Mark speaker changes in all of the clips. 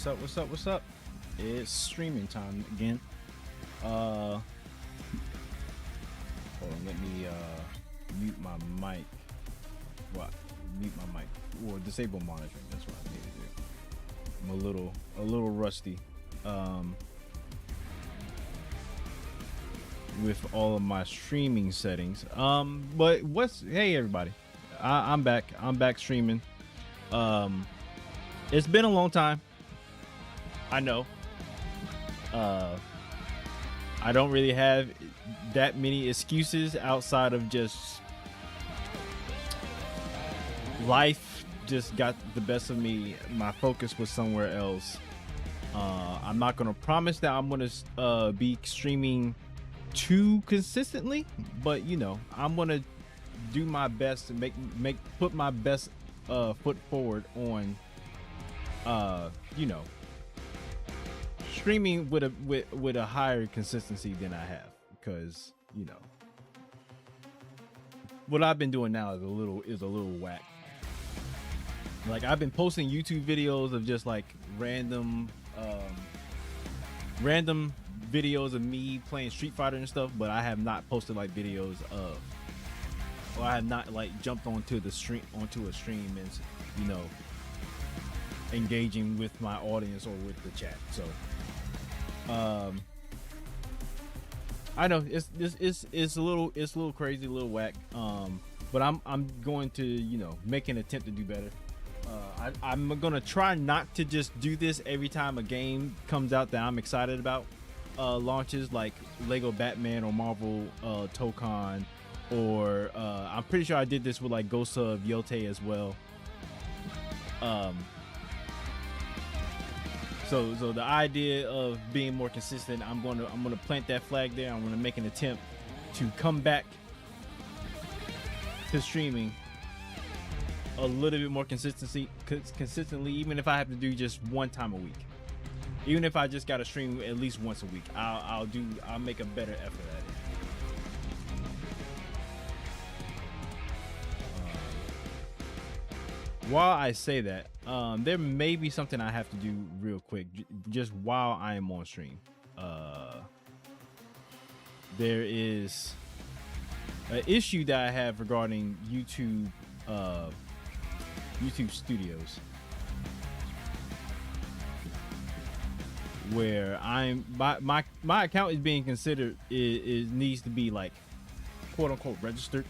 Speaker 1: up? What's up? What's up? It's streaming time again. Hold on, let me mute my mic. What? Mute my mic or disable monitoring. That's what I need to do. I'm a little rusty. With all of my streaming settings. But hey everybody. I'm back. I'm back streaming. It's been a long time. I know. I don't really have that many excuses outside of just life just got the best of me. My focus was somewhere else. I'm not gonna promise that I'm gonna be streaming too consistently, but you know, I'm gonna do my best to put my best foot forward on you know, streaming with a higher consistency than I have, because you know what I've been doing now is a little whack. Like, I've been posting YouTube videos of just like random videos of me playing Street Fighter and stuff, but I have not posted like videos of, or I have not like jumped onto a stream and, you know, engaging with my audience or with the chat. So I know it's a little crazy, a little whack, but I'm going to, you know, make an attempt to do better. I'm gonna try not to just do this every time a game comes out that I'm excited about launches, like Lego Batman or Marvel Tokon, or I'm pretty sure I did this with like Ghost of Yote as well. So the idea of being more consistent, I'm gonna plant that flag there. I'm gonna make an attempt to come back to streaming a little bit more consistently, even if I have to do just one time a week. Even if I just got to stream at least once a week, I'll make a better effort at it. While I say that, there may be something I have to do real quick, just while I am on stream. There is an issue that I have regarding YouTube Studios, where my account is being considered, it needs to be like quote unquote registered.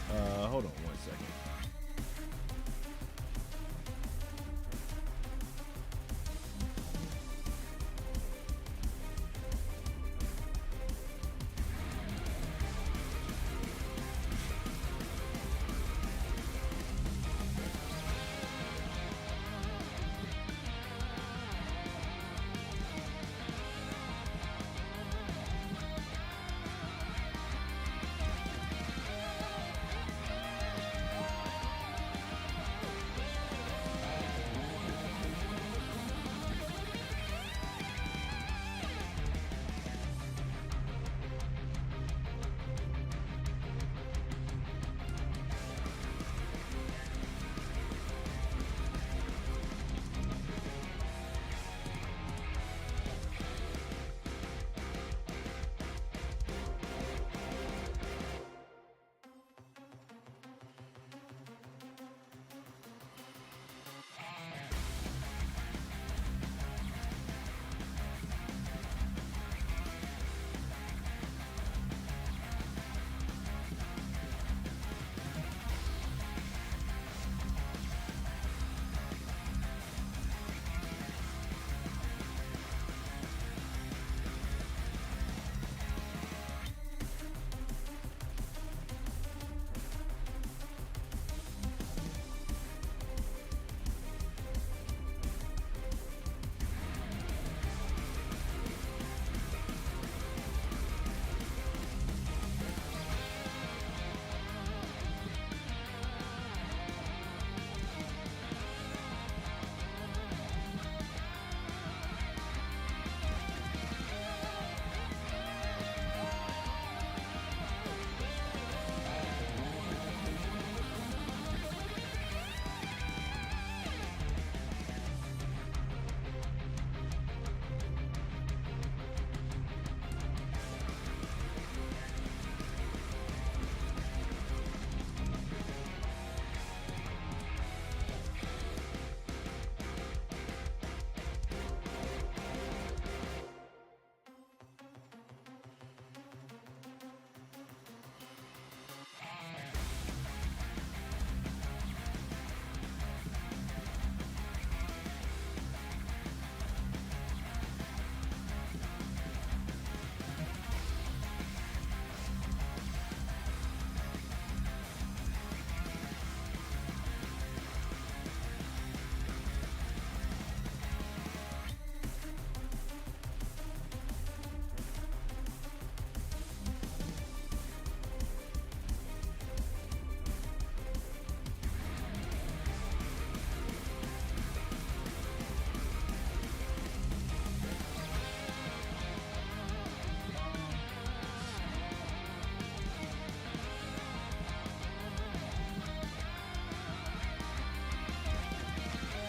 Speaker 1: Hold on one second.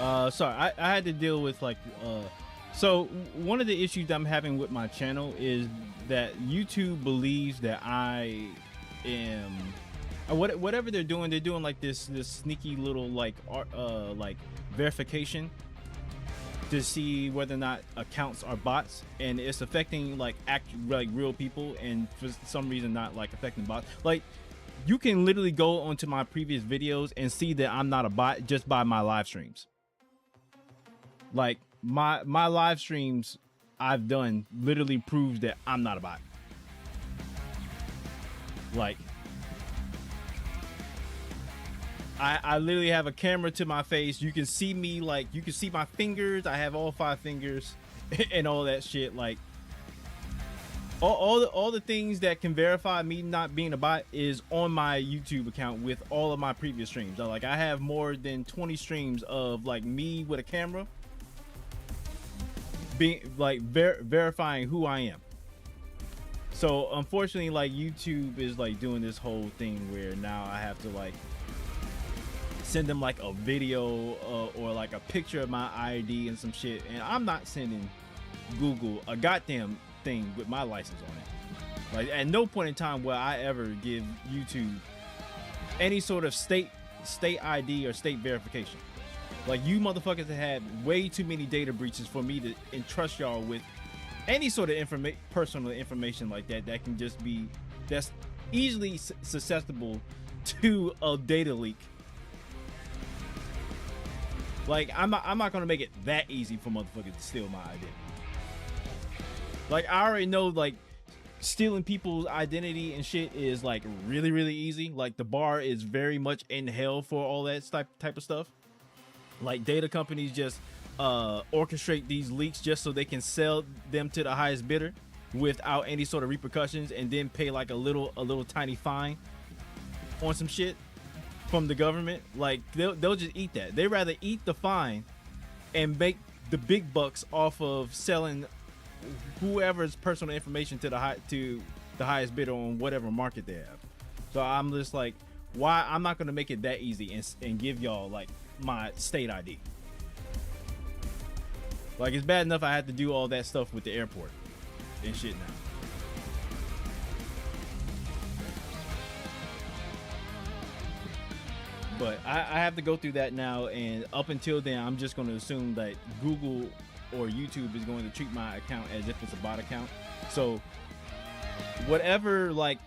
Speaker 1: Sorry, I had to deal with like so one of the issues I'm having with my channel is that YouTube believes that I am whatever they're doing like this sneaky little like verification to see whether or not accounts are bots, and it's affecting like real people, and for some reason not like affecting bots. Like, you can literally go onto my previous videos and see that I'm not a bot just by my live streams. Like my live streams I've done literally proves that I'm not a bot. Like, I literally have a camera to my face. You can see me, like, you can see my fingers. I have all 5 fingers and all that shit. Like, all the things that can verify me not being a bot is on my YouTube account with all of my previous streams. So, like, I have more than 20 streams of like me with a camera being like verifying who I am. So unfortunately, like, YouTube is like doing this whole thing where now I have to like send them like a video or like a picture of my ID and some shit, and I'm not sending Google a goddamn thing with my license on it. Like, at no point in time will I ever give YouTube any sort of state ID or state verification. Like, you motherfuckers have had way too many data breaches for me to entrust y'all with any sort of personal information like that can just be, that's easily susceptible to a data leak. Like, I'm not gonna make it that easy for motherfuckers to steal my identity. Like, I already know, like, stealing people's identity and shit is like really easy. Like, the bar is very much in hell for all that type of stuff. Like, data companies just orchestrate these leaks just so they can sell them to the highest bidder without any sort of repercussions, and then pay like a little tiny fine on some shit from the government. Like, they'll just eat that. They rather eat the fine and make the big bucks off of selling whoever's personal information to the highest bidder on whatever market they have. So I'm just like, why? I'm not gonna make it that easy and give y'all like my state ID. Like, it's bad enough I had to do all that stuff with the airport and shit now. But I have to go through that now, and up until then, I'm just going to assume that Google or YouTube is going to treat my account as if it's a bot account. So whatever like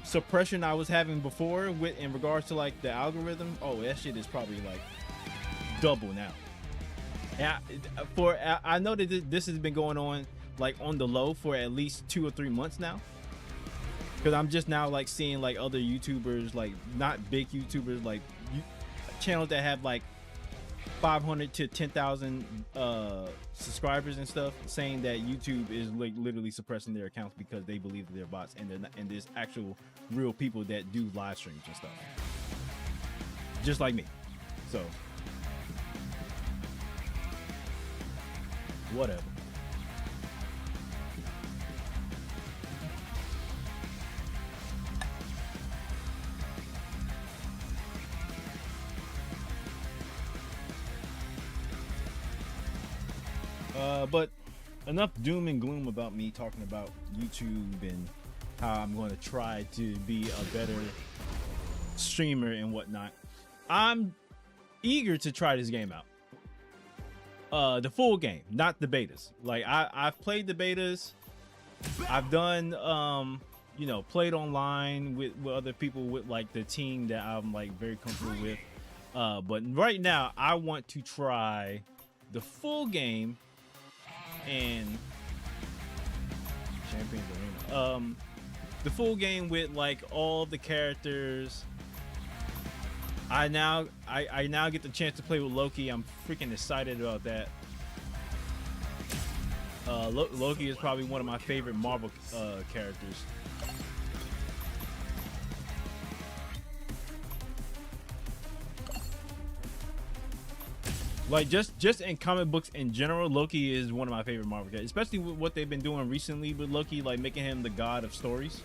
Speaker 1: suppression I was having before with in regards to like the algorithm, oh, that shit is probably like double now. And I know that this has been going on like on the low for at least 2 or 3 months now, because I'm just now like seeing like other YouTubers, like not big YouTubers, like channels that have like 500 to 10,000 subscribers and stuff, saying that YouTube is like literally suppressing their accounts because they believe that they're bots, and they're not, and there's actual real people that do live streams and stuff just like me. So whatever. But enough doom and gloom about me talking about YouTube and how I'm going to try to be a better streamer and whatnot. I'm eager to try this game out. The full game, not the betas. Like, I've played the betas. I've done, you know, played online with other people with like the team that I'm like very comfortable with. But right now, I want to try the full game and Champions Arena. The full game with like all the characters. I now get the chance to play with Loki. I'm freaking excited about that. Loki is probably one of my favorite Marvel characters. Like, just in comic books in general, Loki is one of my favorite Marvel characters, especially with what they've been doing recently with Loki, like making him the god of stories.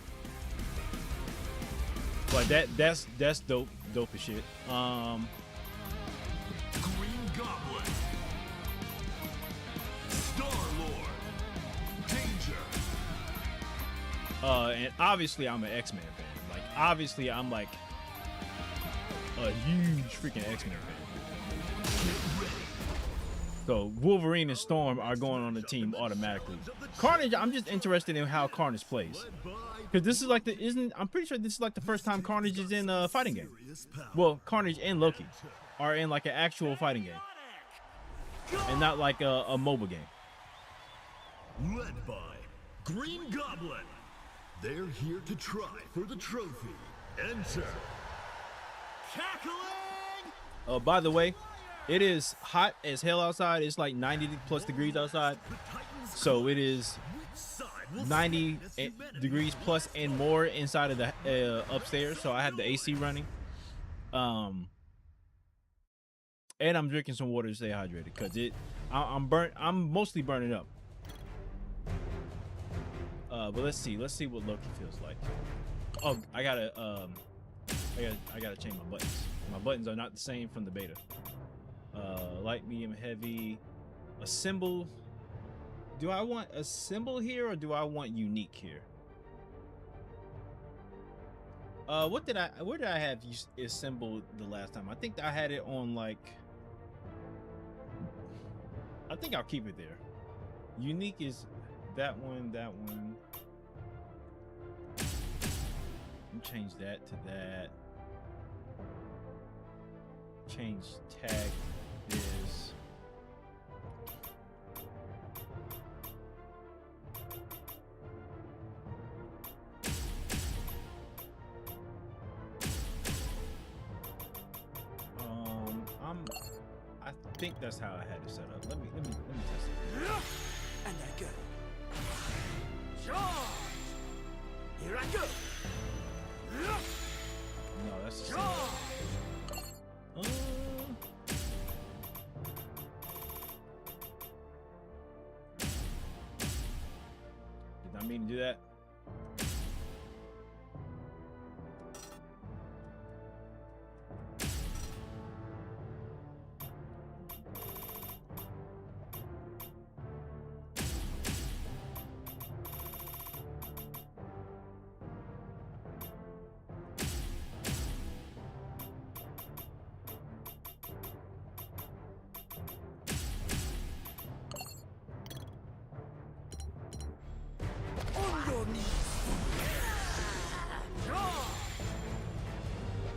Speaker 1: Like that's dope as shit.
Speaker 2: Green Goblin.
Speaker 1: And obviously I'm an X-Men fan. Like, obviously I'm like a huge freaking X-Men fan. So Wolverine and Storm are going on the team automatically. Carnage, I'm just interested in how Carnage plays. Because this is like I'm pretty sure this is like the first time Carnage is in a fighting game. Well, Carnage and Loki are in like an actual fighting game. And not like a mobile game.
Speaker 2: Led by Green Goblin. They're here to try for the trophy. Enter. Cackling!
Speaker 1: By the way, it is hot as hell outside. It's like 90 plus degrees outside. So it is 90 degrees plus and more inside of the upstairs. So I have the AC running. And I'm drinking some water to stay hydrated because I'm burnt. I'm mostly burning up. But let's see what Loki feels like. Oh, I gotta change my buttons. My buttons are not the same from the beta. Light, medium, heavy, a symbol. Do I want a symbol here or do I want unique here? Where did I have a symbol the last time? I think I had it on like. I think I'll keep it there. Unique is that one. Change that to that. Change tag is. I think that's how I had it set up. Let me test it.
Speaker 3: And I go. Charge! Here I go.
Speaker 1: No, that's the same. Did not mean to do that.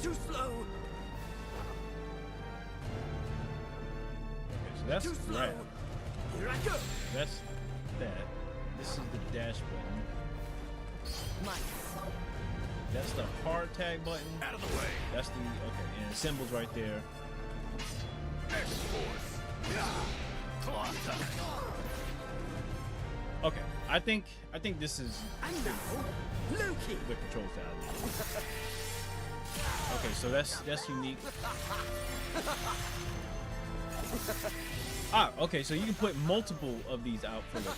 Speaker 3: Too slow.
Speaker 1: Okay, so that's
Speaker 3: Too slow.
Speaker 1: right.
Speaker 3: Here I go.
Speaker 1: That's that. This is the dash button.
Speaker 3: Nice.
Speaker 1: That's the hard tag button.
Speaker 2: Out of the way.
Speaker 1: That's the okay, and the symbol's right there.
Speaker 2: X-Force. Claw time.
Speaker 1: Okay, I think this is
Speaker 3: And now, Loki.
Speaker 1: the control style. Okay, so that's unique. Ah, okay, so you can put multiple of these out for Loki.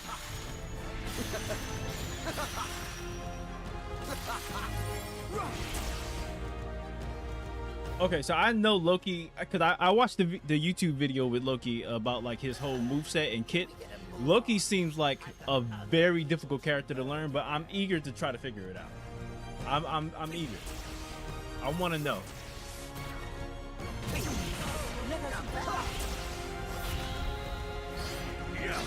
Speaker 1: Okay, so I know Loki because I watched the YouTube video with Loki about like his whole moveset and kit. Loki seems like a very difficult character to learn, but I'm eager to try to figure it out. I'm eager. I want to know.
Speaker 2: Yeah.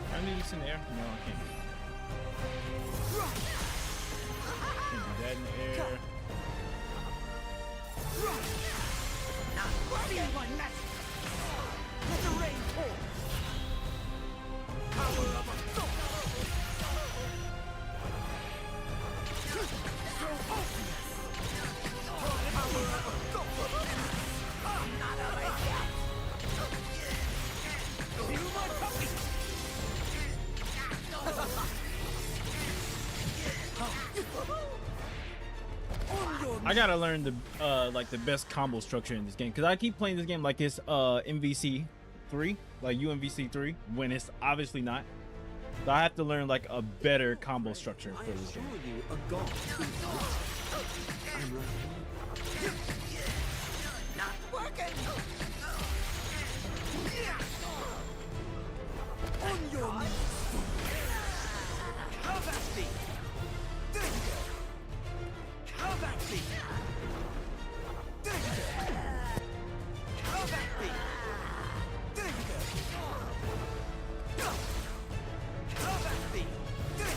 Speaker 1: Can I do this in the air? No, I can't. Can't do that in the air. I gotta learn the like the best combo structure in this game, because I keep playing this game like it's MVC 3, like UMVC 3, when it's obviously not. So I have to learn like a better combo structure for this game.
Speaker 3: You a god. I'm right. Not working. On your knees. Come at me. There you go. Come at me. There you go. Come at me. There you go. Come at me. There you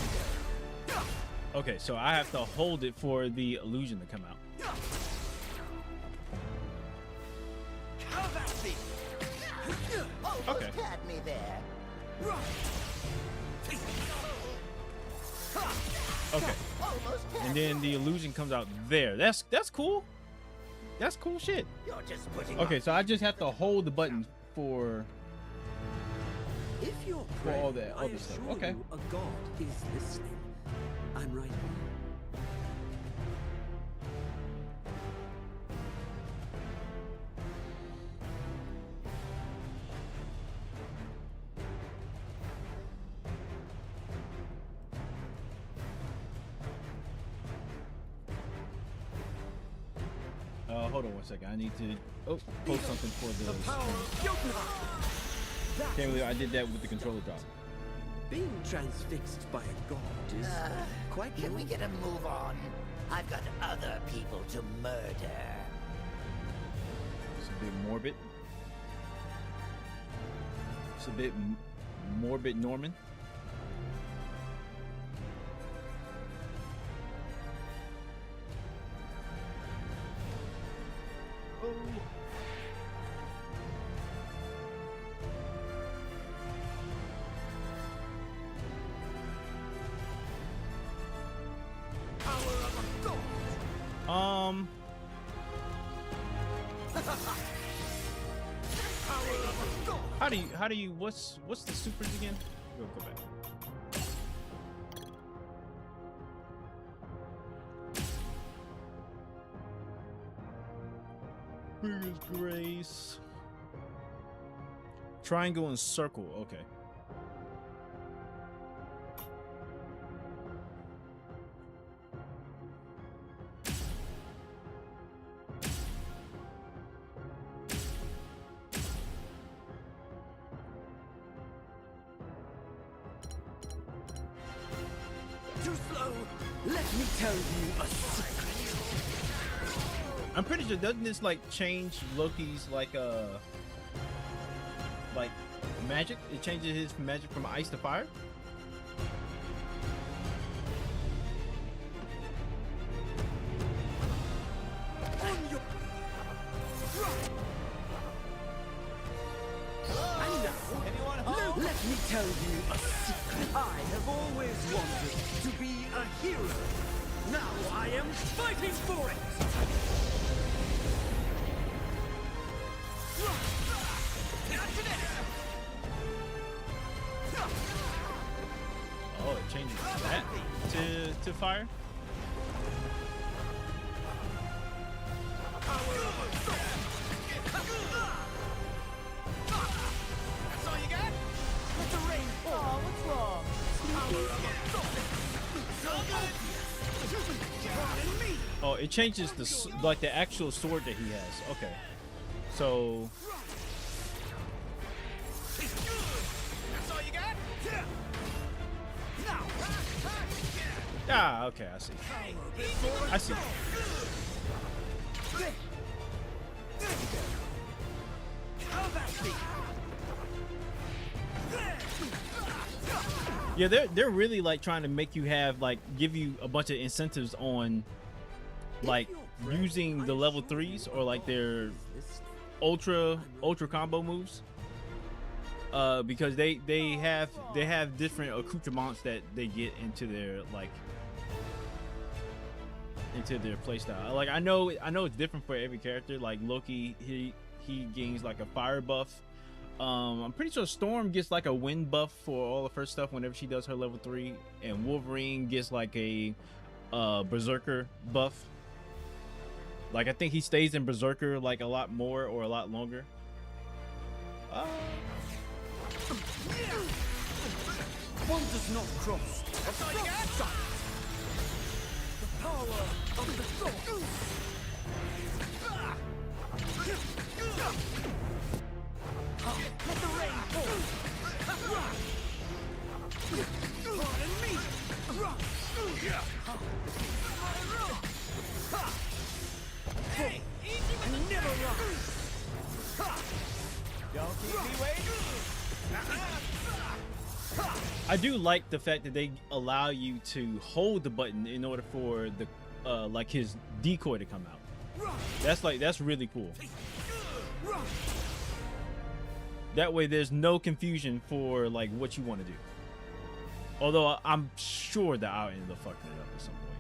Speaker 3: go.
Speaker 1: Okay, so I have to hold it for the illusion to come out.
Speaker 3: Come at me.
Speaker 1: Okay.
Speaker 4: Had me there.
Speaker 1: Okay.
Speaker 4: Almost had
Speaker 1: And then the illusion comes out there. That's cool. That's cool shit.
Speaker 3: You're just putting
Speaker 1: Okay, so I just have to hold the button for
Speaker 3: If you're
Speaker 1: for all
Speaker 3: praying,
Speaker 1: that
Speaker 3: I
Speaker 1: other stuff.
Speaker 3: assure
Speaker 1: Okay.
Speaker 3: you a god is listening. I'm right here.
Speaker 1: Hold on one second. I need to post something for the
Speaker 3: Power of Yoga.
Speaker 1: Can't believe I did that with the controller drop.
Speaker 3: Being transfixed by a god is quite
Speaker 4: Can we
Speaker 3: normal.
Speaker 4: get a move on? I've got other people to murder.
Speaker 1: It's a bit morbid. It's a bit morbid Norman.
Speaker 3: Power of a god. Power of a god.
Speaker 1: How do you what's the supers again? Go back. Biggest grace. Triangle and circle. Okay.
Speaker 3: Too slow. Let me tell you a secret.
Speaker 1: I'm pretty sure, doesn't this like change Loki's like magic? It changes his magic from ice to fire?
Speaker 3: On your And now,
Speaker 4: Anyone home?
Speaker 3: let me tell you a secret. I have always wanted to be a hero. Now I am fighting for it.
Speaker 1: Oh, it changes that to fire?
Speaker 3: That's all you got? Let the rain fall.
Speaker 4: Oh, what's wrong?
Speaker 1: Oh, it changes like the actual sword that he has. Okay. So
Speaker 3: That's all you got? Now.
Speaker 1: okay, I see. I see.
Speaker 3: Come at me.
Speaker 1: Yeah, they're really like trying to make you have like give you a bunch of incentives on like using the level 3s or like their ultra combo moves. Because they have different accoutrements that they get into their playstyle. Like I know it's different for every character. Like Loki, he gains like a fire buff. I'm pretty sure Storm gets like a wind buff for all of her stuff whenever she does her level 3, and Wolverine gets like a berserker buff. Like I think he stays in Berserker like a lot more or a lot longer.
Speaker 3: One does not cross. That's all you got? The power of the thought. Let the rain fall. Pardon me. Hey, easy with the never run. Don't keep me waiting.
Speaker 1: I do like the fact that they allow you to hold the button in order for the like his decoy to come out. That's really cool. That way there's no confusion for like what you want to do. Although I'm sure that I'll end up fucking it up at some point.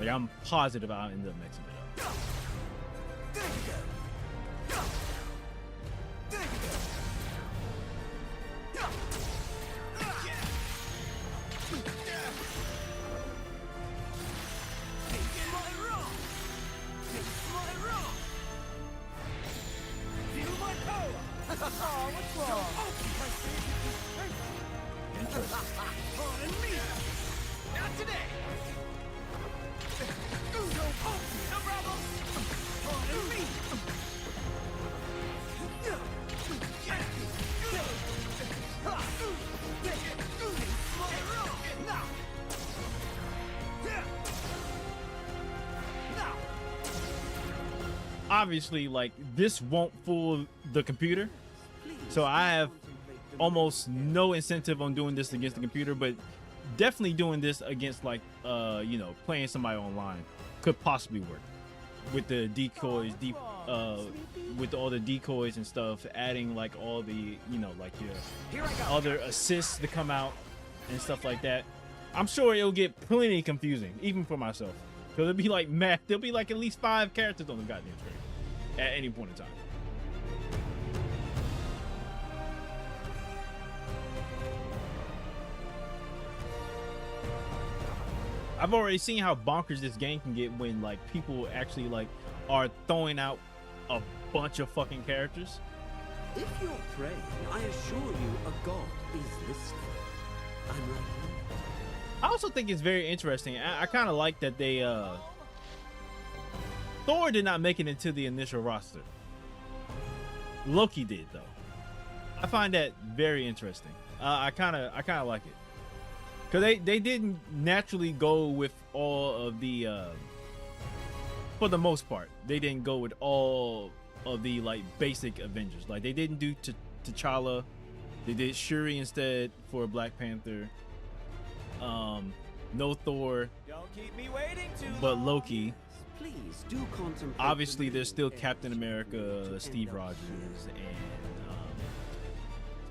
Speaker 1: Like I'm positive I'll end up mixing it up.
Speaker 3: There you go. There you go. Oh, what's wrong?
Speaker 1: Interesting.
Speaker 3: Pardon me. Not today. No problem. Pardon me.
Speaker 1: Obviously, like this won't fool the computer, so I have almost no incentive on doing this against the computer, but definitely doing this against like you know, playing somebody online could possibly work with the decoys, with all the decoys and stuff, adding like all the, you know, like your other assists to come out and stuff like that. I'm sure it'll get plenty confusing even for myself, because it'll be like math. There'll be like at least 5 characters on the goddamn screen at any point in time. I've already seen how bonkers this game can get when like people actually like are throwing out a bunch of fucking characters.
Speaker 5: If you're praying, I assure you a god is listening. I'm right here.
Speaker 1: I also think it's very interesting. I kind of like that they Thor did not make it into the initial roster. Loki did though. I find that very interesting. I kind of like it, because they didn't naturally go with all of the for the most part they didn't go with all of the like basic Avengers. Like they didn't do T'Challa. They did Shuri instead for Black Panther. No Thor,
Speaker 3: Don't keep me waiting too
Speaker 1: but
Speaker 3: long.
Speaker 1: Loki.
Speaker 5: Please do contemplate.
Speaker 1: Obviously,
Speaker 5: the
Speaker 1: there's still
Speaker 5: edge
Speaker 1: Captain
Speaker 5: to
Speaker 1: America, Steve
Speaker 5: end up
Speaker 1: Rogers,
Speaker 5: here.
Speaker 1: and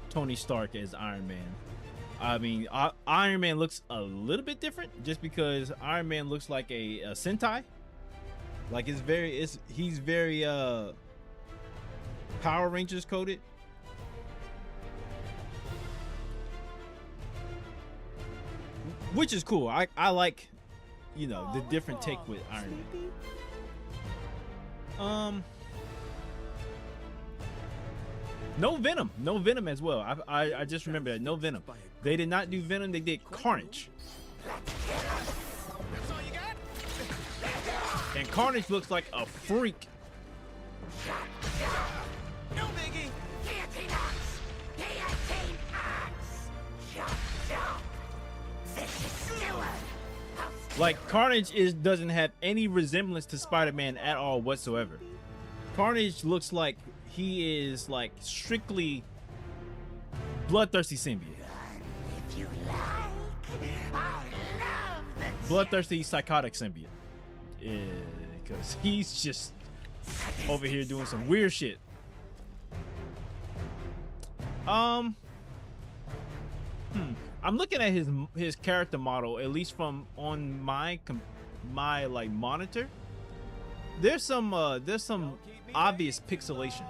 Speaker 1: Tony Stark as Iron Man. I mean, Iron Man looks a little bit different just because Iron Man looks like a Sentai. Like he's very Power Rangers coded. Which is cool. I like, you know, the different take with Iron Man. No Venom as well. I just remember that, no Venom. They did not do Venom. They did Carnage.
Speaker 3: That's all you got?
Speaker 1: And Carnage looks like a freak.
Speaker 3: No biggie.
Speaker 4: Guillotine axe! Guillotine axe! Chop, chop! Vicious steward!
Speaker 1: Like Carnage doesn't have any resemblance to Spider-Man at all whatsoever. Carnage looks like he is like strictly bloodthirsty symbiote.
Speaker 4: If you like, I love the
Speaker 1: Bloodthirsty psychotic symbiote. Because he's just over here doing some weird shit. I'm looking at his character model, at least from on my like monitor. There's some obvious pixelation.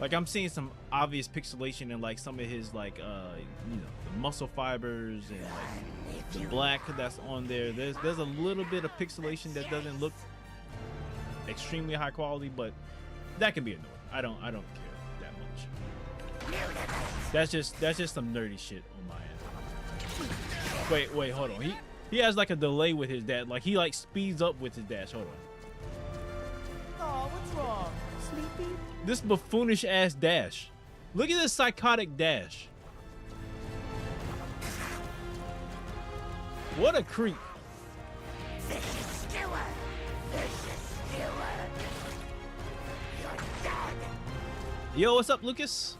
Speaker 1: Like I'm seeing some obvious pixelation in like some of his like you know, the muscle fibers and like the black that's on there. There's a little bit of pixelation that doesn't look extremely high quality, but that can be annoying. I don't care that much. That's just some nerdy shit on my end. Wait, hold on. He has like a delay with his dash. Like he like speeds up with his dash. Hold on.
Speaker 3: Oh, what's wrong? Sleepy?
Speaker 1: This buffoonish ass dash. Look at this psychotic dash. What a creep.
Speaker 4: Vicious Stewart! Vicious Stewart! You're dead!
Speaker 1: Yo, what's up, Lucas?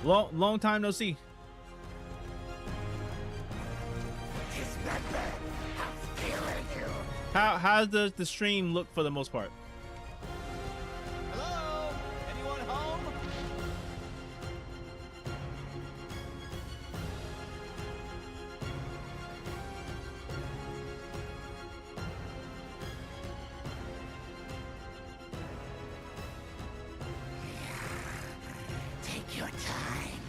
Speaker 1: Long time no see.
Speaker 4: Dismember! I'll skewer you!
Speaker 1: How does the stream look for the most part?
Speaker 3: Hello? Anyone home?
Speaker 4: Take your time.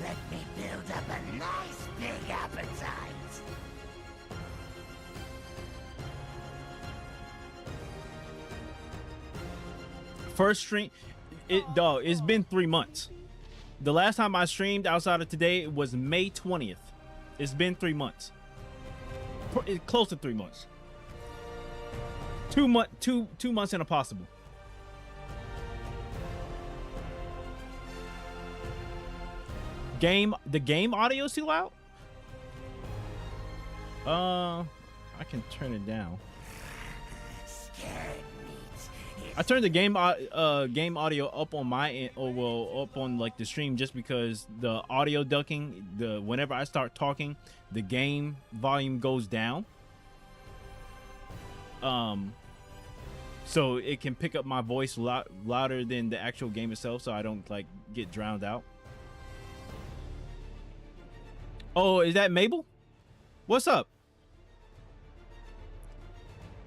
Speaker 4: Let me build up a nice big appetite.
Speaker 1: First stream, it's been 3 months. The last time I streamed outside of today was May 20th. It's been 3 months. It's close to 3 months. 2 months and a possible. The game audio is too loud? I can turn it down.
Speaker 4: Scared meat.
Speaker 1: I turned the game audio up on my end, or well, up on like the stream, just because the audio ducking, whenever I start talking, the game volume goes down. So it can pick up my voice louder than the actual game itself, so I don't like get drowned out. Oh, is that Mabel? What's up?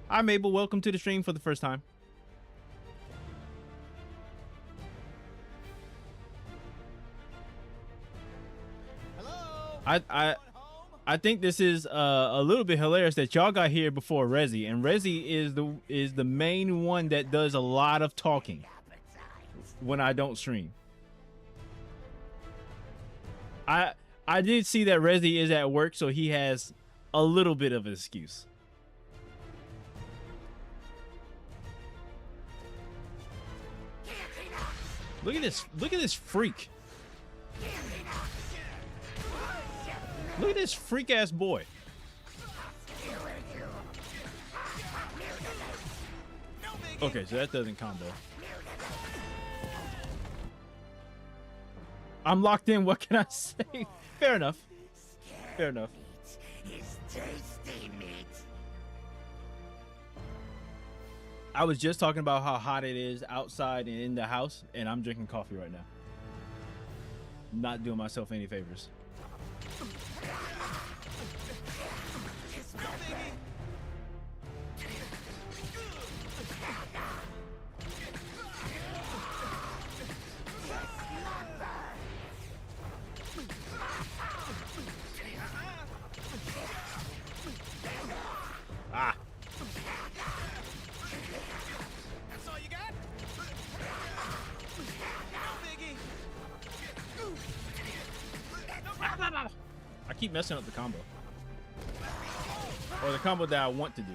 Speaker 1: Hi, Mabel. Welcome to the stream for the first time.
Speaker 3: Hello?
Speaker 1: I think this is a little bit hilarious that y'all got here before Rezi, and Rezi is the main one that does a lot of talking when I don't stream. I did see that Rezi is at work, so he has a little bit of an excuse. Look at this freak. Look at this freak ass boy. Okay, so that doesn't combo. I'm locked in, what can I say? Fair enough. Fair enough.
Speaker 4: It's tasty meat.
Speaker 1: I was just talking about how hot it is outside and in the house, and I'm drinking coffee right now. Not doing myself any favors. Ah.
Speaker 3: That's all you got? No biggie.
Speaker 1: I keep messing up the combo. Or the combo that I want to do.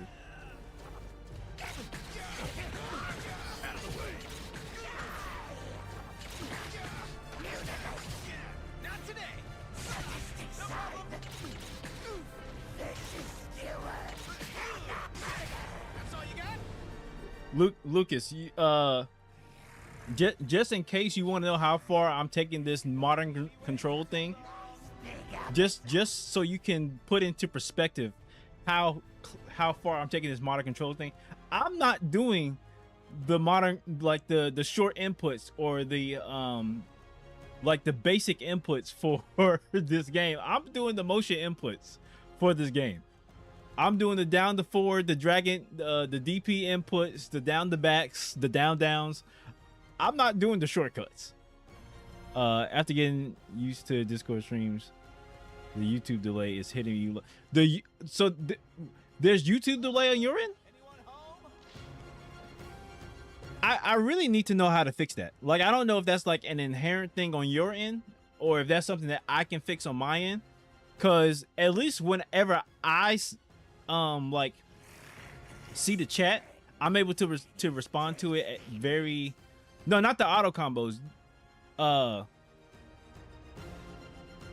Speaker 3: Not today. No problem. That's all you got?
Speaker 1: Lucas, just in case you want to know how far I'm taking this modern control thing, just so you can put into perspective how far I'm taking this modern control thing, I'm not doing the modern, like the short inputs or the like the basic inputs for this game. I'm doing the motion inputs for this game. I'm doing the down to forward, the dragon, the DP inputs, the down to backs, the down downs. I'm not doing the shortcuts. After getting used to Discord streams, the YouTube delay is hitting you. There's YouTube delay on your end?
Speaker 3: Anyone home?
Speaker 1: I really need to know how to fix that. Like, I don't know if that's like an inherent thing on your end or if that's something that I can fix on my end. Cause at least whenever I like see the chat, I'm able to respond to it at very, no, not the auto combos. No,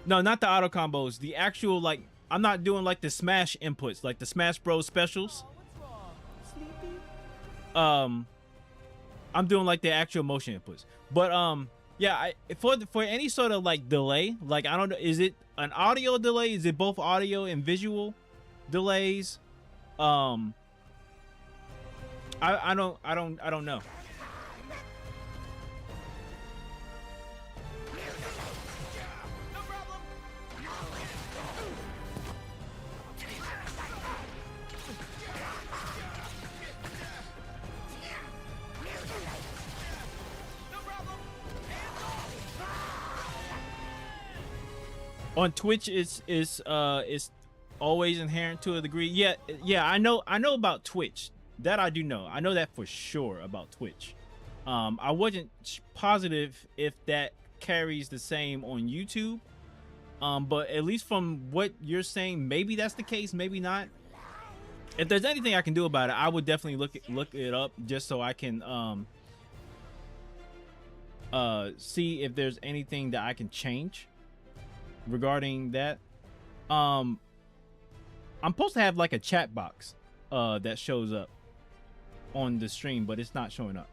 Speaker 1: not the auto combos. The actual, like, I'm not doing like the Smash inputs, like the Smash Bros specials.
Speaker 3: What's wrong? Sleepy?
Speaker 1: I'm doing like the actual motion inputs. But yeah, for any sort of like delay, like I don't know, is it an audio delay? Is it both audio and visual delays? I don't know.
Speaker 3: No problem. No problem.
Speaker 1: On Twitch, it's always inherent to a degree. Yeah, I know about Twitch. That I do know. I know that for sure about Twitch. I wasn't positive if that carries the same on YouTube. But at least from what you're saying, maybe that's the case, maybe not. If there's anything I can do about it, I would definitely look it up just so I can see if there's anything that I can change regarding that. I'm supposed to have like a chat box that shows up on the stream, but it's not showing up.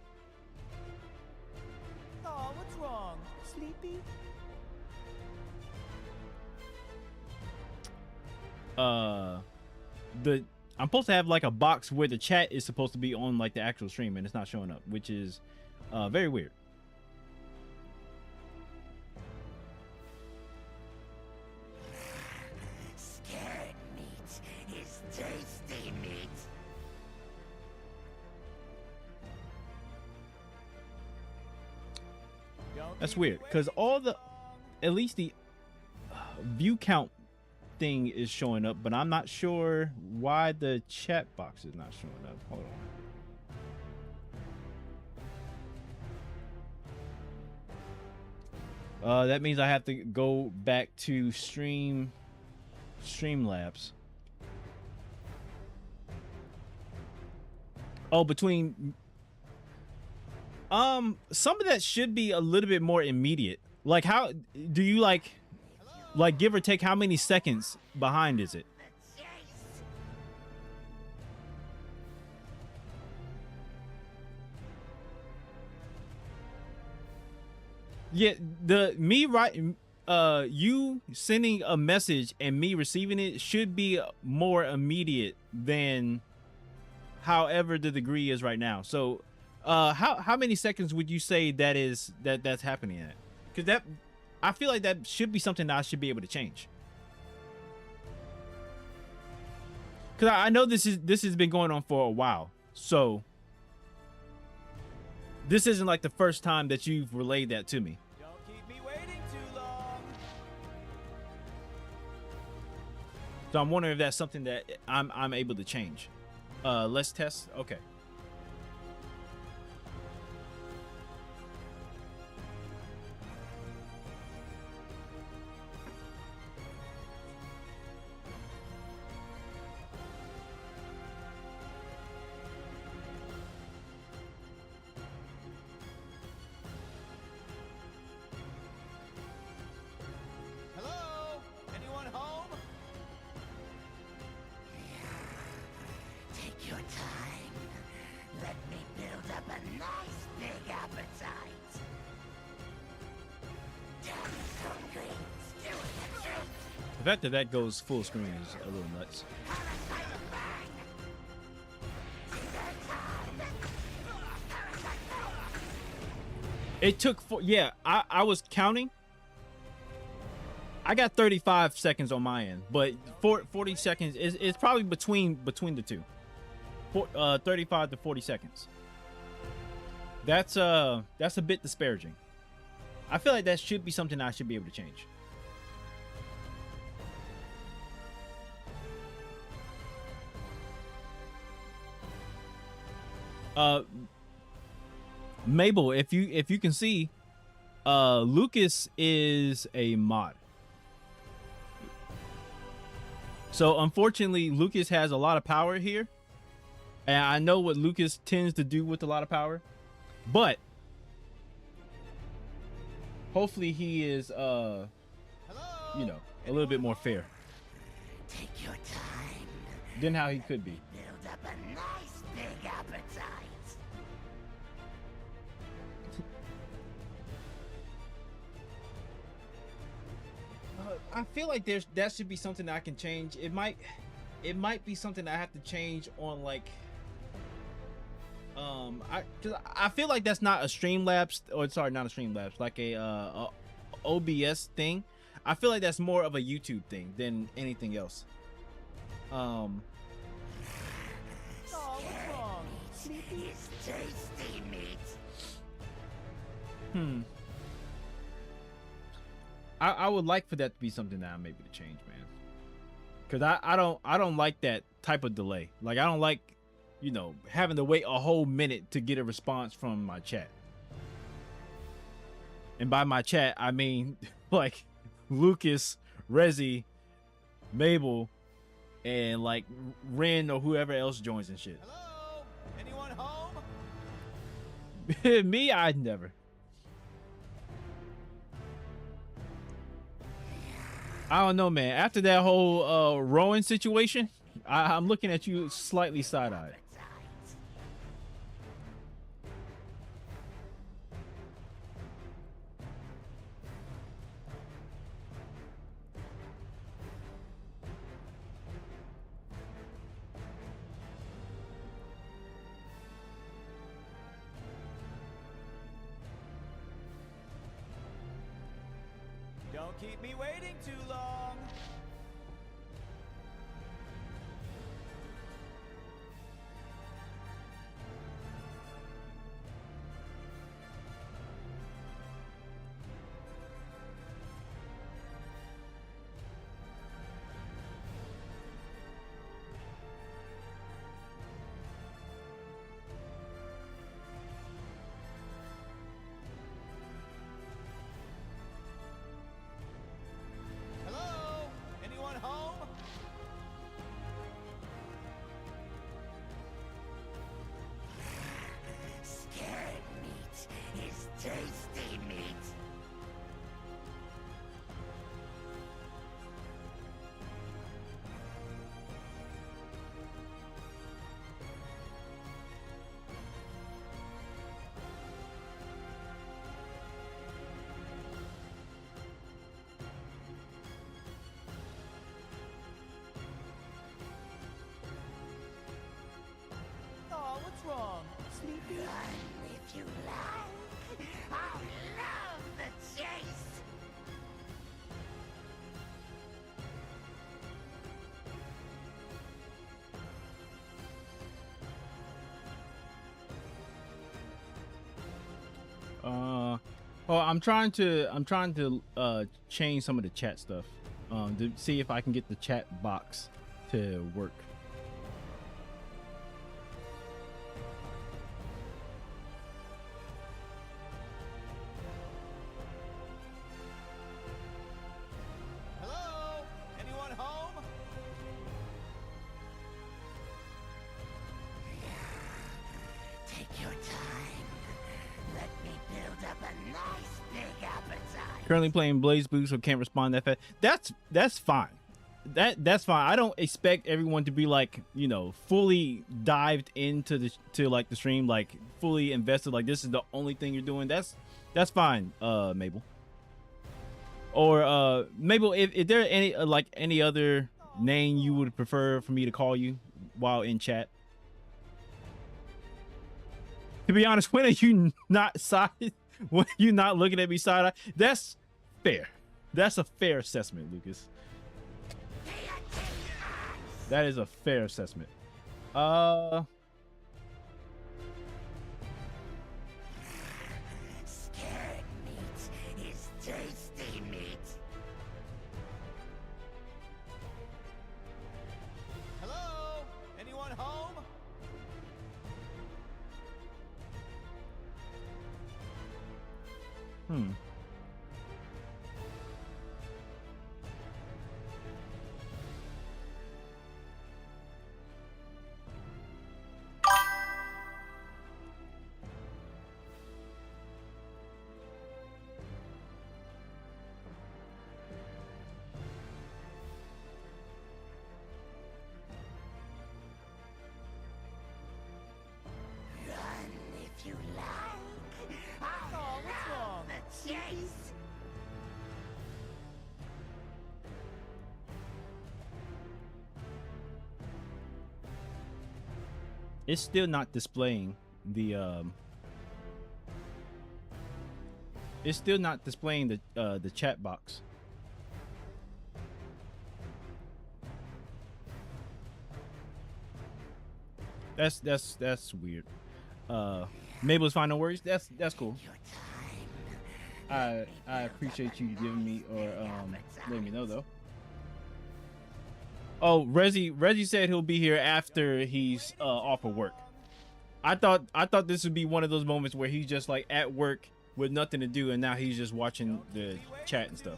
Speaker 3: Oh, what's wrong? Sleepy?
Speaker 1: I'm supposed to have like a box where the chat is supposed to be on like the actual stream, and it's not showing up, which is very weird.
Speaker 4: Scared meat is tasty meat.
Speaker 3: Don't
Speaker 1: That's
Speaker 3: keep
Speaker 1: weird,
Speaker 3: me
Speaker 1: because
Speaker 3: waiting
Speaker 1: all
Speaker 3: too
Speaker 1: the,
Speaker 3: long.
Speaker 1: at least the view count thing is showing up, but I'm not sure why the chat box is not showing up. Hold on. That means I have to go back to Streamlabs. Oh, between some of that should be a little bit more immediate. Like, how do you like give or take how many seconds behind is it?
Speaker 4: The chase.
Speaker 1: Yeah, you sending a message and me receiving it should be more immediate than however the degree is right now. So how many seconds would you say that's happening at? Because that, I feel like that should be something that I should be able to change. Because I know this has been going on for a while, so this isn't like the first time that you've relayed that to me.
Speaker 3: Don't keep me waiting too long.
Speaker 1: So I'm wondering if that's something that I'm able to change. Let's test. Okay.
Speaker 3: Hello? Anyone home?
Speaker 4: Take your time. Let me build up a nice big appetite. Damn it, hungry. Still the truth.
Speaker 1: The fact that that goes full screen is a little nuts. It took yeah, I was counting. I got 35 seconds on my end, but 40 seconds is probably between the two. 35 to 40 seconds. That's a bit disparaging. I feel like that should be something I should be able to change. Mabel, if you can see, Lucas is a mod. So unfortunately, Lucas has a lot of power here. And I know what Lucas tends to do with a lot of power. But hopefully he is you know, a little bit more fair
Speaker 4: Take your time.
Speaker 1: than how he could be.
Speaker 4: Build up a nice big appetite.
Speaker 1: I feel like that should be something that I can change. It might be something I have to change on, like, cause I feel like that's not a Streamlabs, or sorry, not a Streamlabs, like a OBS thing. I feel like that's more of a YouTube thing than anything else.
Speaker 3: Oh, what's wrong? Sleepy?
Speaker 4: It's tasty meat.
Speaker 1: I would like for that to be something that I'm able to change, man. Cause I don't like that type of delay. Like, I don't like, you know, having to wait a whole minute to get a response from my chat. And by my chat, I mean like Lucas, Rezi, Mabel, and like Ren or whoever else joins and shit.
Speaker 3: Hello? Anyone home?
Speaker 1: Me, I'd never. I don't know, man. After that whole Rowan situation, I'm looking at you slightly side-eyed.
Speaker 3: Don't keep me waiting too long. Hello? Anyone home?
Speaker 4: Scared meat is tasty meat.
Speaker 3: Oh, what's wrong? Sleepy?
Speaker 4: Run if you like. I love the chase.
Speaker 1: Well, I'm trying to change some of the chat stuff, to see if I can get the chat box to work.
Speaker 3: Hello? Anyone home?
Speaker 4: Take your time. Let me build up a nice big appetite.
Speaker 1: Currently playing Blaze Boost, so can't respond that fast. That's fine. That's fine. I don't expect everyone to be like, you know, fully dived into the stream, like fully invested. Like, this is the only thing you're doing. That's fine, Mabel. Or Mabel, if there any any other name you would prefer for me to call you while in chat. To be honest, when are you not side? When are you not looking at me side eye? That's fair. That's a fair assessment, Lucas. That is a fair assessment.
Speaker 4: Scared meat is tasty meat.
Speaker 3: Hello? Anyone home?
Speaker 4: Run if you like. I love the chase.
Speaker 1: It's still not displaying the it's still not displaying the chat box. That's weird. Mabel's final words. That's cool.
Speaker 4: Your time.
Speaker 1: I appreciate you giving me or letting me know though. Oh, Reggie said he'll be here after he's off of work. I thought this would be one of those moments where he's just like at work with nothing to do, and now he's just watching the chat and stuff.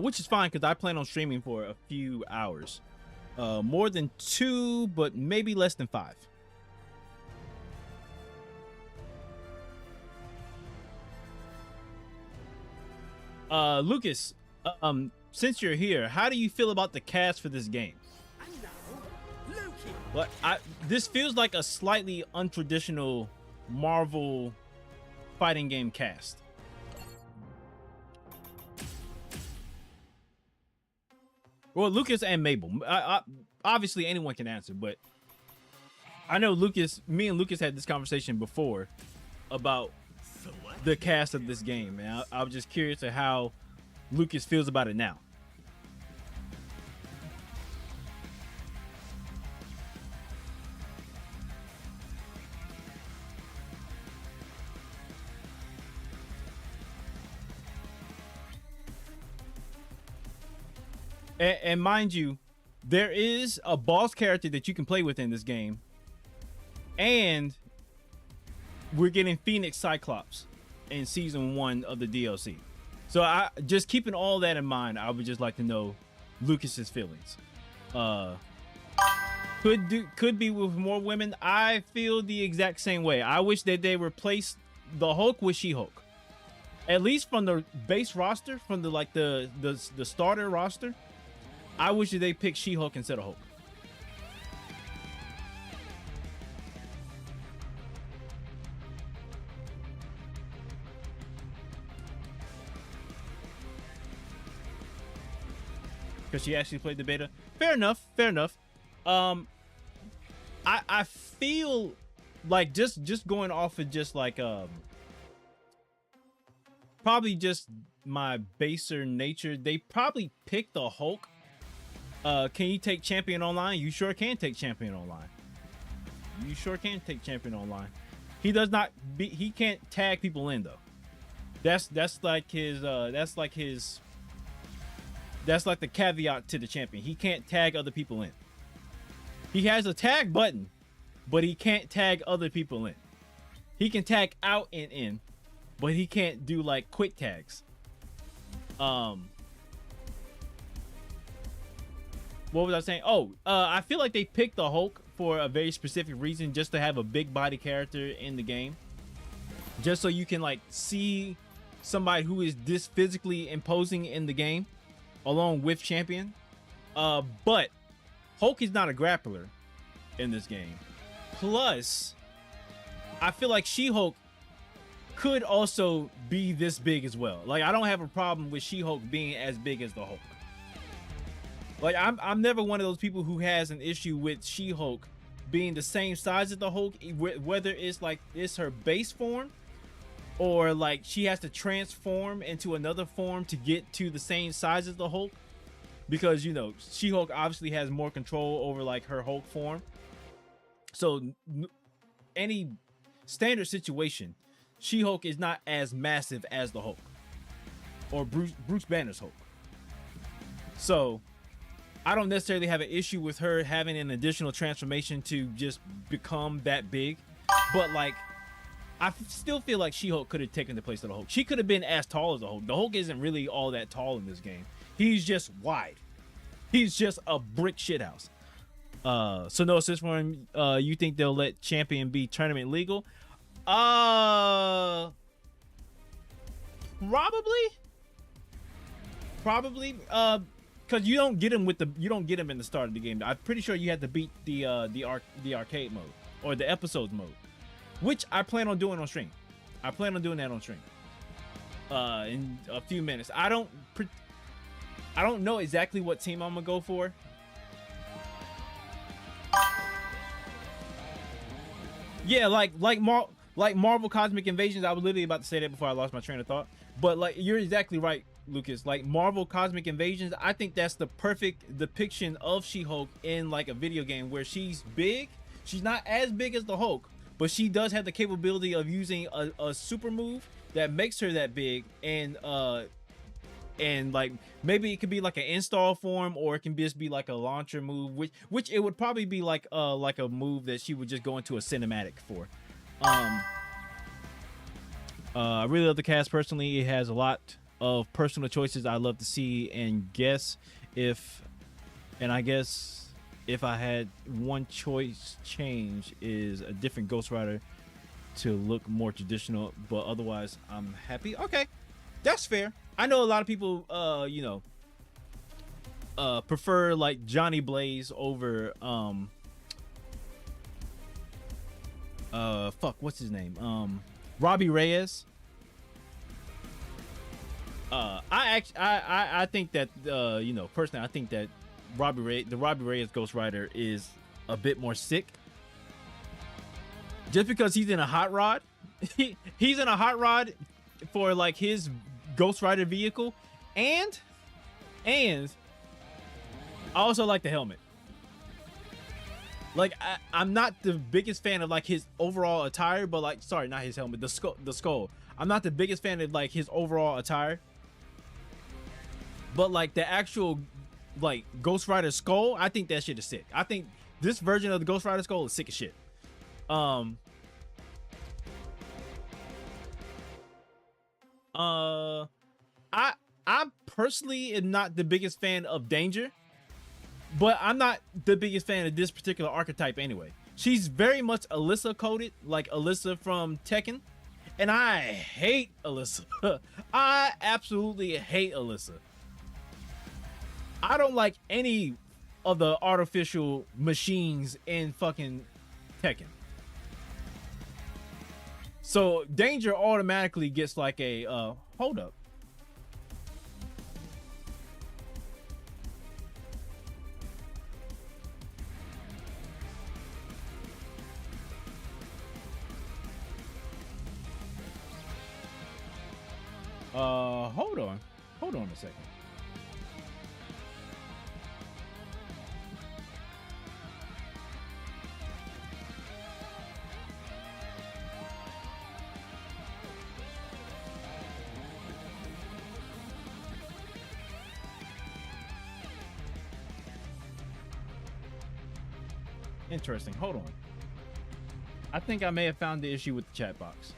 Speaker 1: Which is fine because I plan on streaming for a few hours, more than 2, but maybe less than 5. Lucas, since you're here, how do you feel about the cast for this game?
Speaker 3: And now, Loki.
Speaker 1: But this feels like a slightly untraditional Marvel fighting game cast. Well, Lucas and Mabel. Obviously, anyone can answer, but I know me and Lucas had this conversation before about the cast of this game, and I was just curious of how Lucas feels about it now. And mind you, there is a boss character that you can play with in this game, and we're getting Phoenix Cyclops in season 1 of the DLC. So I just keeping all that in mind, I would just like to know Lucas's feelings. Could be with more women. I feel the exact same way. I wish that they replaced the Hulk with She-Hulk, at least from the base roster, from the starter roster. I wish that they picked She-Hulk instead of Hulk. Because she actually played the beta. Fair enough. I feel like just going off of just like probably just my baser nature, they probably picked the Hulk. Can you take Champion Online? You sure can take Champion Online. You sure can take Champion Online. He does not he can't tag people in though. That's like the caveat to the champion. He can't tag other people in. He has a tag button, but he can't tag other people in. He can tag out and in, but he can't do like quick tags. What was I saying? I feel like they picked the Hulk for a very specific reason, just to have a big body character in the game. Just so you can like see somebody who is this physically imposing in the game, along with Champion. But Hulk is not a grappler in this game. Plus, I feel like She-Hulk could also be this big as well. Like, I don't have a problem with She-Hulk being as big as the Hulk. Like, I'm never one of those people who has an issue with She-Hulk being the same size as the Hulk, whether it's her base form, or like she has to transform into another form to get to the same size as the Hulk, because you know She-Hulk obviously has more control over like her Hulk form. So any standard situation, She-Hulk is not as massive as the Hulk or Bruce Banner's Hulk. So I don't necessarily have an issue with her having an additional transformation to just become that big. But like, still feel like She-Hulk could have taken the place of the Hulk. She could have been as tall as the Hulk. The Hulk isn't really all that tall in this game. He's just wide. He's just a brick shithouse. So no assist for him. You think they'll let Champion be tournament legal? Probably. Because you don't get him in the start of the game. I'm pretty sure you had to beat the arcade mode or the episodes mode, which I plan on doing on stream. I plan on doing that on stream. In a few minutes. I don't know exactly what team I'm gonna go for. Yeah, like Marvel Cosmic Invasions. I was literally about to say that before I lost my train of thought. But like, you're exactly right, Lucas. Like Marvel Cosmic Invasions, I think that's the perfect depiction of She-Hulk in like a video game where she's big. She's not as big as the Hulk, but she does have the capability of using a super move that makes her that big, and like maybe it could be like an install form, or it can just be like a launcher move, which it would probably be like a move that she would just go into a cinematic for. I really love the cast personally. It has a lot of personal choices I love to see and guess I guess if I had one choice change is a different Ghost Rider to look more traditional, but otherwise I'm happy. Okay, that's fair. I know a lot of people prefer like Johnny Blaze over what's his name, Robbie Reyes. I think that personally I think that the Robbie Reyes Ghost Rider is a bit more sick, just because he's in a hot rod. He's in a hot rod for like his Ghost Rider vehicle, and I also like the helmet. Like I'm not the biggest fan of like his overall attire, but like, sorry, not his helmet, the skull. I'm not the biggest fan of like his overall attire, but like the actual like Ghost Rider skull, I think that shit is sick. I think this version of the Ghost Rider skull is sick as shit. I personally am not the biggest fan of Danger, but I'm not the biggest fan of this particular archetype anyway. She's very much Alyssa coded, like Alyssa from Tekken, and I hate Alyssa. I absolutely hate Alyssa. I don't like any of the artificial machines in fucking Tekken. So Danger automatically gets like a hold up. Hold on a second. Interesting. Hold on. I think I may have found the issue with the chat box.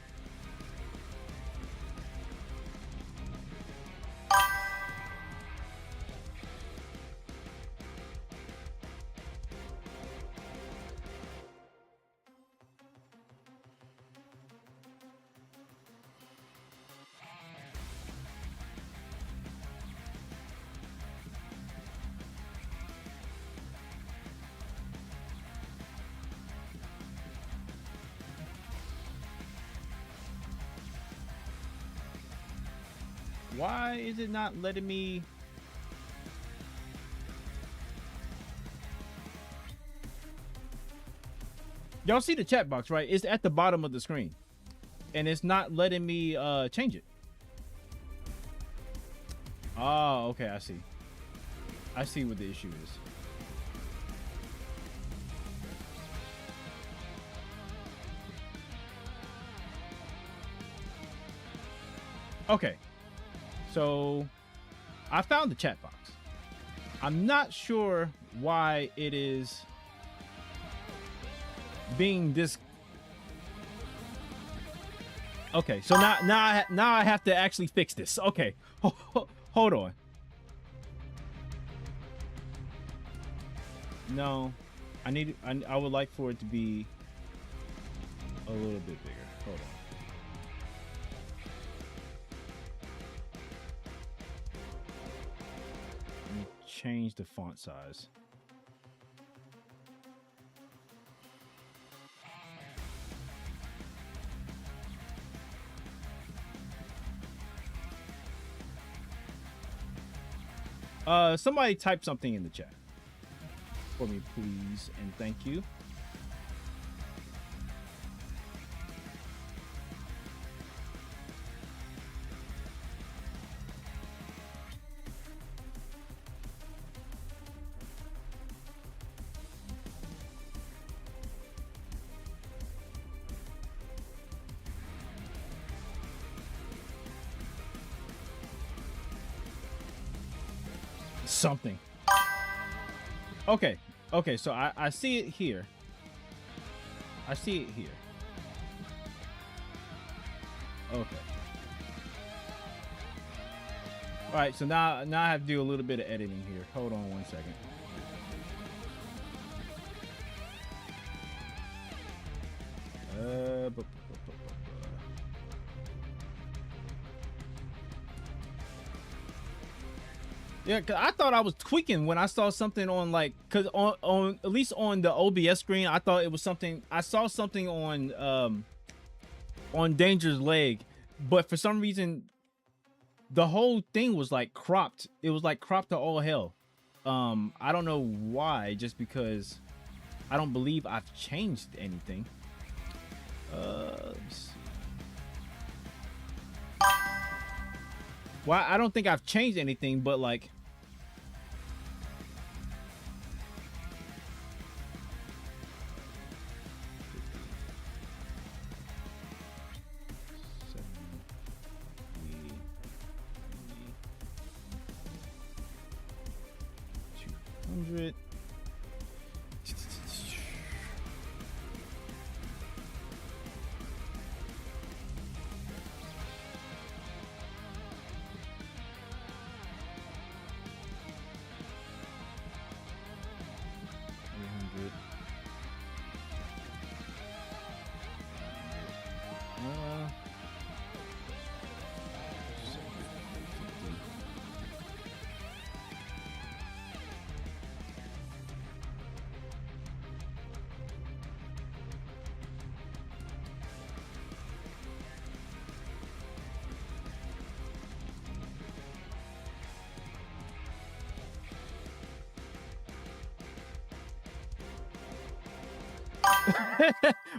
Speaker 1: Why is it not letting me? Y'all see the chat box, right? It's at the bottom of the screen, and it's not letting me change it. Oh, okay, I see. I see what the issue is. Okay. So I found the chat box. I'm not sure why it is being this Okay, so now I have to actually fix this. Okay, hold on. No, I would like for it to be a little bit bigger. Hold on. Let me change the font size. Somebody type something in the chat for me, please, and thank you. Something. Okay, so I see it here. I see it here. Okay. All right, so now I have to do a little bit of editing here. Hold on one second. Yeah, cause I thought I was tweaking when I saw something on like, cause on at least on the OBS screen, I thought it was something. I saw something on Danger's leg, but for some reason, the whole thing was like cropped. It was like cropped to all hell. I don't know why. Just because I don't believe I've changed anything. Let me see. Well, I don't think I've changed anything, but like.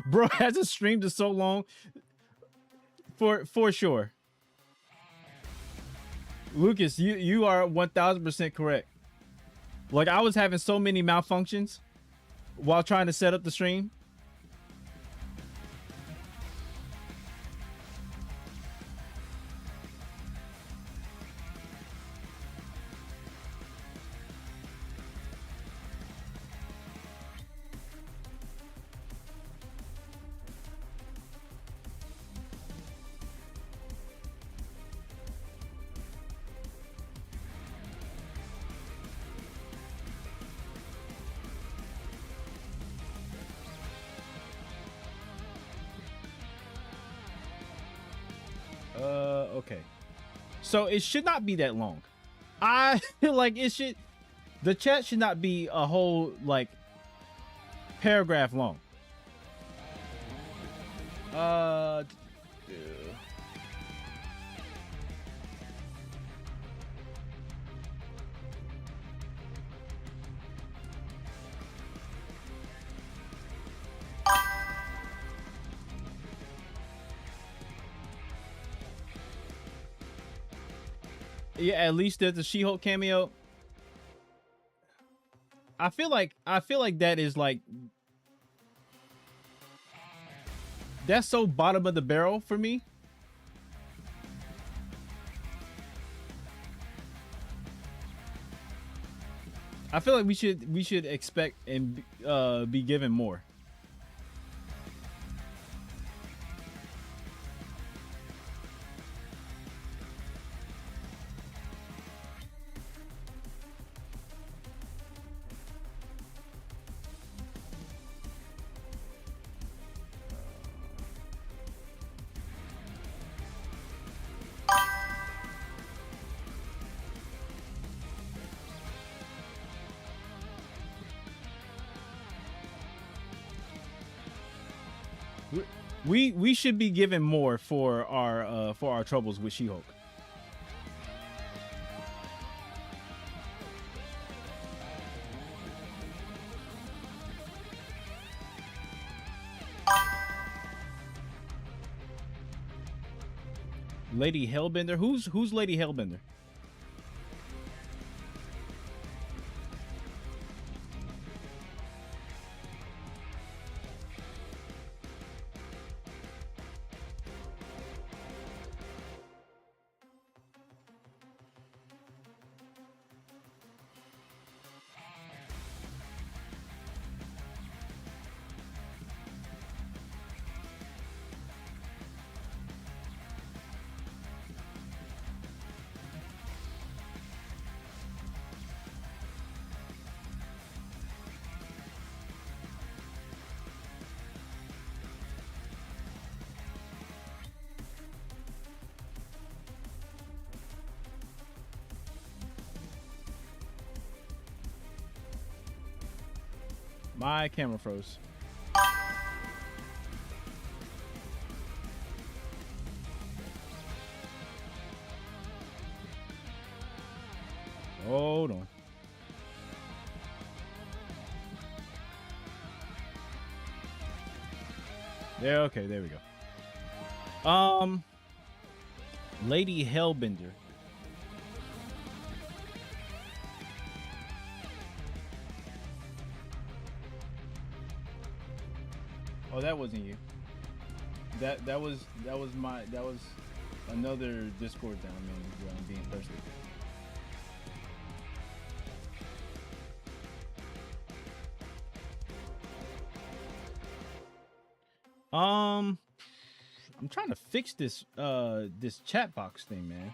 Speaker 1: Bro hasn't streamed in so long. For sure. Lucas, you are 1000% correct. Like, I was having so many malfunctions while trying to set up the stream. Okay. So it should not be that long. I like it should. The chat should not be a whole like paragraph long. Yeah, at least there's a She-Hulk cameo. I feel like that is like that's so bottom of the barrel for me. I feel like we should expect and be given more. We should be given more for our troubles with She-Hulk. Lady Hellbender? Who's Lady Hellbender? My camera froze. Hold on. There, okay, there we go. Lady Hellbender. Oh, that wasn't you. That was another Discord that I'm in where I'm being thirsty. I'm trying to fix this this chat box thing, man.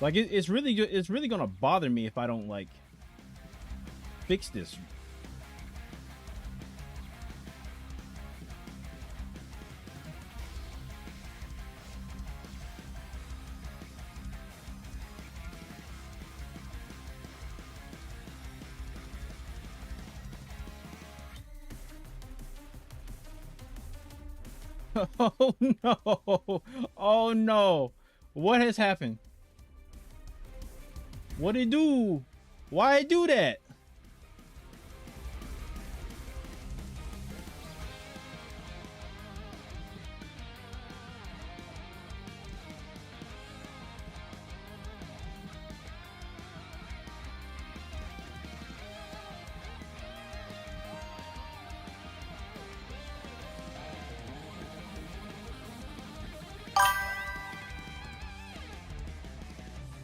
Speaker 1: Like it's really gonna bother me if I don't like fix this. Oh no! Oh no! What has happened? What did it do? Why it do that?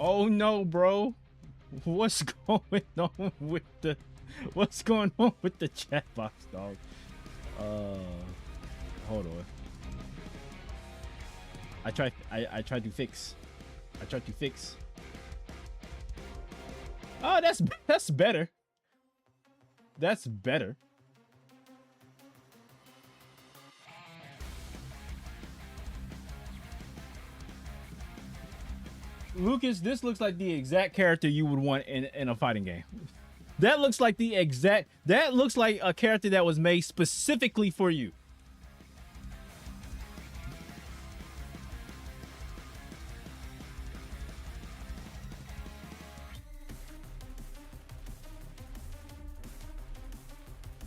Speaker 1: Oh no, bro. What's going on with the chat box, dog? Hold on. I tried to fix. Oh, that's better. That's better. Lucas, this looks like the exact character you would want in a fighting game. That looks like a character that was made specifically for you.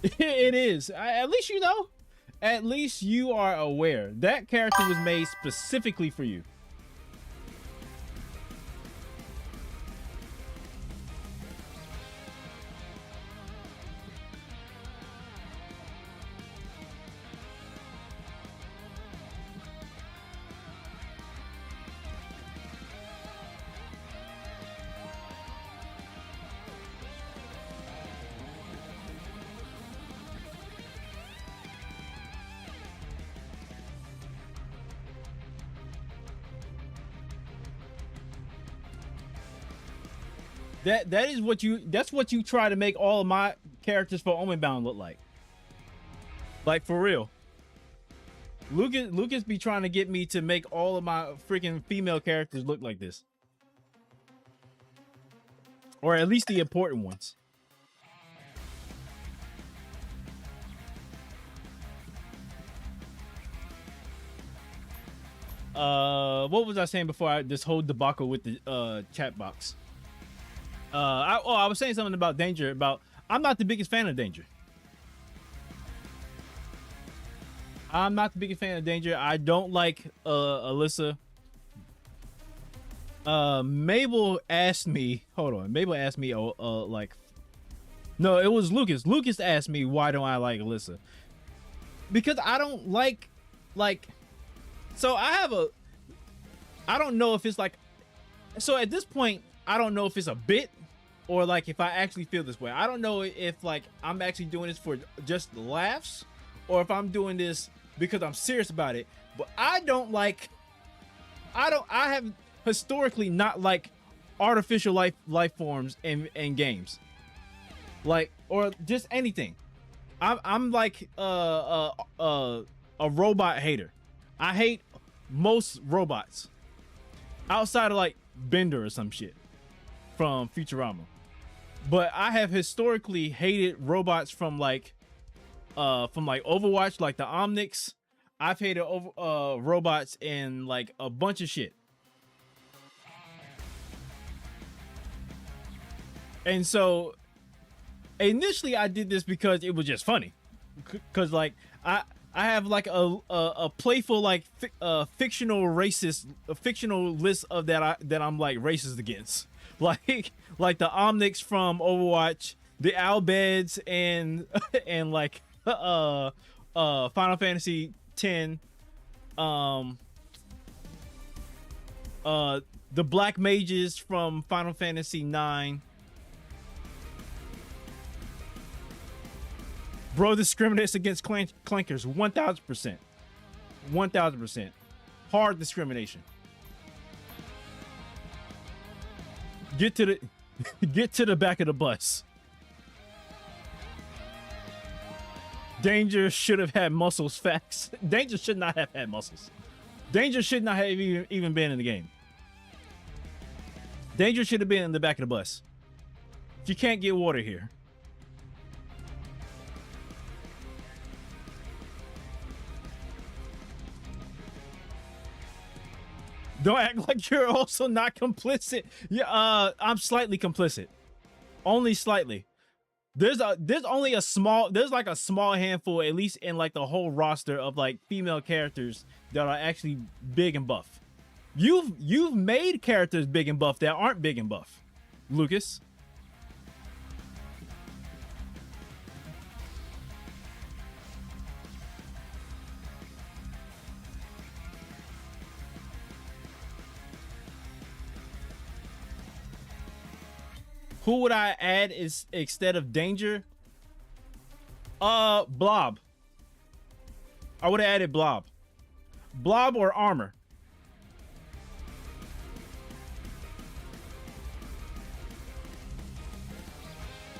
Speaker 1: It is. At least you know. At least you are aware. That character was made specifically for you. That's what you try to make all of my characters for Omenbound look like. Like for real. Lucas be trying to get me to make all of my freaking female characters look like this. Or at least the important ones. What was I saying before this whole debacle with the chat box? I was saying something about Danger. I'm not the biggest fan of Danger. I'm not the biggest fan of Danger. I don't like Alyssa. Mabel asked me. Hold on. Mabel asked me. Like, no, it was Lucas. Lucas asked me why don't I like Alyssa? Because I don't like. So I don't know if it's like. So at this point, I don't know if it's a bit or like if I actually feel this way. I don't know if like I'm actually doing this for just laughs or if I'm doing this because I'm serious about it. But I have historically not like artificial life forms in games. Like, or just anything. I'm like a robot hater. I hate most robots outside of like Bender or some shit from Futurama. But I have historically hated robots from like Overwatch, like the Omnics. I've hated robots in like a bunch of shit. And so initially I did this because it was just funny. Cause like I have like a playful like fictional list of that I'm like racist against. Like the Omnics from Overwatch, the Albeds and like Final Fantasy X, the Black Mages from Final Fantasy IX. Bro discriminates against clankers 1000%. 1000%. Hard discrimination. Get to the back of the bus. Danger should have had muscles. Facts. Danger should not have had muscles. Danger should not have even been in the game. Danger should have been in the back of the bus. You can't get water here. Don't act like you're also not complicit. Yeah, I'm slightly complicit. Only slightly. There's like a small handful, at least in like the whole roster of like female characters that are actually big and buff. You've made characters big and buff that aren't big and buff, Lucas. Who would I add instead of Danger? Blob. I would have added Blob. Blob or Armor.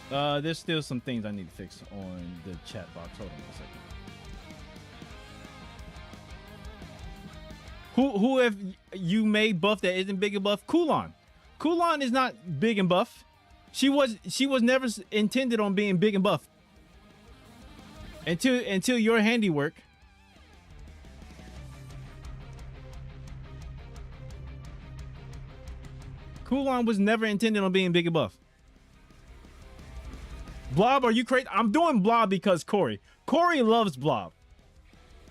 Speaker 1: There's still some things I need to fix on the chat box. Hold on a second. Who have you made buff that isn't big and buff? Kulon. Kulon is not big and buff. She was never intended on being big and buff until your handiwork. Kulon was never intended on being big and buff. Blob, are you crazy? I'm doing Blob because Corey loves Blob.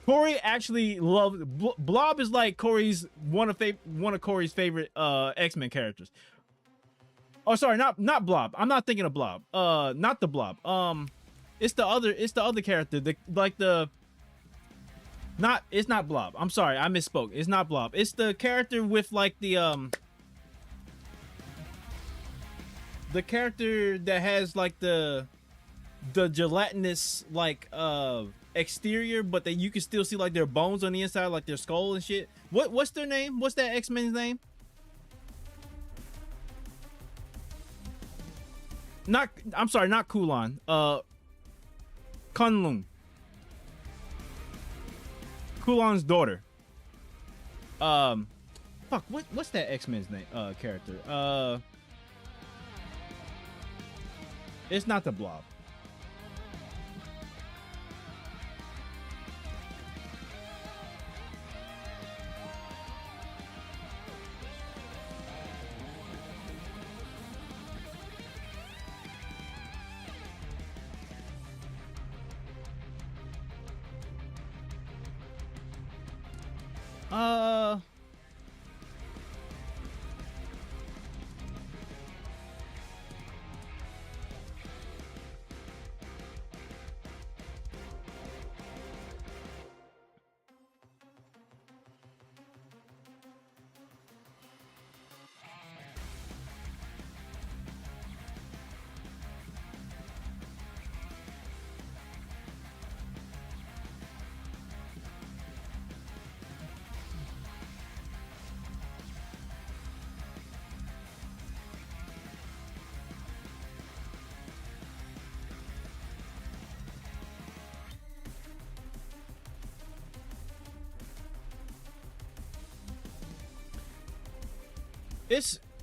Speaker 1: Corey actually loves Blob. Is like Corey's one of Corey's favorite X-Men characters. Oh, sorry, not Blob. I'm not thinking of Blob. Not the Blob. It's the other character. It's not Blob. I'm sorry, I misspoke. It's not Blob. It's the character with like the character that has like the gelatinous like exterior, but that you can still see like their bones on the inside, like their skull and shit. What's their name? What's that X-Men's name? I'm sorry, not Kulon. Kunlun. Kulon's daughter. Fuck, what's that X-Men's name character? It's not the Blob. Uh,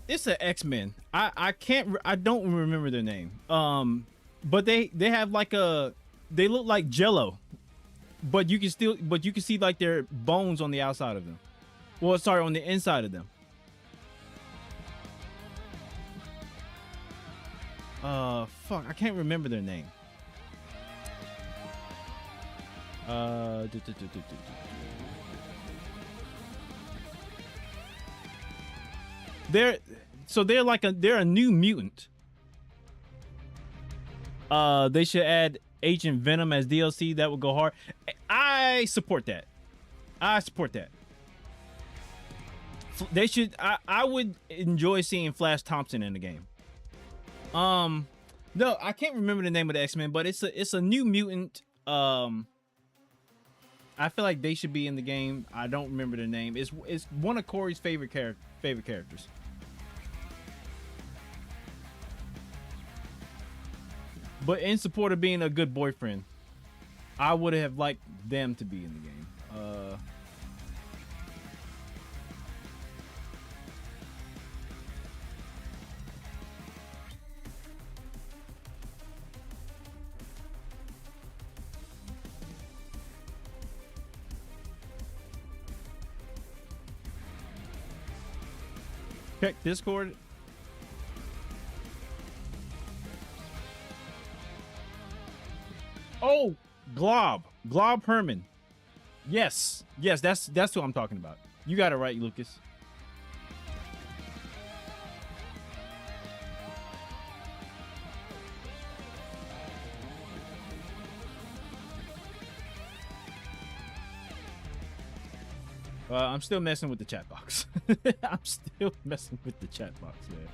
Speaker 1: it's a X-Men. I don't remember their name. But they have like they look like Jello, but you can see like their bones on the outside of them. Well, sorry, on the inside of them. Fuck, I can't remember their name. They're a new mutant. They should add Agent Venom as DLC. That would go hard. I support that. They should. I would enjoy seeing Flash Thompson in the game. No, I can't remember the name of the X-Men, but it's a new mutant. I feel like they should be in the game. I don't remember the name. It's one of Corey's favorite characters. But in support of being a good boyfriend, I would have liked them to be in the game. Check Discord. Oh, Glob Herman. Yes, that's who I'm talking about. You got it right, Lucas. I'm still messing with the chat box. I'm still messing with the chat box, man.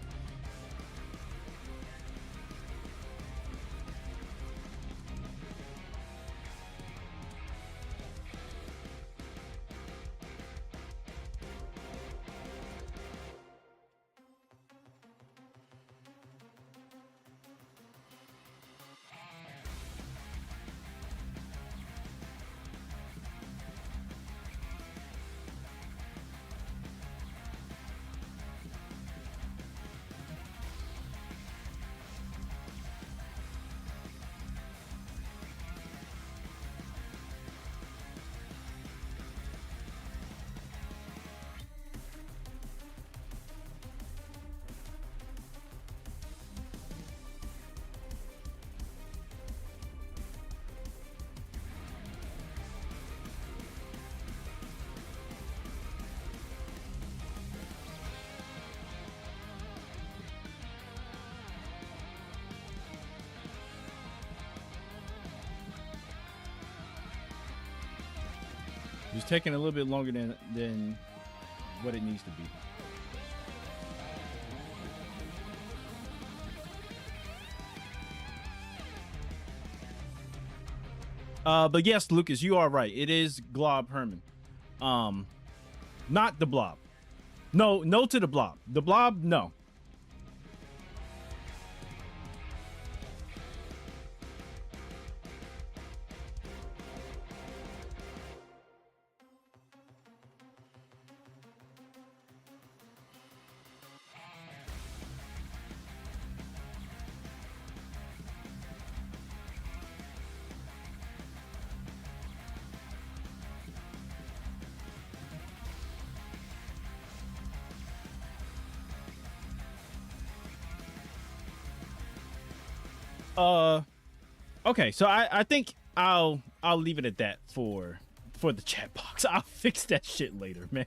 Speaker 1: It's taking a little bit longer than what it needs to be. But yes, Lucas, you are right. It is Glob Herman. Not the Blob. No to the Blob. The Blob, no. Okay, so I think I'll leave it at that for for the chat box. I'll fix that shit later, man.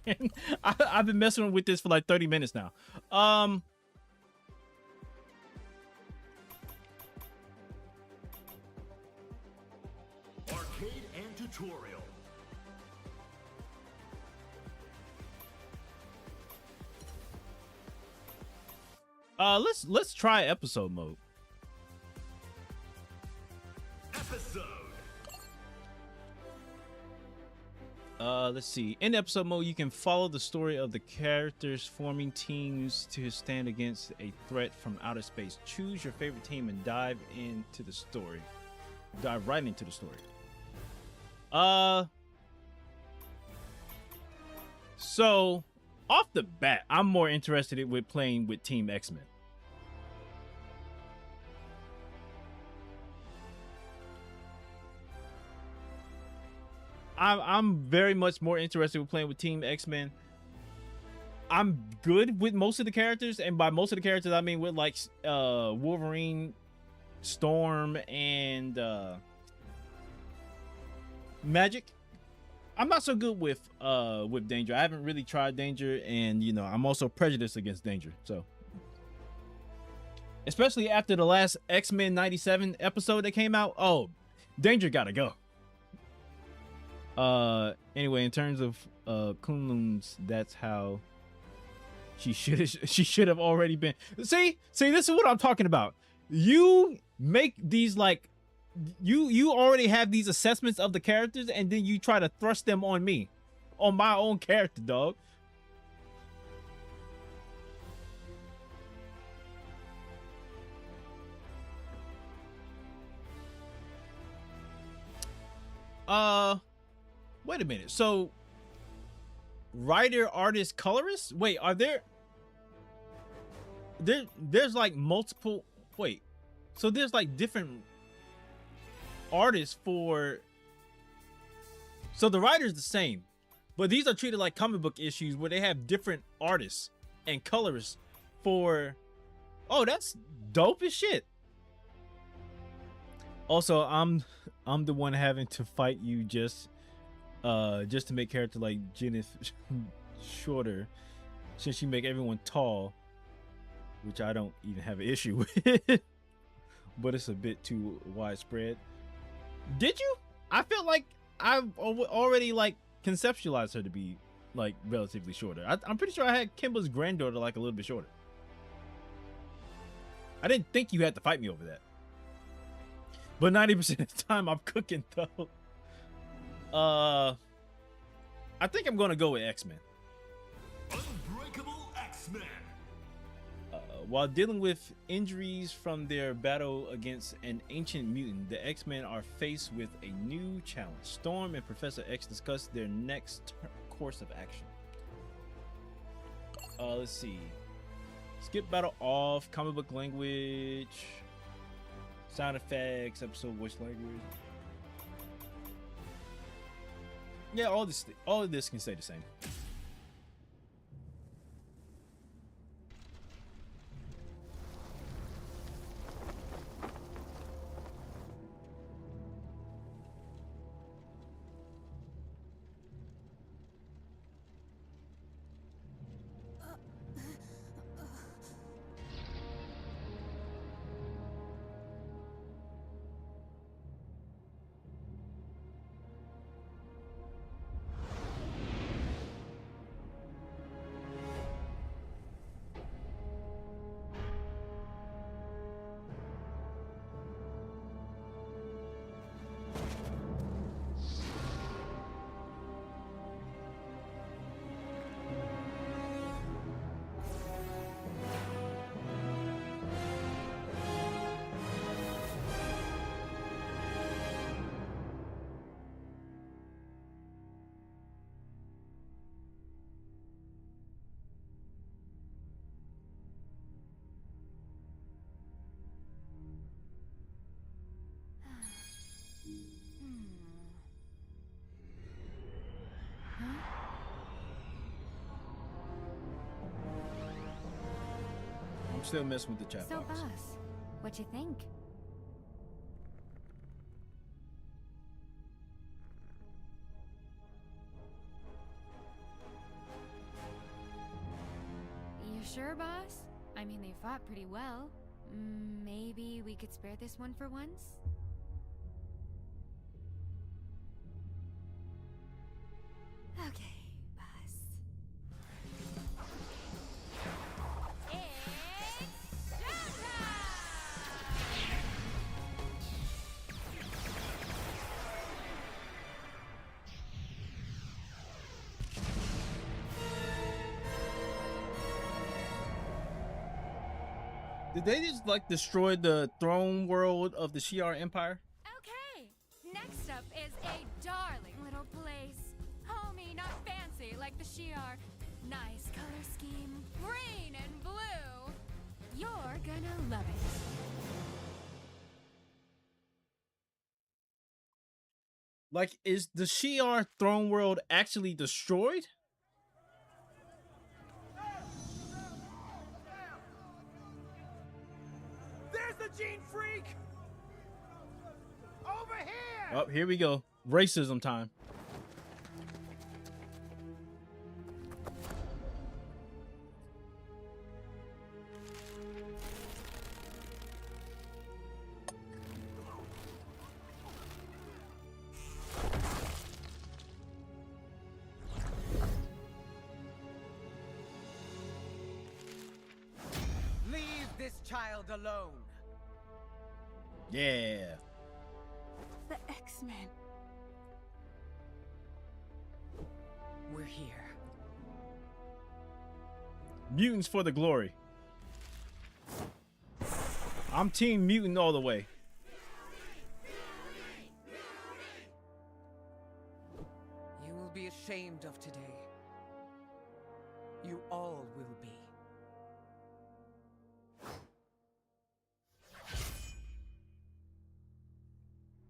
Speaker 1: I've been messing with this for like 30 minutes now.
Speaker 2: Arcade and tutorial.
Speaker 1: Let's try episode mode.
Speaker 2: Episode.
Speaker 1: Let's see. In episode mode, you can follow the story of the characters forming teams to stand against a threat from outer space. Choose your favorite team and dive into the story. Dive right into the story. So off the bat, I'm more interested with playing with Team X-Men. I'm very much more interested with playing with Team X-Men. I'm good with most of the characters, and by most of the characters, I mean with like Wolverine, Storm, and Magic. I'm not so good with Danger. I haven't really tried Danger, and you know I'm also prejudiced against Danger. So, especially after the last X-Men '97 episode that came out, oh, Danger gotta go. Anyway, in terms of Kunlun's, that's how she should have already been. See, this is what I'm talking about. You make these like you already have these assessments of the characters, and then you try to thrust them on me, on my own character, dog. Wait a minute. So, writer, artist, colorist? Wait, are there's like multiple. Wait, so there's like different artists for. So the writer's the same, but these are treated like comic book issues where they have different artists and colorists for. Oh, that's dope as shit. Also, I'm the one having to fight you just to make character like Jenith shorter, since you make everyone tall, which I don't even have an issue with. But it's a bit too widespread. Did you? I felt like I've already like conceptualized her to be like relatively shorter. I'm pretty sure I had Kimba's granddaughter like a little bit shorter. I didn't think you had to fight me over that. But 90% of the time I'm cooking though. I think I'm gonna go with X-Men.
Speaker 2: Unbreakable X-Men.
Speaker 1: While dealing with injuries from their battle against an ancient mutant, the X-Men are faced with a new challenge. Storm and Professor X discuss their next course of action. Let's see. Skip battle off, comic book language, sound effects, episode voice language. Yeah, all of this can stay the same. I'm still messing with the chat
Speaker 6: So,
Speaker 1: box.
Speaker 6: boss, what you think? sure, boss? I mean, they fought pretty well. Maybe we could spare this one for once? Okay, boss. It's showtime!
Speaker 1: Did they just like destroy the throne world of the Shi'ar Empire?
Speaker 6: Okay, next up is a darling little place. Homey, not fancy like the Shi'ar. Nice color scheme, green and blue. You're gonna love it.
Speaker 1: Like, is the Shi'ar throne world actually destroyed?
Speaker 3: There's the gene freak! Over here!
Speaker 1: Oh, here we go. Racism time.
Speaker 3: Leave this child alone.
Speaker 1: Yeah.
Speaker 6: The X-Men.
Speaker 3: We're here.
Speaker 1: Mutants for the glory. I'm team mutant all the way.
Speaker 3: You will be ashamed of today. You all will be.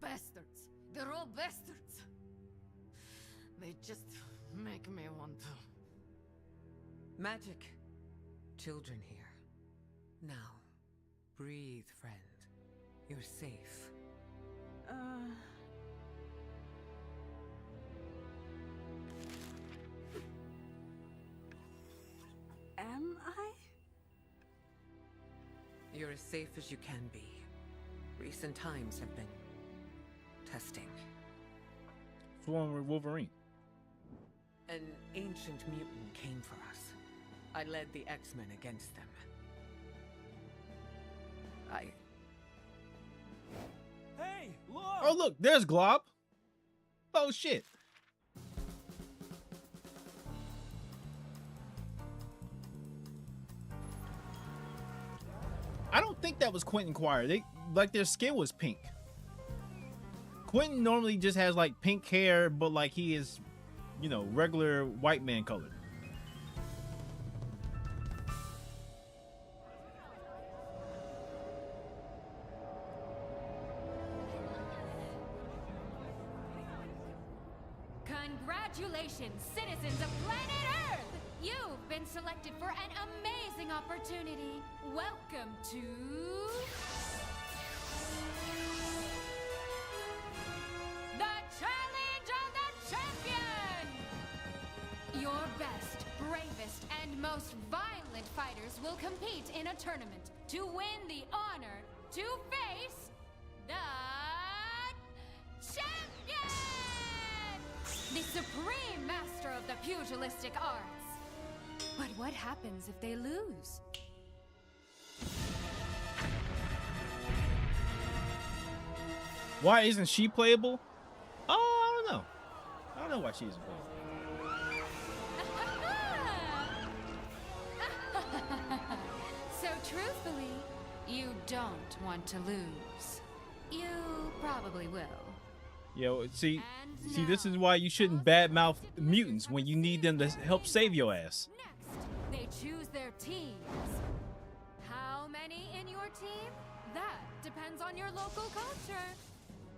Speaker 7: Bastards. They're all bastards. They just make me want to.
Speaker 3: Magic. Children here. Now, breathe, friend. You're safe.
Speaker 6: Am I?
Speaker 3: You're as safe as you can be. Recent times have been testing.
Speaker 1: Swarm with Wolverine.
Speaker 3: An ancient mutant came for us. I led the X-Men against them.
Speaker 5: Hey, look!
Speaker 1: Oh, look, there's Glob. Oh, shit. I don't think that was Quentin Quire. They like their skin was pink. Quentin normally just has like pink hair, but like he is, you know, regular white man colored.
Speaker 6: Congratulations, citizens of planet Earth! You've been selected for an amazing opportunity. Welcome to... the Challenge of the Champion! Your best, bravest, and most violent fighters will compete in a tournament to win the honor to face the champion! The supreme master of the pugilistic arts. But what happens if they lose?
Speaker 1: Why isn't she playable? Oh, I don't know. I don't know why she isn't playable.
Speaker 6: So truthfully, you don't want to lose. You probably will.
Speaker 1: Yo, see,
Speaker 6: And
Speaker 1: this
Speaker 6: now,
Speaker 1: is why you shouldn't badmouth mutants when you need them to help save your ass.
Speaker 6: Next, they choose their teams. How many in your team? That depends on your local culture.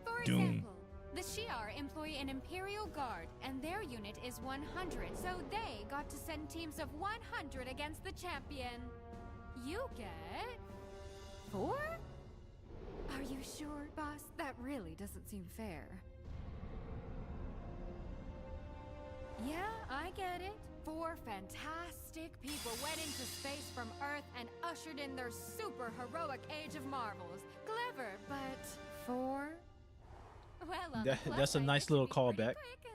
Speaker 6: For
Speaker 1: Doom.
Speaker 6: example, the Shi'ar employ an Imperial Guard, and their unit is 100, so they got to send teams of 100 against the champion. You get 4? Are you sure, boss? That really doesn't seem fair. Yeah, I get it. 4 fantastic people went into space from Earth and ushered in their super heroic age of marvels. Clever, but 4? Well, on the plus
Speaker 1: That's a
Speaker 6: side,
Speaker 1: nice
Speaker 6: it
Speaker 1: little
Speaker 6: can be pretty
Speaker 1: callback
Speaker 6: quick.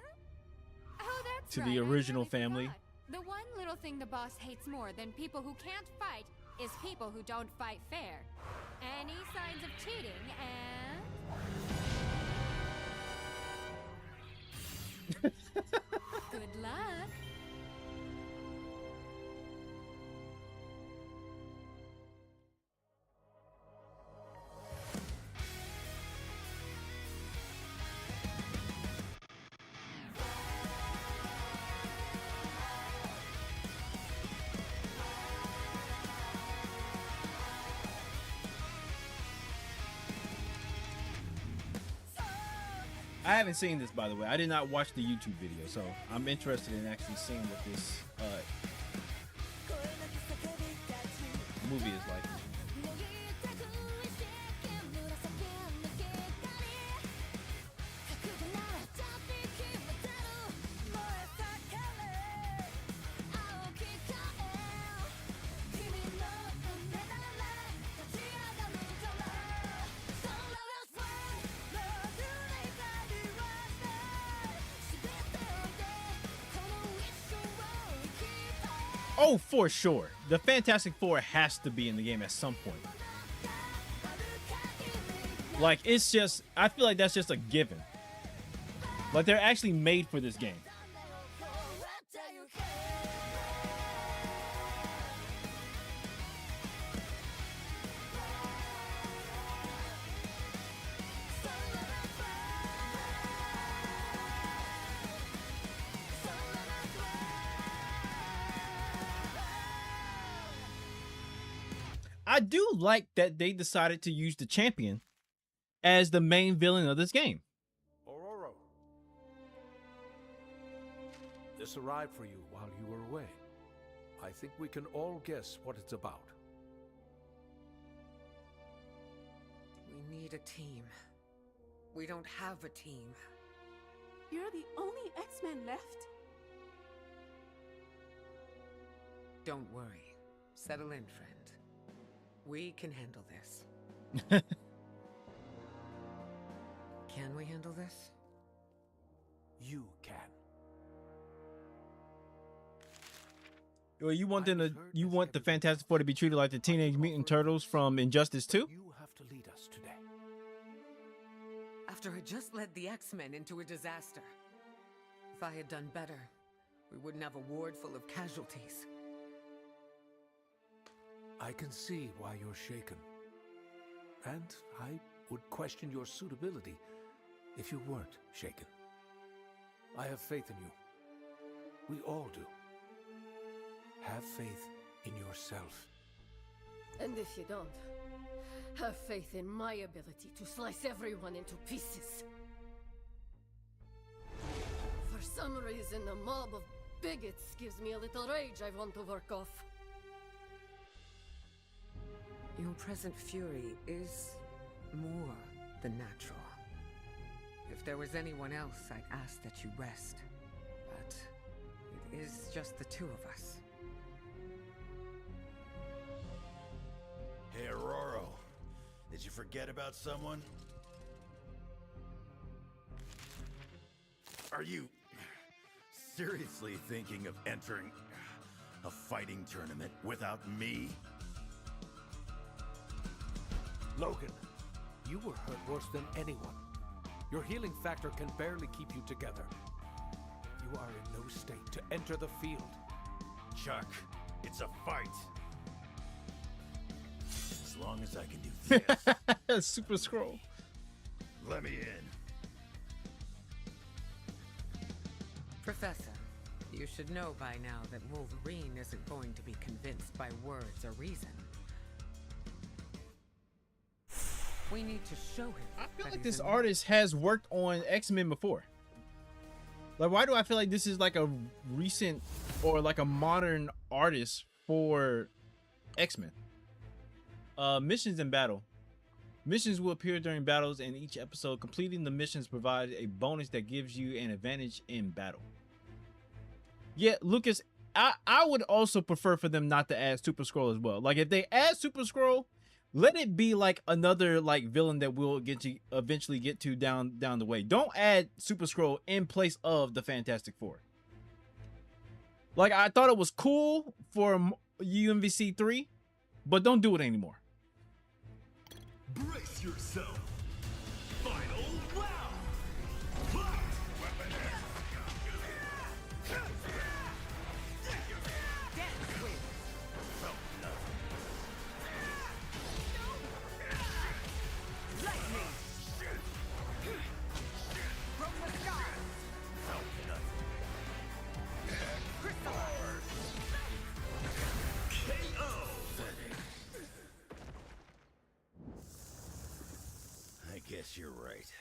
Speaker 6: Oh, that's
Speaker 1: to
Speaker 6: right,
Speaker 1: the
Speaker 6: I
Speaker 1: original
Speaker 6: nearly
Speaker 1: family.
Speaker 6: forgot. The one little thing the boss hates more than people who can't fight is people who don't fight fair. Any signs of cheating and... Good luck.
Speaker 1: I haven't seen this, by the way. I did not watch the YouTube video, so I'm interested in actually seeing what this movie is like. Oh, for sure. The Fantastic Four has to be in the game at some point. Like, it's just, I feel like that's just a given. Like, they're actually made for this game. I do like that they decided to use the champion as the main villain of this game.
Speaker 8: Ororo. This arrived for you while you were away. I think we can all guess what it's about.
Speaker 7: We need a team. We don't have a team.
Speaker 9: You're the only X-Men left?
Speaker 7: Don't worry. Settle in, friend. We can handle this. Can we handle this?
Speaker 8: You can.
Speaker 1: Well, you want them to, you want the Fantastic Four to be treated like the Teenage Mutant Turtles from Injustice 2?
Speaker 8: You have to lead us today.
Speaker 7: After I just led the X-Men into a disaster. If I had done better, we wouldn't have a ward full of casualties.
Speaker 8: I can see why you're shaken. And I would question your suitability if you weren't shaken. I have faith in you. We all do. Have faith in yourself.
Speaker 9: And if you don't, have faith in my ability to slice everyone into pieces. For some reason, a mob of bigots gives me a little rage I want to work off.
Speaker 7: Your present fury is more than natural. If there was anyone else, I'd ask that you rest. But it is just the two of us.
Speaker 2: Hey, Aurora. Did you forget about someone? Are you seriously thinking of entering a fighting tournament without me?
Speaker 8: Logan, you were hurt worse than anyone. Your healing factor can barely keep you together. You are in no state to enter the field.
Speaker 2: Chuck, it's a fight. As long as I can do this.
Speaker 1: Super Scroll.
Speaker 2: Let me in.
Speaker 7: Professor, you should know by now that Wolverine isn't going to be convinced by words or reason. We need to show him.
Speaker 1: I feel
Speaker 7: that
Speaker 1: like
Speaker 7: he's
Speaker 1: this
Speaker 7: in-
Speaker 1: artist has worked on X-Men before. Like, why do I feel like this is like a recent or like a modern artist for X-Men? Missions in battle. Missions will appear during battles in each episode. Completing the missions provides a bonus that gives you an advantage in battle. Yeah, Lucas, I would also prefer for them not to add Super Scroll as well. Like if they add Super Scroll, let it be like another like villain that we'll get to eventually get to down the way. Don't add Super Scroll in place of the Fantastic Four. Like I thought it was cool for UMVC 3, but don't do it anymore.
Speaker 2: Brace yourself. Final round. Fight!
Speaker 10: I guess you're right.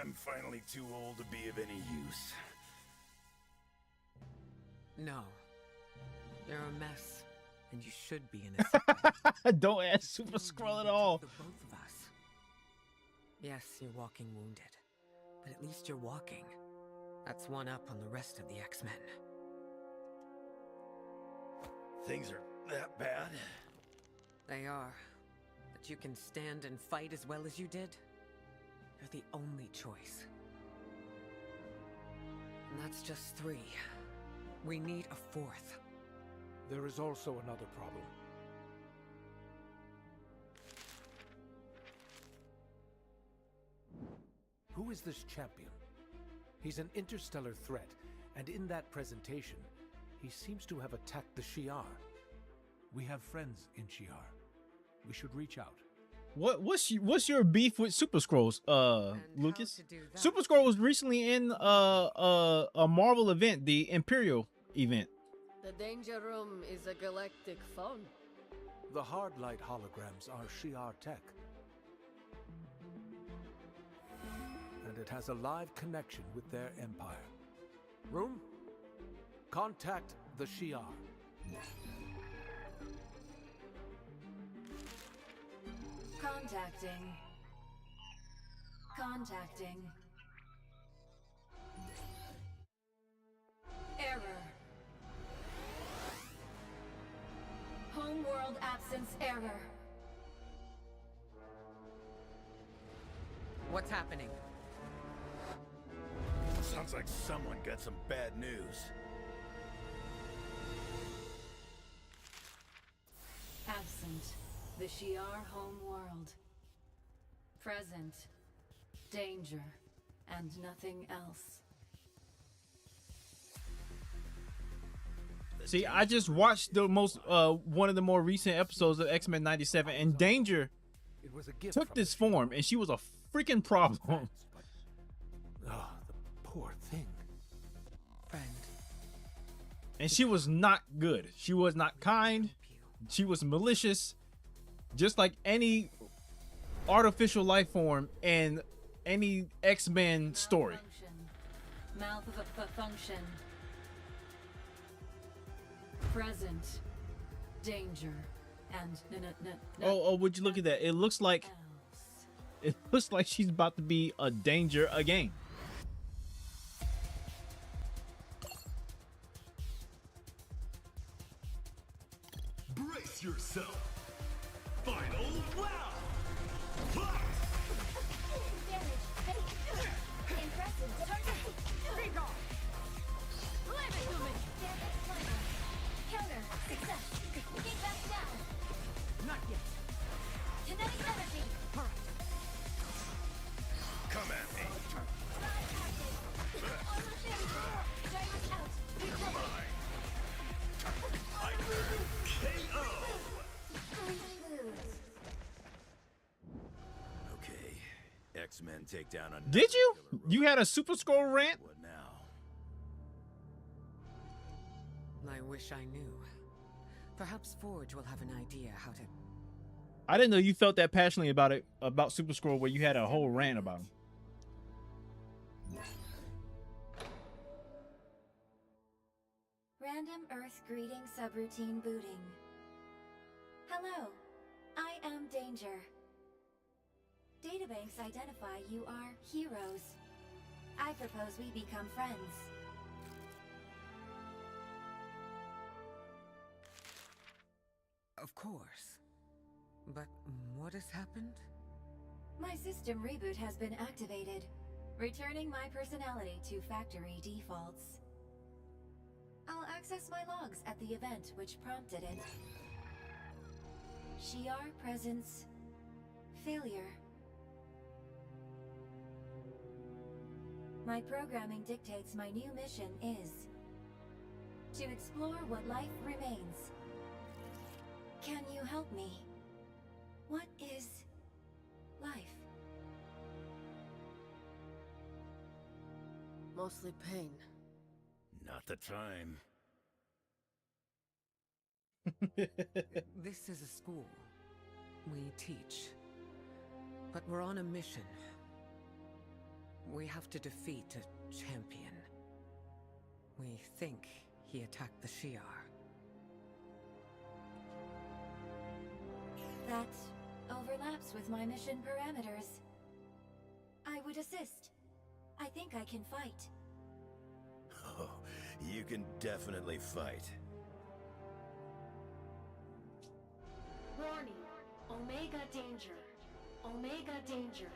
Speaker 10: I'm finally too old to be of any use.
Speaker 7: No. You're a mess, and you should be in a
Speaker 1: Don't add Super Scroll at all.
Speaker 7: The both of us. Yes, you're walking wounded, but at least you're walking. That's one up on the rest of the X-Men.
Speaker 10: Things are that bad?
Speaker 7: They are. But you can stand and fight as well as you did? You're the only choice. And that's just 3. We need a 4th.
Speaker 8: There is also another problem. Who is this champion? He's an interstellar threat, and in that presentation, he seems to have attacked the Shi'ar. We have friends in Shi'ar. We should reach out.
Speaker 1: What's your beef with Super Scrolls, Lucas? Super Scroll was recently in a Marvel event, the Imperial event.
Speaker 9: The Danger Room is a galactic phone.
Speaker 8: The hard light holograms are Shi'ar tech. And it has a live connection with their empire. Room? Contact the Shi'ar.
Speaker 11: Contacting. Error. Homeworld absence error.
Speaker 7: What's happening?
Speaker 10: Sounds like someone got some bad news.
Speaker 11: Absent. The Shi'ar home world. Present. Danger. And nothing else.
Speaker 1: See, I just watched the one of the more recent episodes of X-Men 97, and Danger took this form, and she was a freaking problem.
Speaker 8: The poor thing.
Speaker 7: Friend.
Speaker 1: And she was not good. She was not kind. She was malicious, just like any artificial life form in any X-Men story.
Speaker 11: Mouth of a function. Present. Danger. And
Speaker 1: Oh, would you look at that? It looks like she's about to be a danger again.
Speaker 2: Brace yourself. Final round. Fight!
Speaker 11: Not yet. Kinetic energy.
Speaker 10: Come at me. Okay, X-Men take down a.
Speaker 1: Did you? You had a Super Scroll rant?
Speaker 10: What now?
Speaker 7: I wish I knew. Perhaps Forge will have an idea how to...
Speaker 1: I didn't know you felt that passionately about Super Scroll, where you had a whole rant about him.
Speaker 11: Random Earth greeting subroutine booting. Hello, I am Danger. Databanks identify you are heroes. I propose we become friends.
Speaker 7: Of course. But what has happened?
Speaker 11: My system reboot has been activated, returning my personality to factory defaults. I'll access my logs at the event which prompted it. Shi'ar presence failure. My programming dictates my new mission is to explore what life remains. Can you help me? What is life?
Speaker 9: Mostly pain.
Speaker 10: Not the time.
Speaker 7: This is a school. We teach. But we're on a mission. We have to defeat a champion. We think he attacked the Shi'ar.
Speaker 11: That overlaps with my mission parameters. I would assist. I think I can fight.
Speaker 10: Oh, you can definitely fight.
Speaker 12: Warning. Omega danger. Omega danger.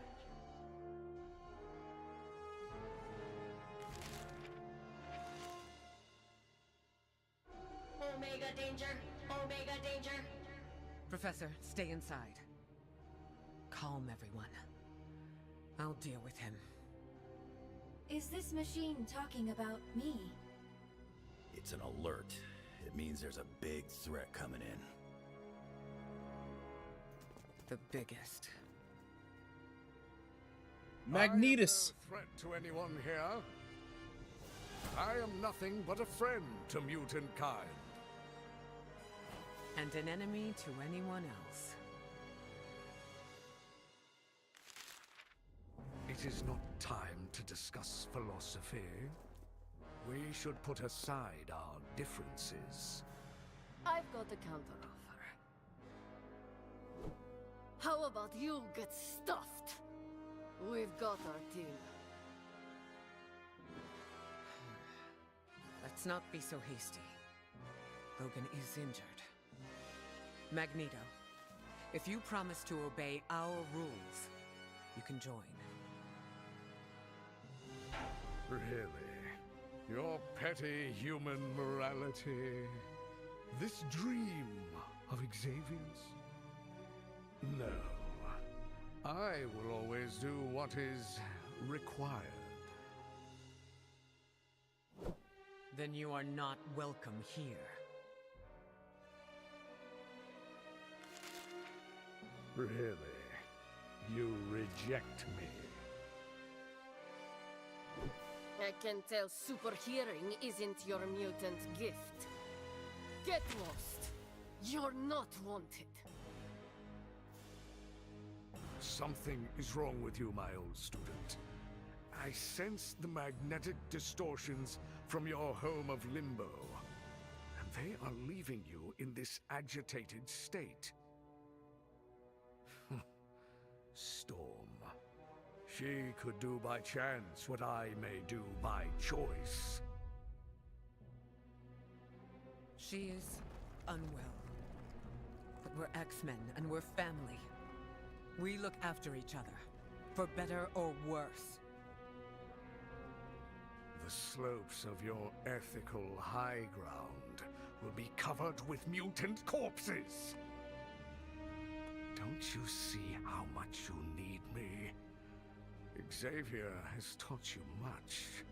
Speaker 12: Omega danger. Omega danger.
Speaker 7: Professor, stay inside. Calm everyone. I'll deal with him.
Speaker 11: Is this machine talking about me?
Speaker 10: It's an alert. It means there's a big threat coming in.
Speaker 7: The biggest.
Speaker 1: Magnetus.
Speaker 8: I am no threat to anyone here. I am nothing but a friend to mutant kind.
Speaker 7: And an enemy to anyone else.
Speaker 8: It is not time to discuss philosophy. We should put aside our differences.
Speaker 9: I've got a counteroffer. How about you get stuffed? We've got our team.
Speaker 7: Let's not be so hasty. Logan is injured. Magneto, if you promise to obey our rules, you can join.
Speaker 8: Really? Your petty human morality? This dream of Xavier's? No. I will always do what is required.
Speaker 7: Then you are not welcome here.
Speaker 8: Really? You reject me?
Speaker 9: I can tell super hearing isn't your mutant gift. Get lost. You're not wanted.
Speaker 8: Something is wrong with you, my old student. I sense the magnetic distortions from your home of Limbo, and they are leaving you in this agitated state. Storm. She could do by chance what I may do by choice.
Speaker 7: She is unwell. But we're X-Men and we're family. We look after each other, for better or worse.
Speaker 8: The slopes of your ethical high ground will be covered with mutant corpses. Don't you see how much you need me? Xavier has taught you much.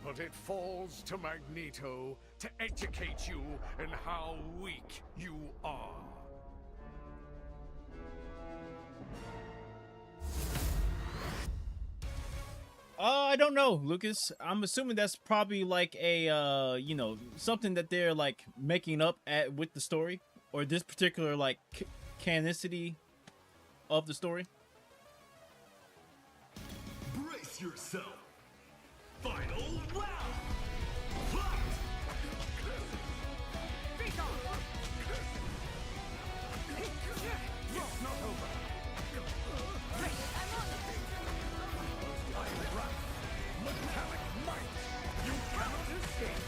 Speaker 8: But it falls to Magneto to educate you in how weak you are.
Speaker 1: I don't know, Lucas. I'm assuming that's probably like a, you know, something that they're like making up with the story, or this particular like canonicity of the story.
Speaker 2: Brace yourself. Final round.
Speaker 8: It's not over. Metallic might! You cannot escape!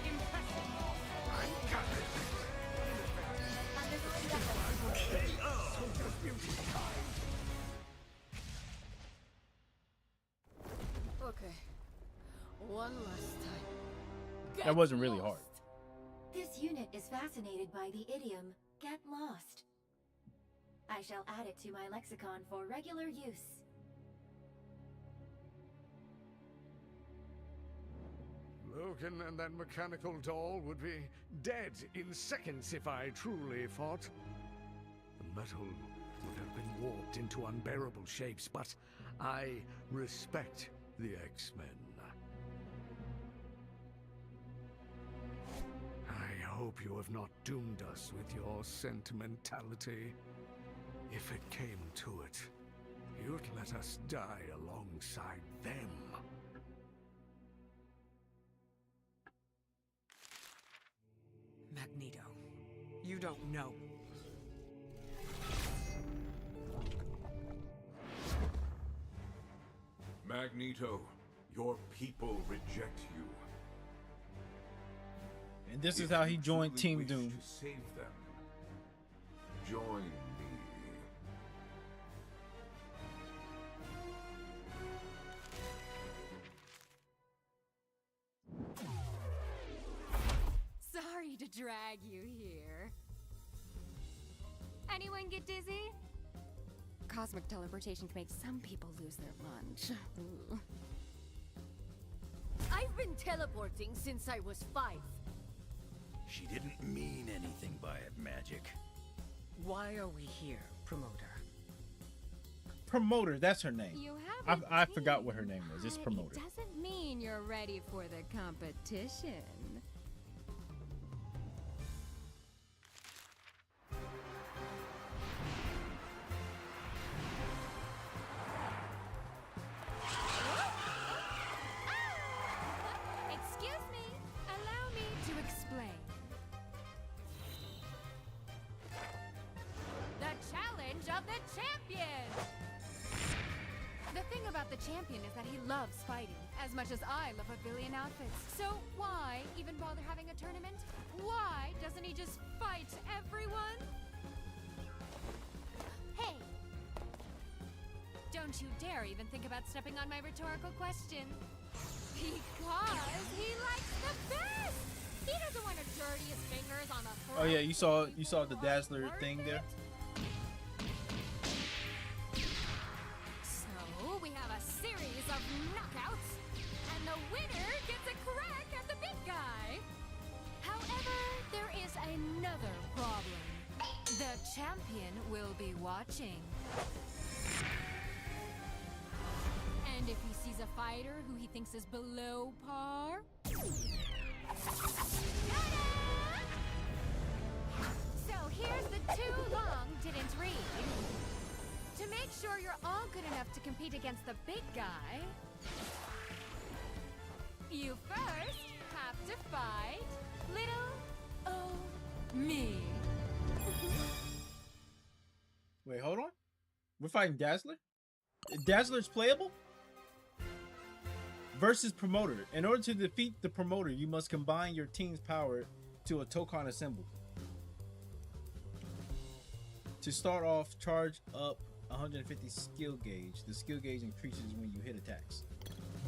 Speaker 9: Impressive.
Speaker 8: I got it!
Speaker 9: one last time.
Speaker 1: That wasn't really hard.
Speaker 11: This unit is fascinated by the idiom, get lost. I shall add it to my lexicon for regular use.
Speaker 13: Loken and that mechanical doll would be dead in seconds if I truly fought. The metal would have been warped into unbearable shapes, but I respect the X-Men. I hope you have not doomed us with your sentimentality. If it came to it, you'd let us die alongside them.
Speaker 7: Magneto, you don't know.
Speaker 10: Magneto, your people reject you.
Speaker 1: And this is how he joined
Speaker 10: Truly
Speaker 1: Team
Speaker 10: wish
Speaker 1: Doom.
Speaker 10: to save them. Join me.
Speaker 6: Sorry to drag you here. Anyone get dizzy? Cosmic teleportation can make some people lose their lunch. Ooh.
Speaker 9: I've been teleporting since I was 5.
Speaker 14: She didn't mean anything by it, Magic.
Speaker 7: Why are we here, Promoter?
Speaker 1: Promoter, that's her name.
Speaker 6: You have
Speaker 1: I forgot what her name was. It's
Speaker 6: It
Speaker 1: Promoter.
Speaker 6: doesn't mean you're ready for the competition. Excuse me. Allow me to explain. The challenge of the champion! The thing about the champion is that he loves fighting, as much as I love pavilion outfits. So why even bother having a tournament? Why doesn't he just fight everyone? Hey! Don't you dare even think about stepping on my rhetorical question. Because he likes the best! He doesn't want to dirty his fingers on the
Speaker 1: Oh yeah, you saw the Dazzler thing there.
Speaker 6: So we have a series of knockouts, and the winner gets a crack at the big guy. However, there is another problem. The champion will be watching. And if he sees a fighter who he thinks is below par, ta-da! So here's the too long didn't read. To make sure you're all good enough to compete against the big guy, you first have to fight little old me.
Speaker 1: Wait, hold on. We're fighting Dazzler? Dazzler's playable? Versus Promoter. In order to defeat the Promoter, you must combine your team's power to a Tokon assemble. To start off, charge up 150 skill gauge. The skill gauge increases when you hit attacks.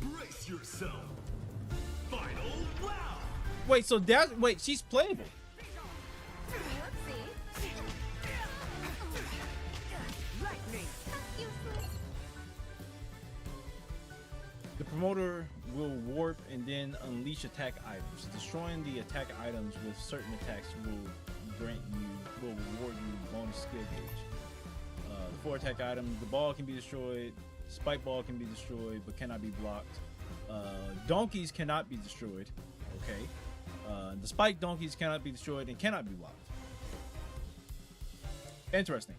Speaker 2: Brace yourself. Final round.
Speaker 1: Wait, so wait, she's playable. The Promoter will warp and then unleash attack items. Destroying the attack items with certain attacks will reward you bonus skill gauge. The 4 attack items: the ball can be destroyed, spike ball can be destroyed but cannot be blocked. Donkeys cannot be destroyed. Okay. The spike donkeys cannot be destroyed and cannot be blocked. Interesting.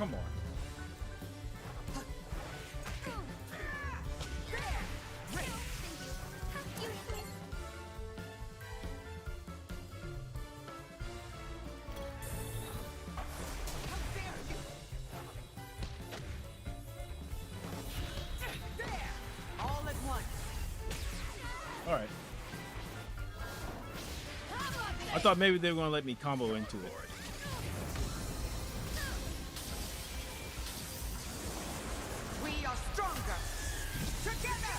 Speaker 1: Come on.
Speaker 7: All at once.
Speaker 1: All right. I thought maybe they were gonna let me combo into it.
Speaker 7: We are stronger together.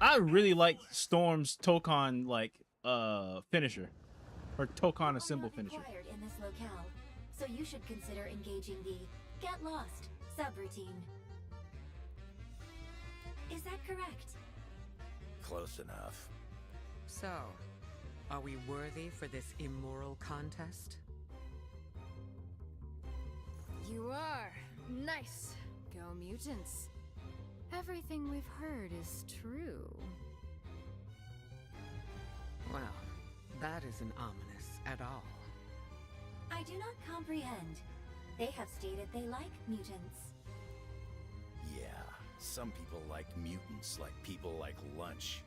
Speaker 1: I really like Storm's Tokon finisher. Her Tokon assemble finisher.
Speaker 11: Required in this locale, so you should consider engaging the Get Lost subroutine. Is that correct?
Speaker 14: Close enough.
Speaker 7: So, are we worthy for this immoral contest?
Speaker 6: You are. Nice. Go mutants. Everything we've heard is true.
Speaker 7: Well, that isn't ominous at all.
Speaker 11: I do not comprehend. They have stated they like mutants.
Speaker 14: Yeah, some people like mutants like people like lunch.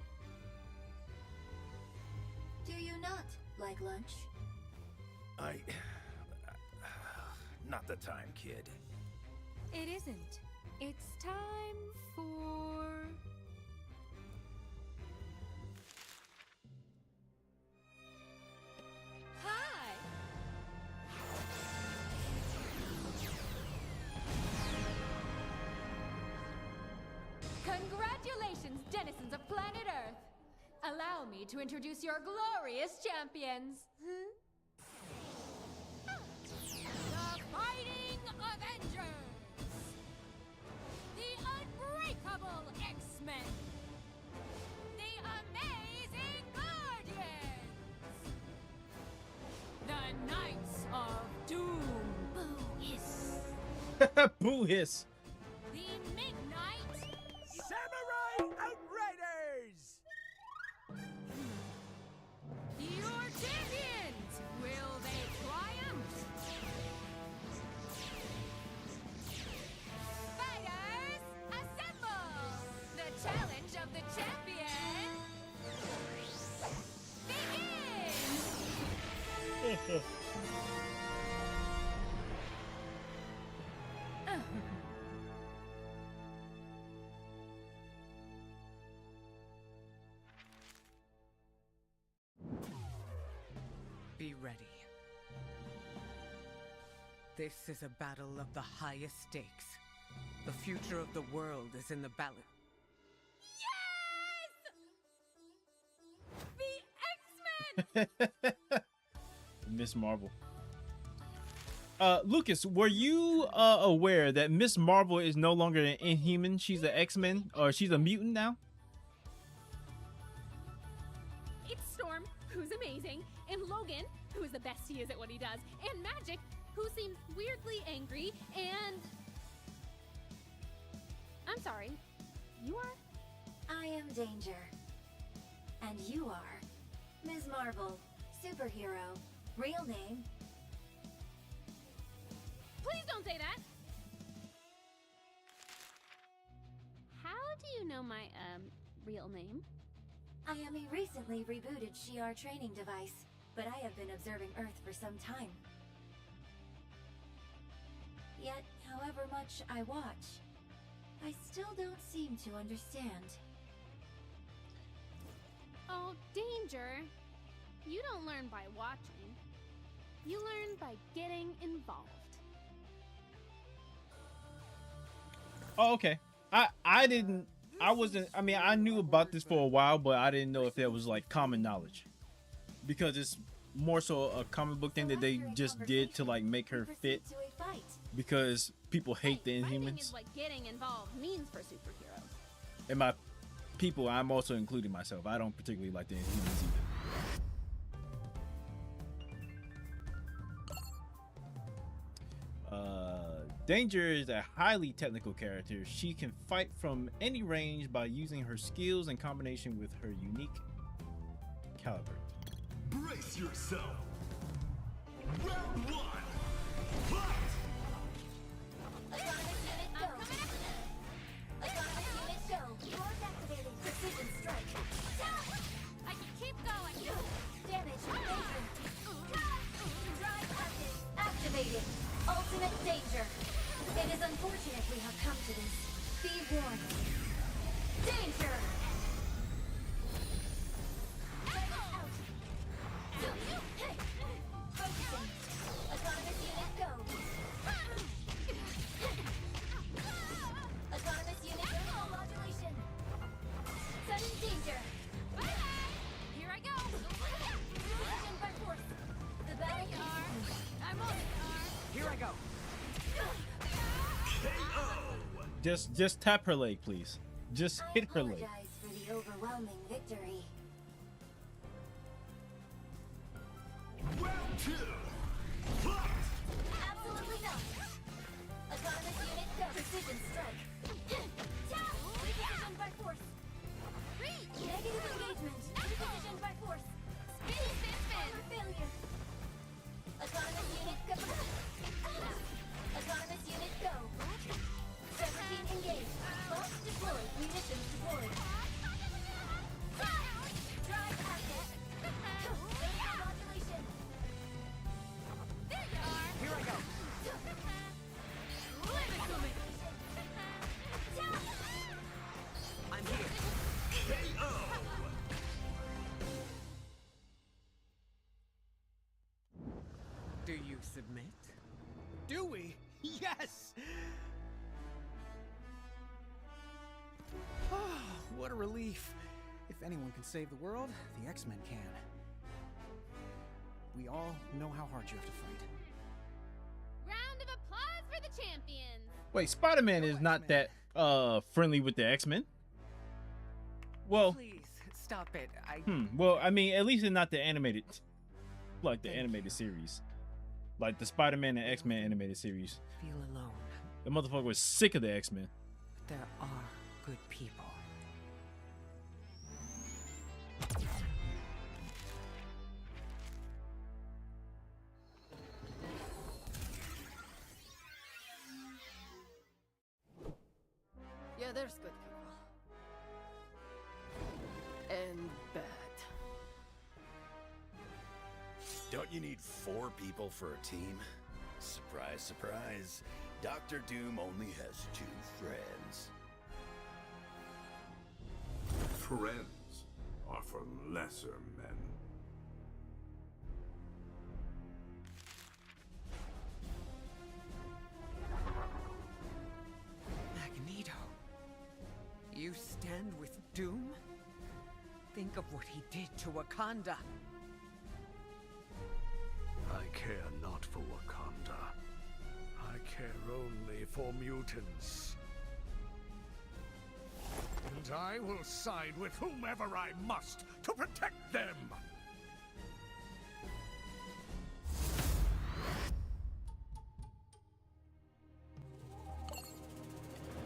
Speaker 11: Do you not like lunch?
Speaker 14: Not the time, kid.
Speaker 6: It isn't. It's time for... Hi! Congratulations, denizens of planet Earth! Allow me to introduce your glorious champions! The Fighting Avengers! The Unbreakable X-Men! The Amazing Guardians! The Knights of Doom! Boo hiss!
Speaker 1: Boo hiss.
Speaker 6: The Midnight
Speaker 3: Samurai Outriders!
Speaker 6: Your champions! Will they triumph? Fighters, assemble! The challenge of the champion begins!
Speaker 7: Be ready. This is a battle of the highest stakes. The future of the world is in the balance.
Speaker 6: Yes! The X-Men!
Speaker 1: Miss Marvel. Lucas, were you aware that Miss Marvel is no longer an Inhuman? She's an X-Men, or she's a mutant now?
Speaker 15: It's Storm, who's amazing, and Logan, who's the best he is at what he does, and Magic, who seems weirdly angry, and... I'm sorry, you are?
Speaker 11: I am Danger. And you are Ms. Marvel, superhero, real name.
Speaker 15: Please don't say that! How do you know my, real name?
Speaker 11: I am a recently rebooted Shi'ar training device, but I have been observing Earth for some time. Yet, however much I watch, I still don't seem to understand.
Speaker 15: Oh, Danger. You don't learn by watching. You learn by getting involved.
Speaker 1: Oh, okay. I mean, I knew about this for a while, but I didn't know if that was like common knowledge. Because it's more so a comic book thing that they just did to like make her fit. Because people hate the
Speaker 15: Fighting
Speaker 1: Inhumans.
Speaker 15: is what getting involved means for superheroes.
Speaker 1: And my people, I'm also including myself. I don't particularly like the Inhumans either. Danger is a highly technical character. She can fight from any range by using her skills in combination with her unique caliber.
Speaker 2: Brace yourself. Round one.
Speaker 11: Autonomous unit go. Autonomous unit go. Force activated. Precision strike.
Speaker 6: I can keep going.
Speaker 11: Damage. Danger. Drive active. Activated. Ultimate danger. It is unfortunate we have come to this. Be warned. Danger! Out. Focusing. Autonomous unit go. Autonomous unit go. Modulation. Sudden danger.
Speaker 6: Here I go.
Speaker 11: Precision by force. The battle continues.
Speaker 6: I'm on it, Car.
Speaker 3: Here I go.
Speaker 1: Just tap her leg, please. Just hit her leg.
Speaker 11: Apologize for the overwhelming victory.
Speaker 2: Round 2.
Speaker 11: Absolutely not. Autonomous unit go. Precision strike. Reposition by force. Negative engagement. Reposition by force. Spin. Failure. Autonomous unit go. Autonomous unit go. 17 engaged. Box deployed. Munitions deployed. Drive active. Modulation.
Speaker 6: There you are.
Speaker 3: Here I go. I'm here. Do you submit?
Speaker 16: Do we? Yes! What a relief. If anyone can save the world, the X-Men can. We all know how hard you have to fight.
Speaker 15: Round of applause for the champions.
Speaker 1: Wait, Spider-Man is not that friendly with the X-Men. Well,
Speaker 7: Please stop it.
Speaker 1: well, I mean, at least it's not the animated, like the animated series, like the Spider-Man and X-Men animated series.
Speaker 7: Feel alone.
Speaker 1: The motherfucker was sick of the X-Men.
Speaker 7: But there are good people.
Speaker 9: Yeah, there's good people. And bad.
Speaker 14: Don't you need 4 people for a team? Surprise, surprise. Dr. Doom only has 2 friends.
Speaker 10: Friends are for lesser men.
Speaker 7: Magneto. You stand with Doom? Think of what he did to Wakanda.
Speaker 13: I care not for Wakanda. I care only for mutants. And I will side with whomever I must to protect them!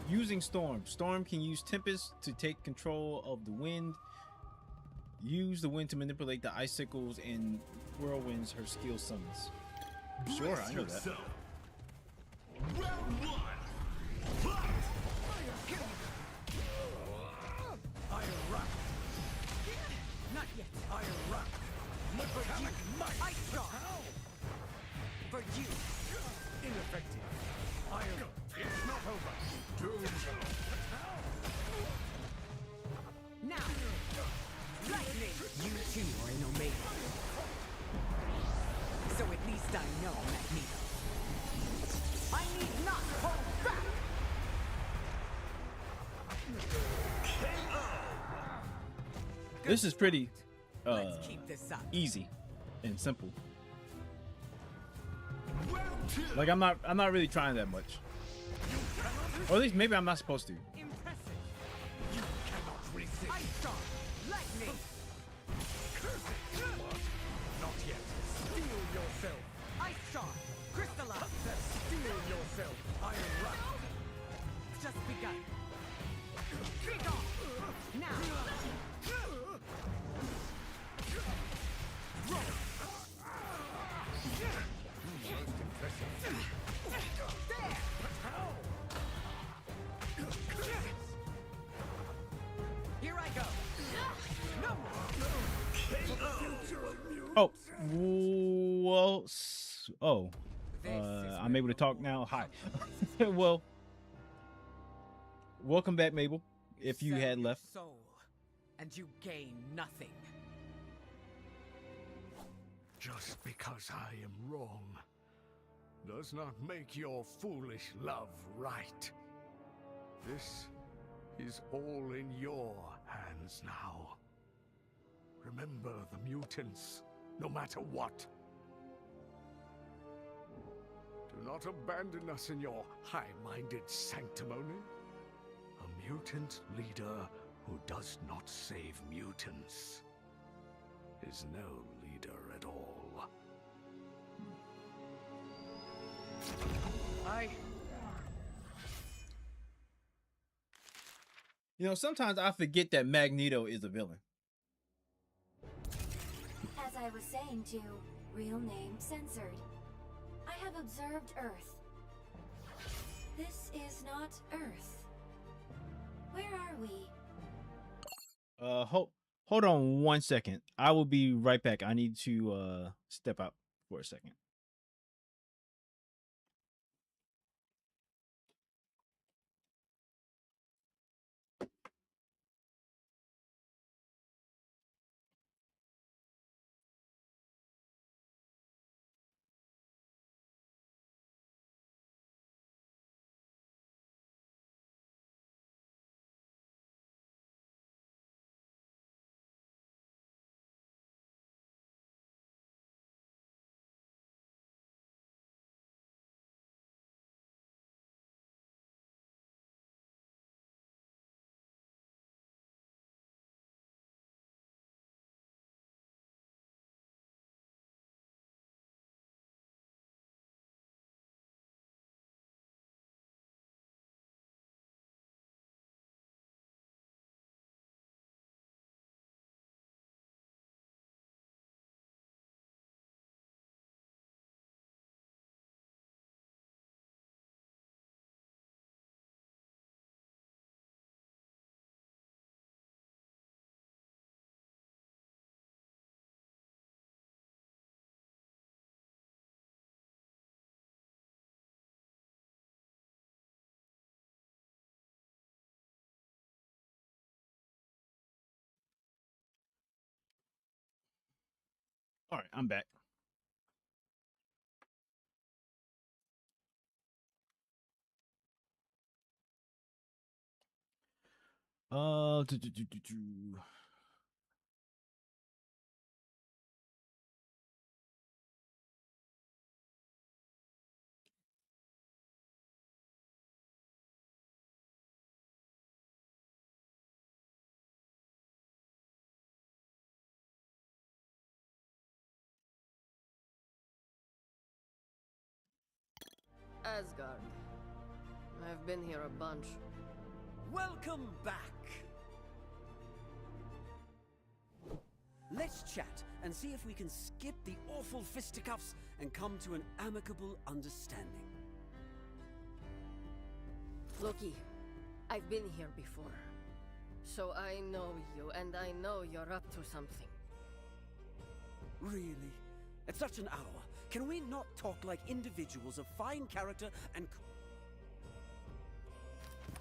Speaker 1: Using Storm. Storm can use Tempest to take control of the wind. Use the wind to manipulate the icicles and whirlwinds her skill summons. Sure, I know that.
Speaker 2: Round 1.
Speaker 3: Iron Rock. Not yet. Iron Rock. For you. Ice Storm. For you. Ineffective. Iron. It's not over. Doom. Now. Lightning. You too are an Omega. So at least I know, Magneto. I need not hold back.
Speaker 1: This is pretty
Speaker 3: Let's keep this up.
Speaker 1: easy and simple. Like I'm not really trying that much. Or at least maybe I'm not supposed to.
Speaker 3: Impressive. You cannot resist. Ice Storm. Lightning. Curse it. Not yet. Steel yourself. Ice Storm. Crystallize. Steel yourself. Iron Rock. Just begun. Kick off. Now. Roll. Most impressive.
Speaker 1: Oh, I'm able to talk now. Hi. Well, welcome back, Mabel. If you had left.
Speaker 7: Soul, and you gain nothing.
Speaker 13: Just because I am wrong does not make your foolish love right. This is all in your hands now. Remember the mutants, no matter what. Do not abandon us in your high-minded sanctimony. A mutant leader who does not save mutants is no leader at all.
Speaker 1: You know, sometimes I forget that Magneto is a villain.
Speaker 11: As I was saying to real name censored, I have observed Earth. This is not Earth. Where are we?
Speaker 1: Hold on 1 second. I will be right back. I need to step out for a second. All right, I'm back. Uh, do, do, do, do, do.
Speaker 9: Asgard. I've been here a bunch.
Speaker 5: Welcome back! Let's chat and see if we can skip the awful fisticuffs and come to an amicable understanding.
Speaker 9: Loki, I've been here before. So I know you, and I know you're up to something.
Speaker 5: Really? At such an hour, can we not talk like individuals of fine character and...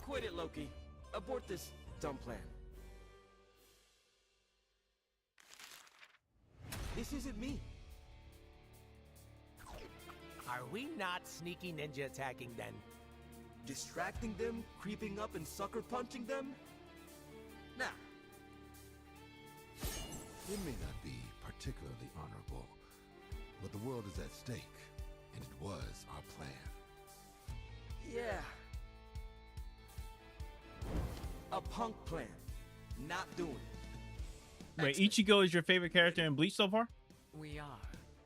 Speaker 17: Quit it, Loki. Abort this dumb plan. This isn't me.
Speaker 3: Are we not sneaky ninja attacking then?
Speaker 17: Distracting them, creeping up and sucker punching them? Nah.
Speaker 18: It may not be particularly honorable, but the world is at stake, and it was our plan.
Speaker 17: Yeah. A punk plan. Not doing it.
Speaker 1: Wait, Ichigo is your favorite character in Bleach so far?
Speaker 7: We are.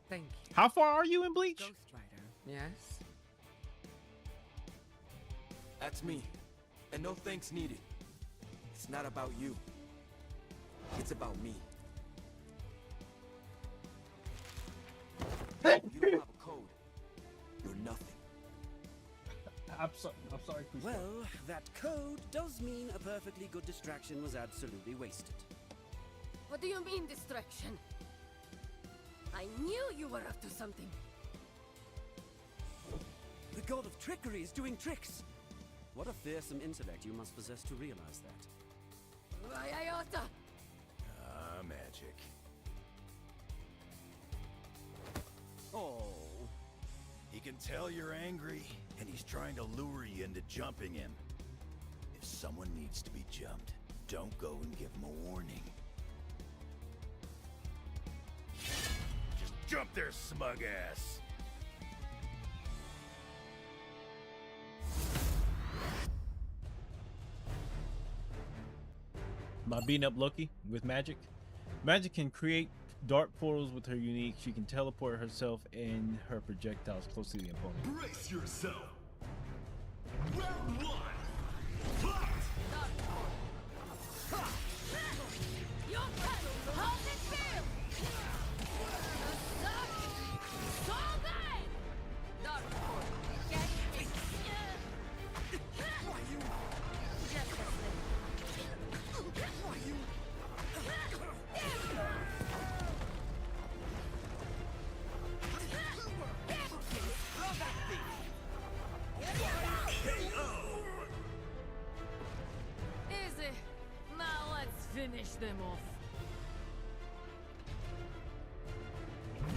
Speaker 7: Thank you.
Speaker 1: How far are you in Bleach?
Speaker 7: Ghost Rider. Yes?
Speaker 17: That's me. And no thanks needed. It's not about you. It's about me. You don't have a code. You're nothing.
Speaker 1: I'm sorry, please.
Speaker 5: Well, that code does mean a perfectly good distraction was absolutely wasted.
Speaker 9: What do you mean, distraction? I knew you were up to something.
Speaker 5: god of trickery is doing tricks. What a fearsome intellect you must possess to realize that.
Speaker 9: Iota!
Speaker 14: Magic.
Speaker 5: Oh.
Speaker 14: He can tell you're angry, and he's trying to lure you into jumping him. If someone needs to be jumped, don't go and give him a warning. Just jump there, smug ass!
Speaker 1: By beating up Loki with magic. Magic can create dark portals with her unique. She can teleport herself and her projectiles close to the opponent.
Speaker 2: Brace yourself. Round one. Fight!
Speaker 9: Your battle, how's it feel? So bad! Dark Force, get me. Why you? Just a minute. Why you? Easy. Now let's finish them off.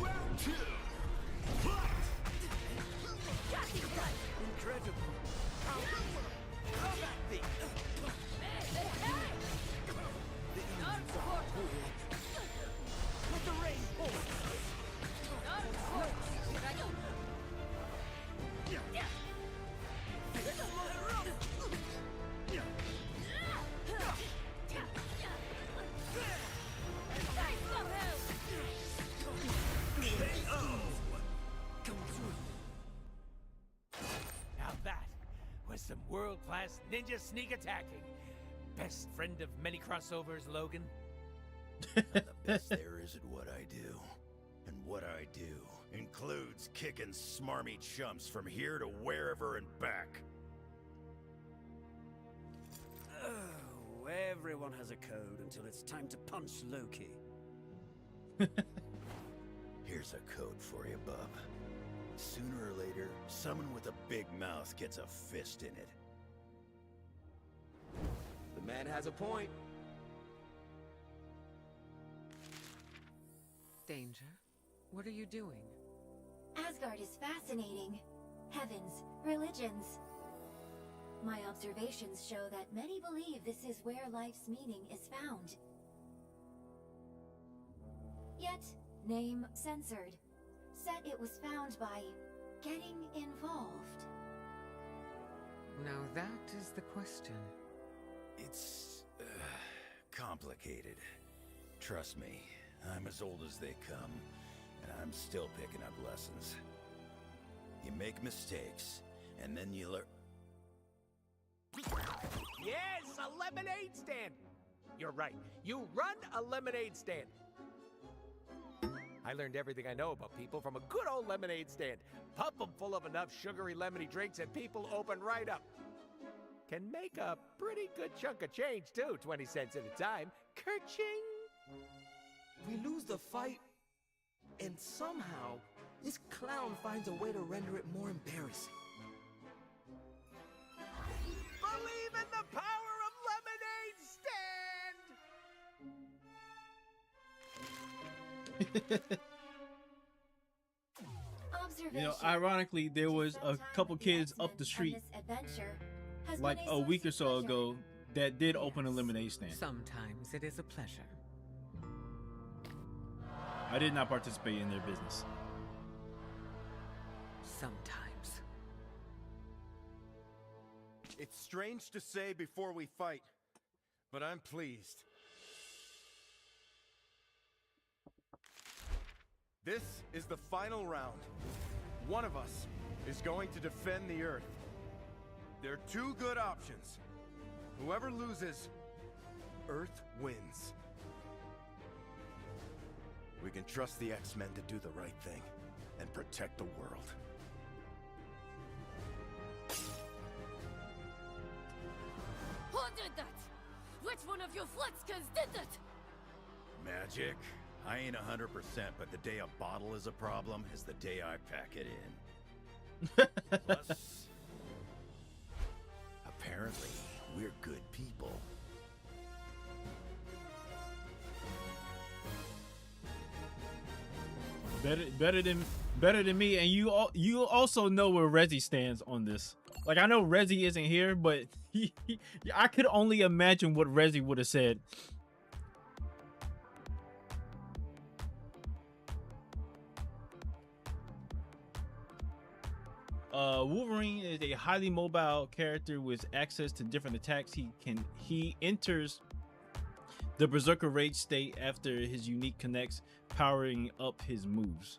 Speaker 2: Round two. Fight!
Speaker 17: Incredible. How about thee?
Speaker 9: Dark Force.
Speaker 17: Let the rain pour.
Speaker 9: Dark Force. Dragon.
Speaker 10: Now that was some world-class ninja sneak attacking. Best friend of many crossovers, Logan.
Speaker 14: I'm the best there is at what I do. And what I do includes kicking smarmy chumps from here to wherever and back.
Speaker 5: Oh, everyone has a code until it's time to punch Loki.
Speaker 14: Here's a code for you, bub. Sooner or later, someone with a big mouth gets a fist in it.
Speaker 17: The man has a point.
Speaker 7: Danger? What are you doing?
Speaker 11: Asgard is fascinating. Heavens, religions. My observations show that many believe this is where life's meaning is found. Yet, name censored. Said it was found by getting involved.
Speaker 7: Now that is the question.
Speaker 14: It's complicated. Trust me, I'm as old as they come, and I'm still picking up lessons. You make mistakes, and then you learn.
Speaker 10: Yes, a lemonade stand. You're right. You run a lemonade stand. I learned everything I know about people from a good old lemonade stand. Pump them full of enough sugary lemony drinks and people open right up. Can make a pretty good chunk of change too, 20 cents at a time. Kerching!
Speaker 17: We lose the fight, and somehow, this clown finds a way to render it more embarrassing.
Speaker 10: Believe in the power of lemonade stand!
Speaker 1: You know, ironically, there was a couple kids up the street, like a week or so ago, that did open a lemonade stand.
Speaker 7: Sometimes it is a pleasure.
Speaker 1: I did not participate in their business.
Speaker 7: Sometimes.
Speaker 19: It's strange to say before we fight, but I'm pleased. This is the final round. One of us is going to defend the Earth. There are two good options. Whoever loses, Earth wins. We can trust the X-Men to do the right thing and protect the world.
Speaker 9: Who did that? Which one of you Fletskins did that?
Speaker 14: Magic? I ain't 100%, but the day a bottle is a problem is the day I pack it in. Plus,
Speaker 1: Better than me, and you also know where Rezi stands on this. Like, I know Rezi isn't here, but I could only imagine what Rezi would have said. Wolverine is a highly mobile character with access to different attacks. He enters the Berserker Rage state after his unique connects, powering up his moves.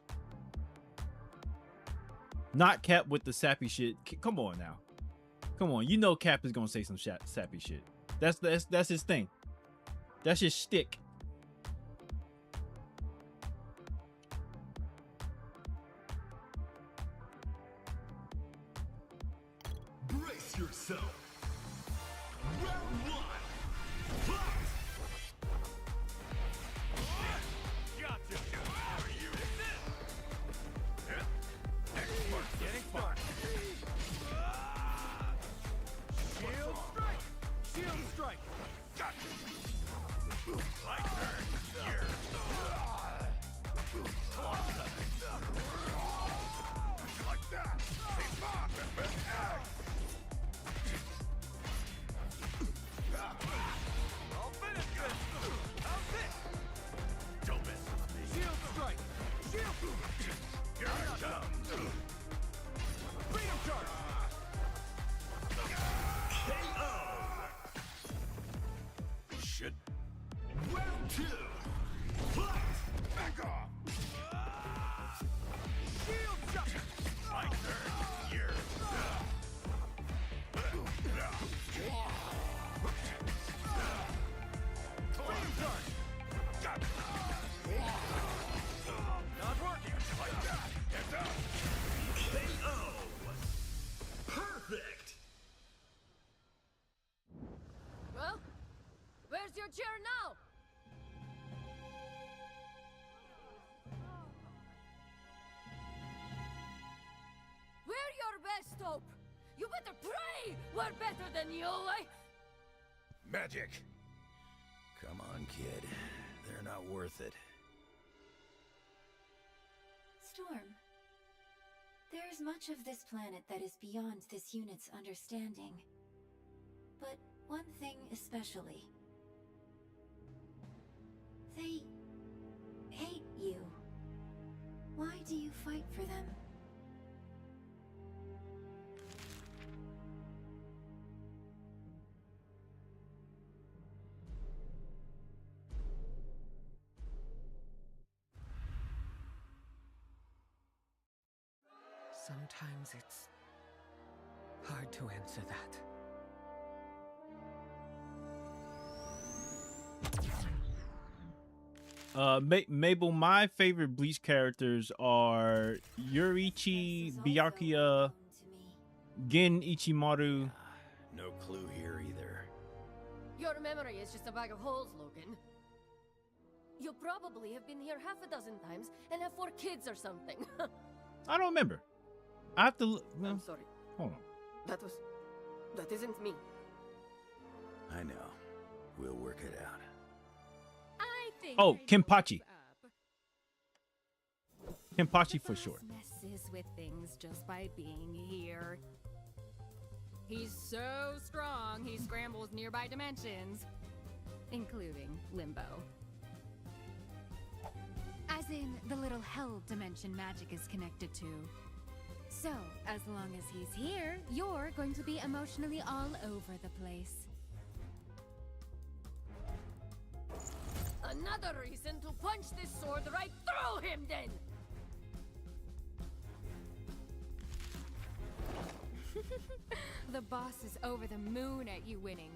Speaker 1: Not Cap with the sappy shit. Come on now. Come on. You know Cap is gonna say some sappy shit. That's his thing. That's his shtick.
Speaker 2: Brace yourself. Round one. Fight!
Speaker 10: Gotcha. How are you? Getting smart. Shield strike. Shield strike. Gotcha. My turn. Here. Like that. I'll finish this. How's this? Don't mess with me. Shield strike. Shield. Here it comes. Freedom charge.
Speaker 2: KO.
Speaker 10: Shit.
Speaker 2: Round two. Fight!
Speaker 10: Back off. Shield shot. My turn. Here. Flame charge. Got it. Not working. Like that. Get down.
Speaker 2: KO. Perfect.
Speaker 9: Well, where's your chair now? We're your best hope. You better pray we're better than you, eh?
Speaker 14: Magic. Come on, kid. They're not worth it.
Speaker 11: Storm. There is much of this planet that is beyond this unit's understanding. But one thing especially. They hate you. Why do you fight for them?
Speaker 7: Sometimes it's hard to answer that.
Speaker 1: Mabel, my favorite Bleach characters are Yurichi, Byakuya, Gen Ichimaru.
Speaker 14: No clue here either.
Speaker 9: Your memory is just a bag of holes, Logan. You probably have been here half a dozen times and have 4 kids or something.
Speaker 1: I don't remember. I have to look. No.
Speaker 9: I'm sorry.
Speaker 1: Hold on.
Speaker 9: That isn't me.
Speaker 14: I know. We'll work it out.
Speaker 15: I think
Speaker 1: Oh,
Speaker 15: I know
Speaker 1: Kenpachi.
Speaker 15: what's up.
Speaker 1: Kenpachi for sure.
Speaker 15: Messes with things just by being here. He's so strong, he scrambles nearby dimensions, including Limbo.
Speaker 6: As in the little hell dimension magic is connected to. So, as long as he's here, you're going to be emotionally all over the place.
Speaker 9: Another reason to punch this sword right through him, then!
Speaker 6: The boss is over the moon at you winning.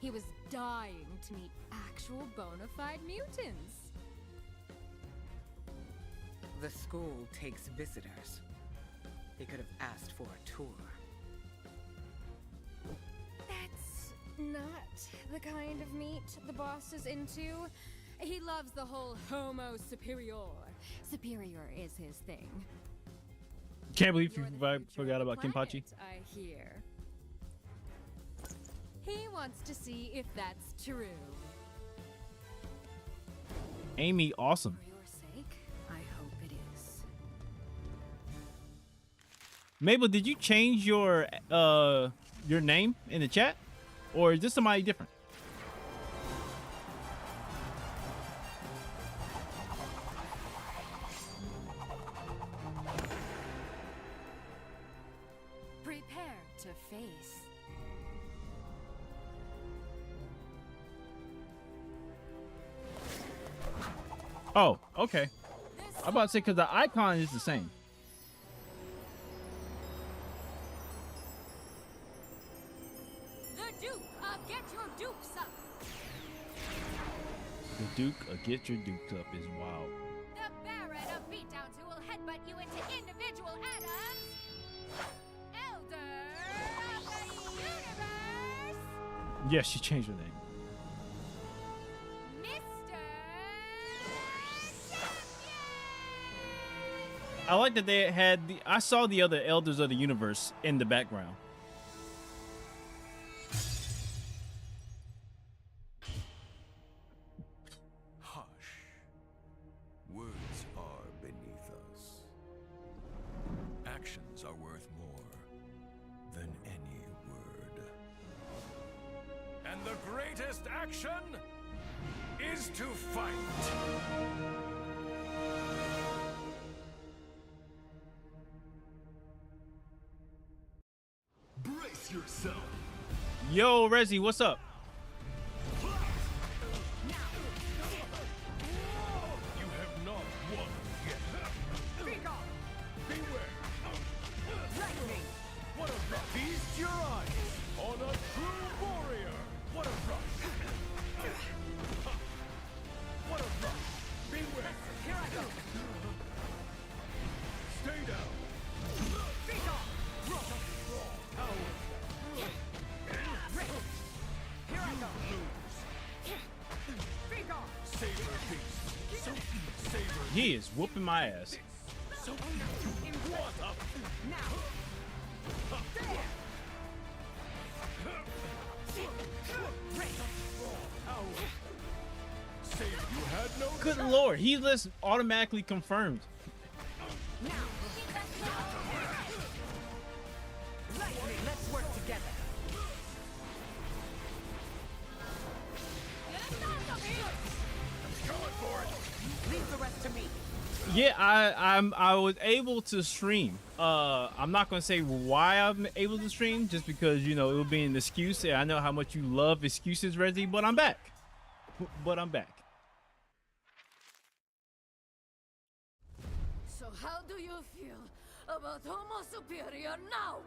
Speaker 6: He was dying to meet actual bona fide mutants.
Speaker 7: The school takes visitors. He could have asked for a tour.
Speaker 6: That's not the kind of meat the boss is into. He loves the whole homo superior. Superior is his thing.
Speaker 1: Can't believe you forgot about Kenpachi.
Speaker 6: I hear. He wants to see if that's true.
Speaker 1: Amy, awesome.
Speaker 6: For your sake, I hope it
Speaker 1: Mabel, did you change your name in the chat, or is this somebody different?
Speaker 6: Prepare to face.
Speaker 1: Oh, okay. I'm about to say because the icon is the same.
Speaker 6: The Duke of Get Your Dukes Up.
Speaker 1: The Duke of Get Your Dukes Up is wild.
Speaker 6: The Baron of Beatdowns who will headbutt you into individual atoms. Elder of the Universe.
Speaker 1: Yes, she changed her name. I like that they had the. I saw the other Elders of the Universe in the background.
Speaker 8: Hush. Words are beneath us. Actions are worth more than any word. And the greatest action is to fight.
Speaker 2: Brace yourself.
Speaker 1: Yo, Rezi, what's up?
Speaker 8: You have not won yet. Beware.
Speaker 3: Lightning.
Speaker 8: What a rush. Feast your eyes on a true warrior. What a rush. What a rush. Beware.
Speaker 3: Here I go.
Speaker 8: Stay down.
Speaker 3: Feet off. Here I go. Feet off.
Speaker 8: Saber beast. Saber.
Speaker 1: He is whooping my ass.
Speaker 8: What up?
Speaker 3: Now. There.
Speaker 8: Saber, you had no
Speaker 1: Good lord, he just automatically confirmed.
Speaker 3: Now. Lightning, let's work together.
Speaker 8: Going for it.
Speaker 3: Leave the rest to me.
Speaker 1: Yeah, I was able to stream. I'm not gonna say why I'm able to stream, just because it will be an excuse. I know how much you love excuses, Rezi, but I'm back.
Speaker 9: So how do you feel about Homo Superior now?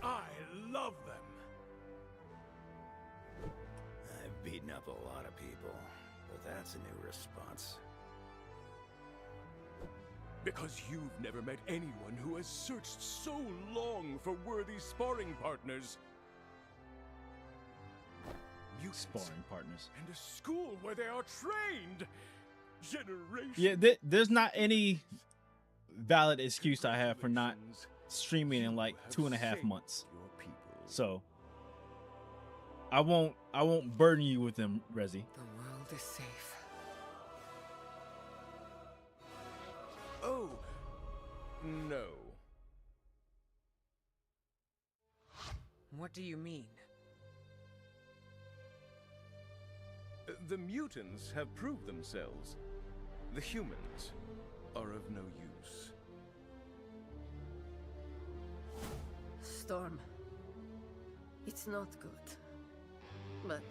Speaker 8: I love them.
Speaker 14: I've beaten up a lot of people, but that's a new response.
Speaker 8: Because you've never met anyone who has searched so long for worthy sparring partners.
Speaker 1: Sparring partners.
Speaker 8: And a school where they are trained. Generations.
Speaker 1: Yeah, there's not any valid excuse I have for not streaming in like 2.5 months. So I won't burden you with them, Rezi.
Speaker 7: The world is safe.
Speaker 8: Oh, no.
Speaker 7: What do you mean?
Speaker 19: The mutants have proved themselves. The humans are of no use.
Speaker 9: Storm. It's not good. But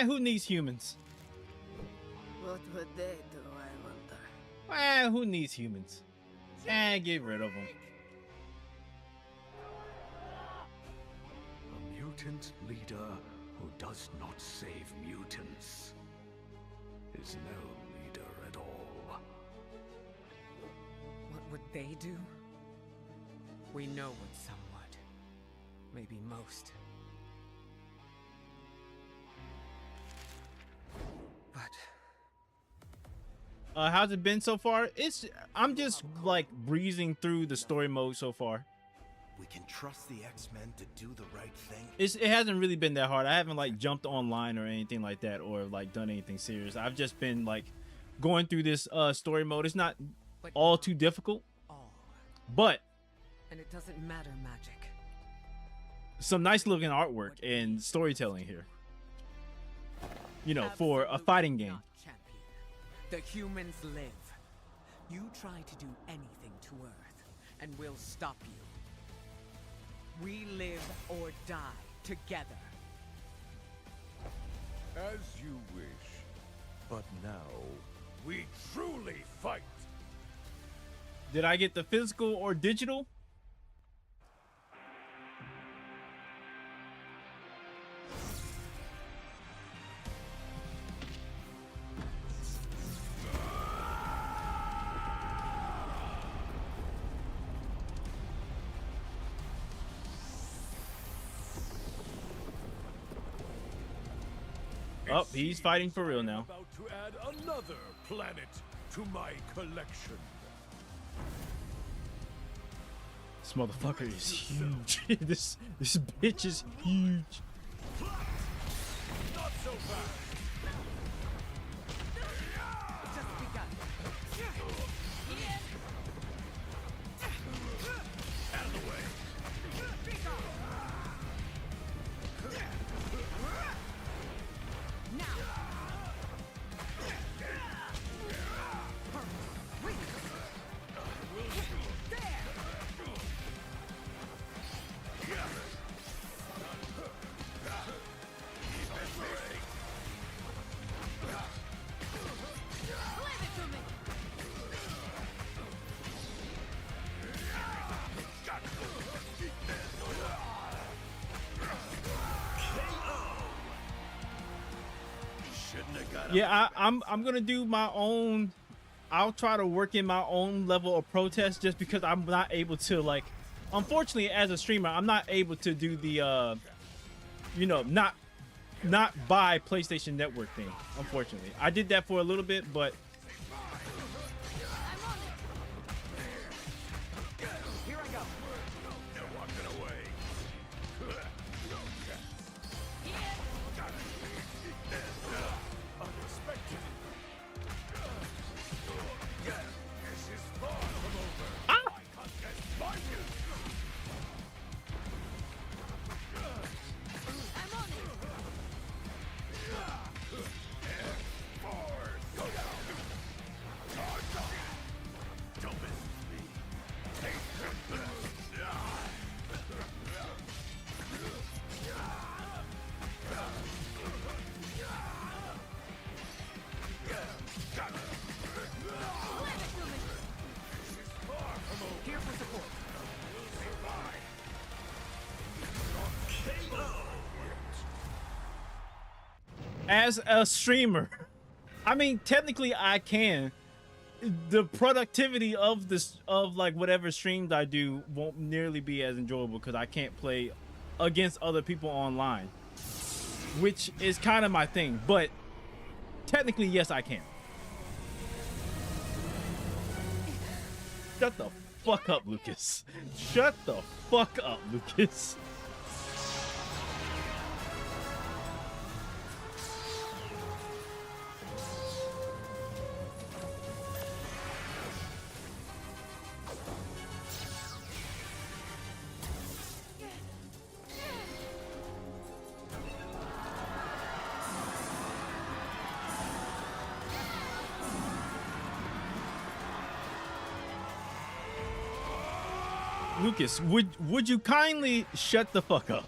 Speaker 1: Who needs humans?
Speaker 9: what would they do, I wonder?
Speaker 1: Who needs humans? Get rid of them.
Speaker 13: A mutant leader who does not save mutants is no leader at all.
Speaker 7: What would they do? We know what some would. Maybe most. But
Speaker 1: How's it been so far? I'm just like breezing through the story mode so far.
Speaker 20: We can trust the X-Men to do the right thing.
Speaker 1: It hasn't really been that hard. I haven't like jumped online or anything like that, or like done anything serious. I've just been like going through this story mode. It's not all too difficult, but
Speaker 7: And it doesn't matter, magic.
Speaker 1: some nice looking artwork and storytelling here. You know, for a fighting game.
Speaker 7: Champion. The humans live. You try to do anything to Earth, and we'll stop you. We live or die together.
Speaker 13: As you wish. But now, we truly fight.
Speaker 1: Did I get the physical or digital? Oh, he's fighting for real now.
Speaker 13: About to add another planet to my collection.
Speaker 1: This motherfucker is huge. this bitch is huge.
Speaker 13: Not so fast.
Speaker 7: Just begun.
Speaker 13: Out of the way.
Speaker 1: Yeah, I'm gonna do my own. I'll try to work in my own level of protest just because I'm not able to, like, unfortunately as a streamer I'm not able to do the you know, not buy PlayStation Network thing. Unfortunately, I did that for a little bit, but
Speaker 13: Here I go. They're walking away. Unexpected. This is far from over. My contest marches.
Speaker 3: I'm on it.
Speaker 13: Don't miss me.
Speaker 7: Here for support.
Speaker 1: as a streamer, I mean, technically I can. The productivity of this, of like whatever streams I do, won't nearly be as enjoyable because I can't play against other people online, which is kind of my thing. But technically, yes, I can. Shut the fuck up, Lucas. Shut the fuck up, Lucas. Lucas, would you kindly shut the fuck up?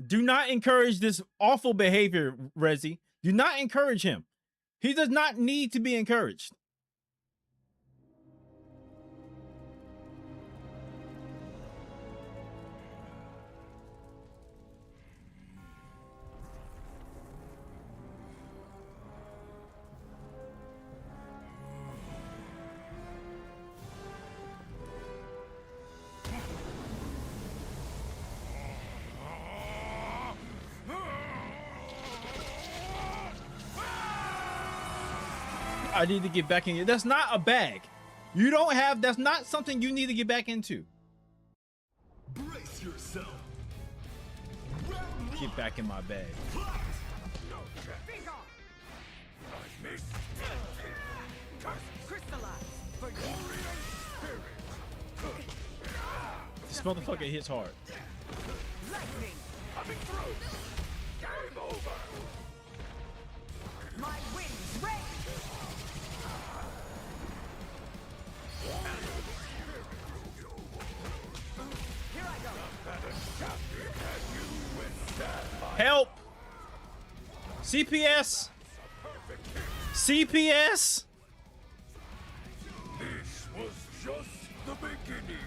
Speaker 1: Do not encourage this awful behavior, Rezi. Do not encourage him. He does not need to be encouraged. I need to get back in here. That's not a bag. You don't have. That's not something you need to get back into.
Speaker 2: Brace yourself.
Speaker 1: Get back in my bag. This motherfucker hits hard.
Speaker 3: Lightning. Coming through. Game over. My wings ready. Here I go.
Speaker 1: Help! CPS! CPS!
Speaker 3: This was just the beginning.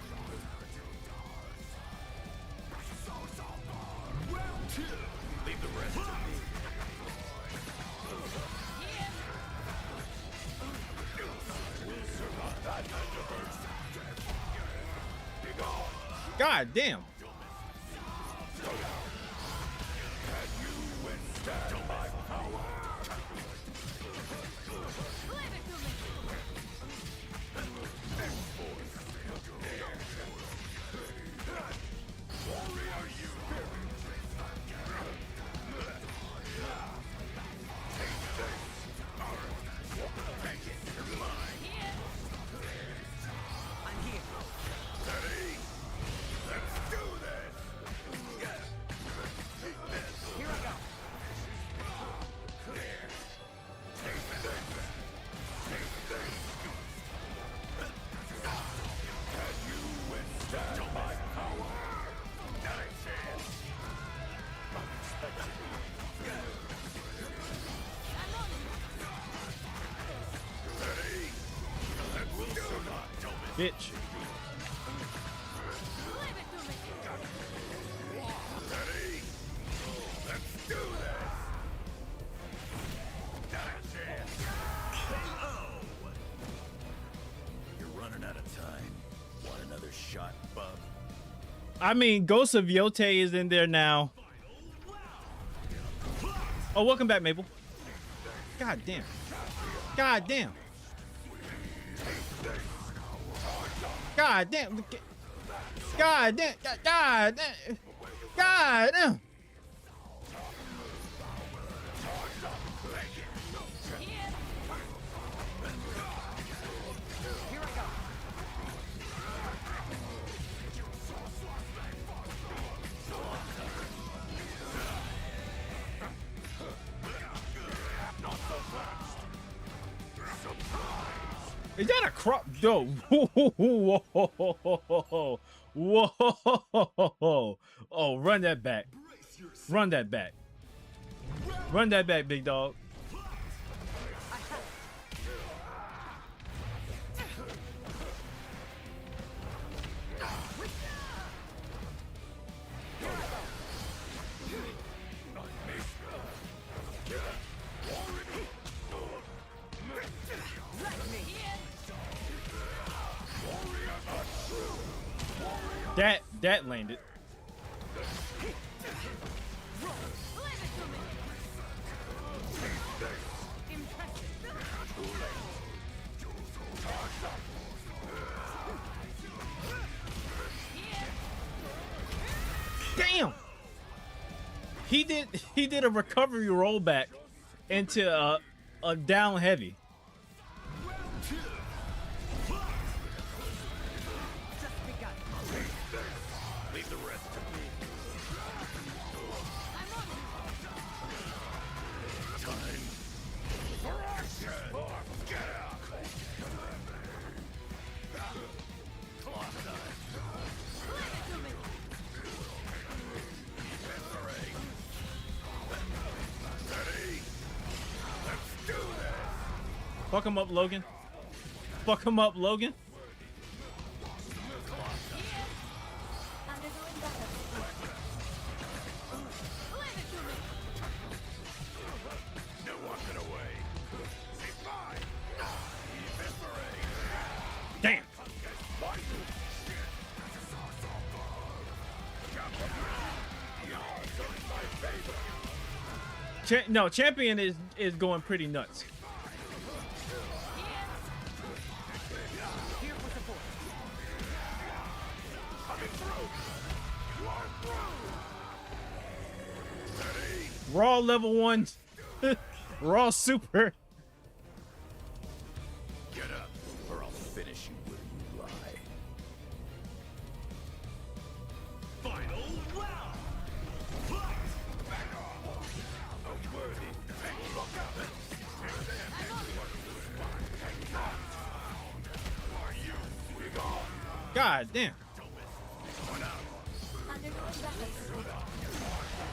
Speaker 3: Round 2. Leave the rest to me.
Speaker 1: God damn. Bitch.
Speaker 14: You're running out of time. Want another shot, bub?
Speaker 1: I mean, Ghost of Yote is in there now. Oh, welcome back, Maple. God damn. God damn. God damn. God damn. God damn. God damn. Is that a crop? Yo, whoa, whoa, oh, run that back. Run that back. Run that back, big dog. That landed. Damn. He did a recovery rollback into a down heavy. Fuck him up, Logan. Fuck him up, Logan. Damn. No, Champion is going pretty nuts. Raw level 1. Raw super.
Speaker 14: Get up, or I'll finish you where you lie.
Speaker 2: Final round. Fight! Back off! A worthy look out!
Speaker 1: God damn.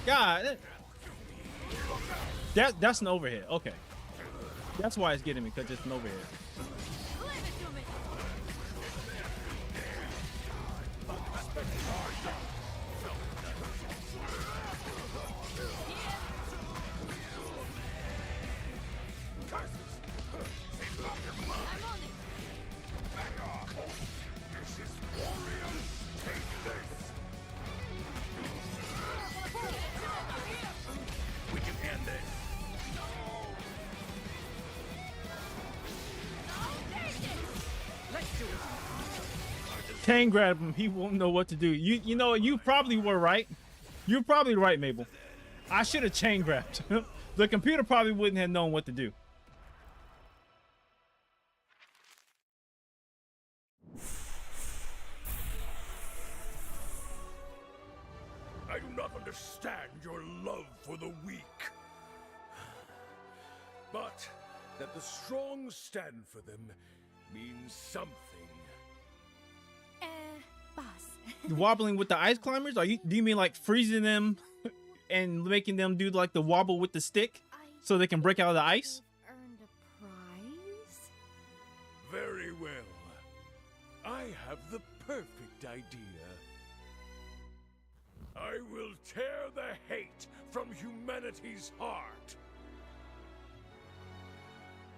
Speaker 1: God. That's an overhead. Okay. That's why it's getting me, because it's an overhead.
Speaker 14: We can end this.
Speaker 1: Chain grab him. He won't know what to do. You know, you probably were right. You're probably right, Mabel. I should have chain grabbed him. The computer probably wouldn't have known what to do.
Speaker 13: I do not understand your love for the weak. But that the strong stand for them means something.
Speaker 15: Boss.
Speaker 1: Wobbling with the ice climbers? Do you mean like freezing them and making them do like the wobble with the stick so they can break out of the ice?
Speaker 15: Earned a prize?
Speaker 13: Very well. I have the perfect idea. I will tear the hate from humanity's heart.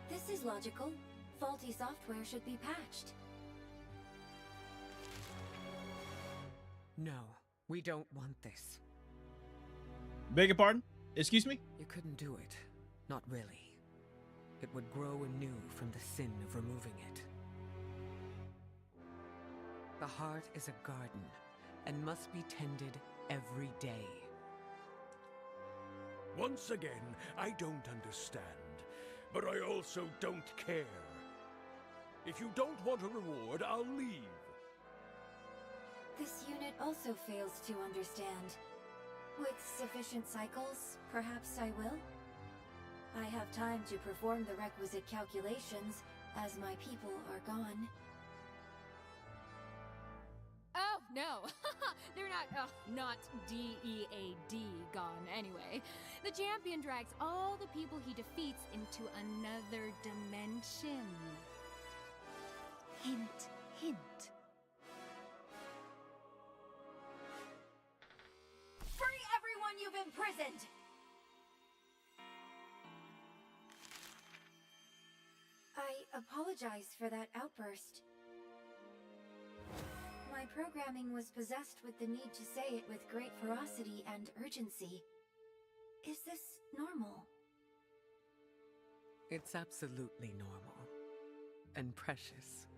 Speaker 11: This is logical. Faulty software should be patched.
Speaker 7: No, we don't want this.
Speaker 1: Beg your pardon? Excuse me?
Speaker 7: You couldn't do it. Not really. It would grow anew from the sin of removing it. The heart is a garden and must be tended every day.
Speaker 13: Once again, I don't understand, but I also don't care. If you don't want a reward, I'll leave.
Speaker 11: This unit also fails to understand. With sufficient cycles, perhaps I will? I have time to perform the requisite calculations, as my people are gone.
Speaker 15: Oh, no. They're not D-E-A-D gone anyway. The champion drags all the people he defeats into another dimension. Hint, hint.
Speaker 11: Free everyone you've imprisoned! I apologize for that outburst. My programming was possessed with the need to say it with great ferocity and urgency. Is this normal?
Speaker 7: It's absolutely normal. And precious.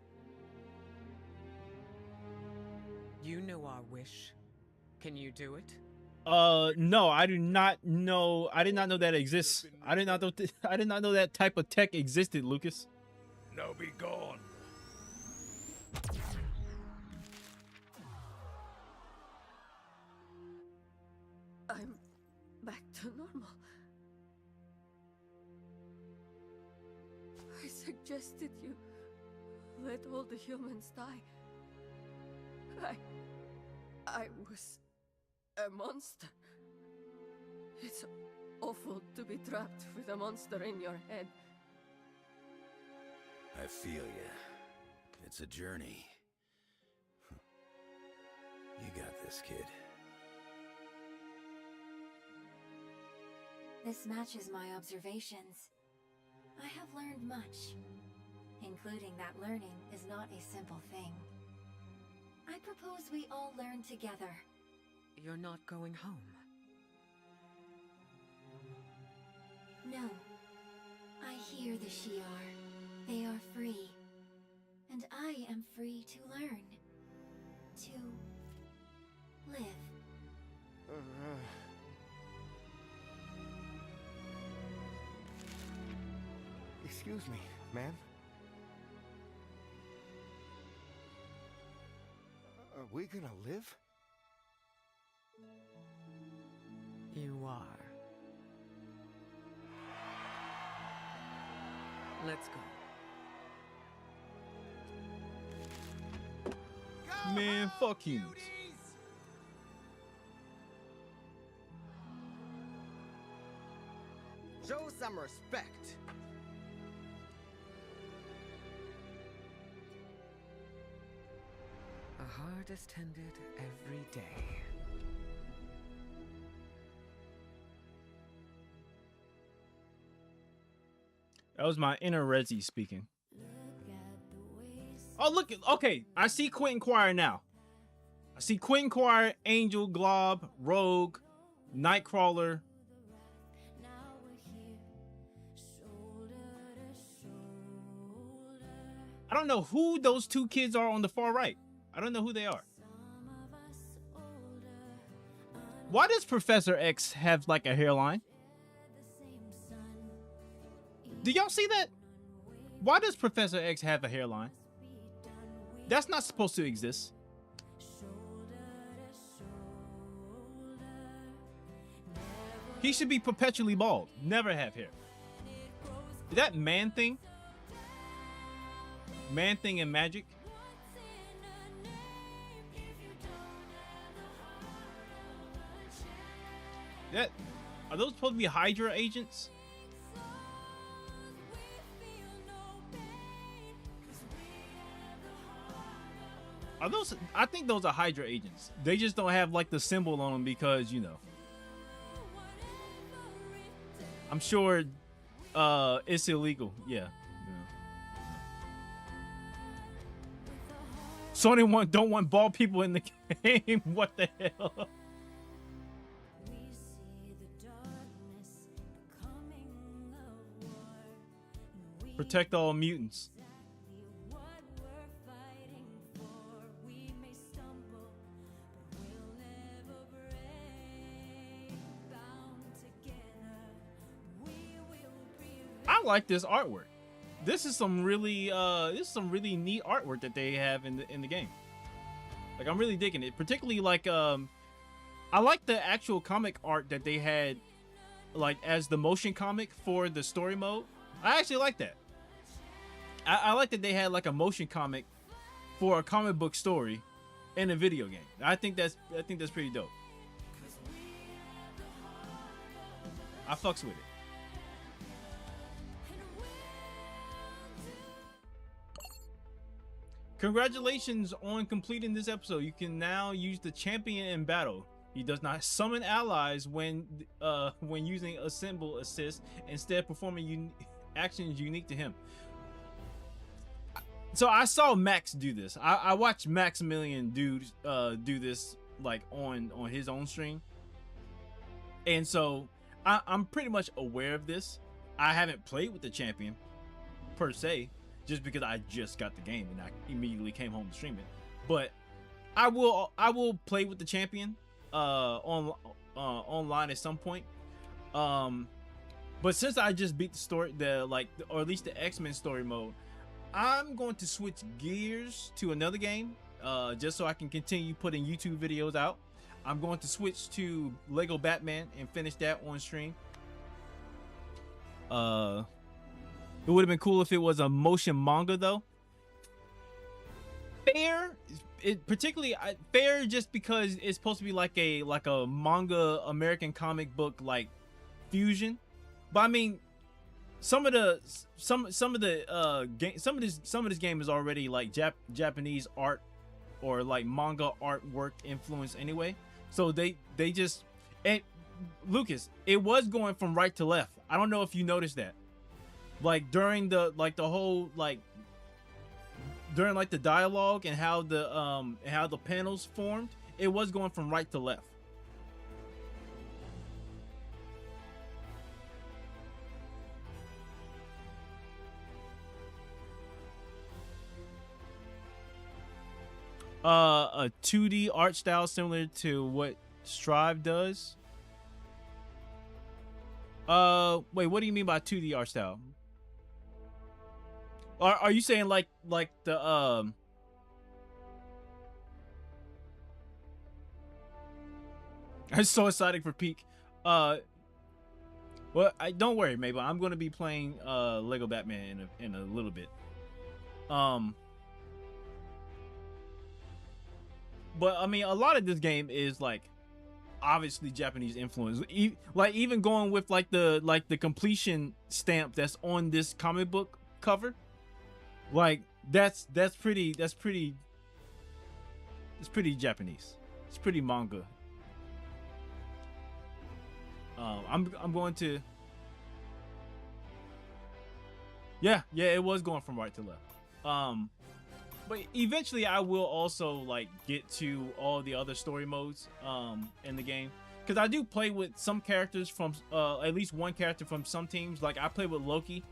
Speaker 7: You know our wish. Can you do it?
Speaker 1: No, I do not know. I did not know that exists. I did not know that type of tech existed, Lucas.
Speaker 13: Now be gone.
Speaker 9: I'm back to normal. I suggested you let all the humans die. I was a monster. It's awful to be trapped with a monster in your head.
Speaker 14: I feel ya. It's a journey. You got this, kid.
Speaker 11: This matches my observations. I have learned much, including that learning is not a simple thing. I propose we all learn together.
Speaker 7: You're not going home.
Speaker 11: No. I hear the Shi'ar. They are free. And I am free to learn. To live.
Speaker 19: Excuse me, ma'am. Are we gonna live?
Speaker 7: You are. Let's go.
Speaker 1: Man, fuck humans.
Speaker 17: Show some respect.
Speaker 7: A heart is tended every day.
Speaker 1: That was my inner Resi speaking. Oh, look. Okay, I see Quentin Quire now. I see Quentin Quire, Angel, Glob, Rogue, Nightcrawler. I don't know who those two kids are on the far right. I don't know who they are. Why does Professor X have like a hairline? Do y'all see that? Why does Professor X have a hairline? That's not supposed to exist. He should be perpetually bald. Never have hair. Is that Man Thing? Man Thing and Magic? That, are those supposed to be Hydra agents? Are those? I think those are Hydra agents. They just don't have like the symbol on them because, you know. I'm sure it's illegal. Yeah. Sony don't want bald people in the game. What the hell? Protect all mutants. I like this artwork. This is some really neat artwork that they have in the game. Like, I'm really digging it. Particularly like I like the actual comic art that they had like as the motion comic for the story mode. I actually like that. I like that they had like a motion comic for a comic book story in a video game. I think that's pretty dope. I fucks with it. Congratulations on completing this episode. You can now use the champion in battle. He does not summon allies when using a symbol assist, instead performing actions unique to him. So I saw Max do this. I watched Maximilian do this like on his own stream, and so I'm pretty much aware of this. I haven't played with the champion per se, just because I just got the game and I immediately came home to stream it. But I will play with the champion online at some point. But since I just beat the story, or at least the X-Men story mode, I'm going to switch gears to another game, just so I can continue putting YouTube videos out. I'm going to switch to Lego Batman and finish that on stream. It would have been cool if it was a motion manga though. Fair, particularly fair just because it's supposed to be like a manga American comic book like fusion. But I mean, some of this game is already like Japanese art or like manga artwork influence anyway. So they just, and Lucas, it was going from right to left. I don't know if you noticed that. Like during the whole during the dialogue and how the panels formed, it was going from right to left. A 2D art style similar to what Strive does. Wait, what do you mean by 2D art style? Are you saying like the I'm so excited for Peak. Well, don't worry, Mabel. I'm going to be playing Lego Batman in a little bit. But I mean, a lot of this game is like obviously Japanese influence. Like even going with like the completion stamp that's on this comic book cover. Like that's pretty Japanese. It's pretty manga. I'm going to. Yeah, it was going from right to left. But eventually I will also like get to all the other story modes in the game, because I do play with some characters from at least one character from some teams. Like I play with Loki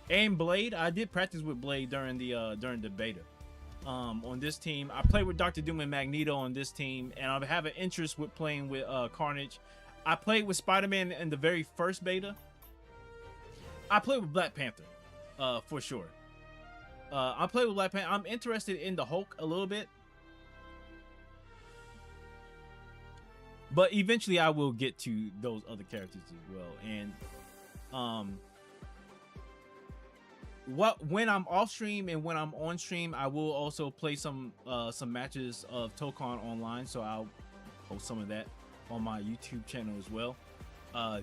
Speaker 1: and Blade. I did practice with Blade during the beta. On this team, I played with Dr. Doom and Magneto on this team, and I have an interest with playing with Carnage. I played with Spider-Man in the very first beta. I played with Black Panther, for sure. I played with Black Panther. I'm interested in the Hulk a little bit, but eventually I will get to those other characters as well. And when I'm off stream and when I'm on stream, I will also play some matches of Tokon online. So I'll post some of that on my YouTube channel as well,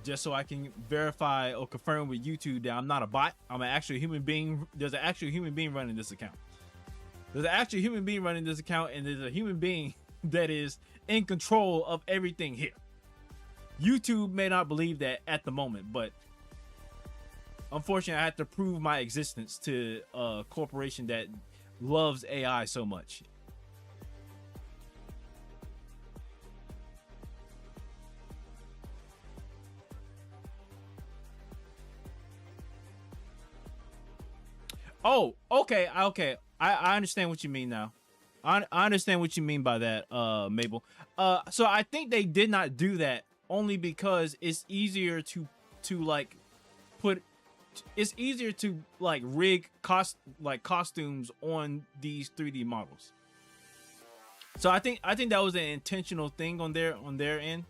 Speaker 1: just so I can verify or confirm with YouTube that I'm not a bot. I'm an actual human being. There's an actual human being running this account. And there's a human being that is in control of everything here. YouTube may not believe that at the moment, but unfortunately I have to prove my existence to a corporation that loves AI so much. Oh, okay. I understand what you mean now. I understand what you mean by that, Mabel. So I think they did not do that only because it's easier to like put. It's easier to like rig costumes on these 3D models. So I think that was an intentional thing on their end.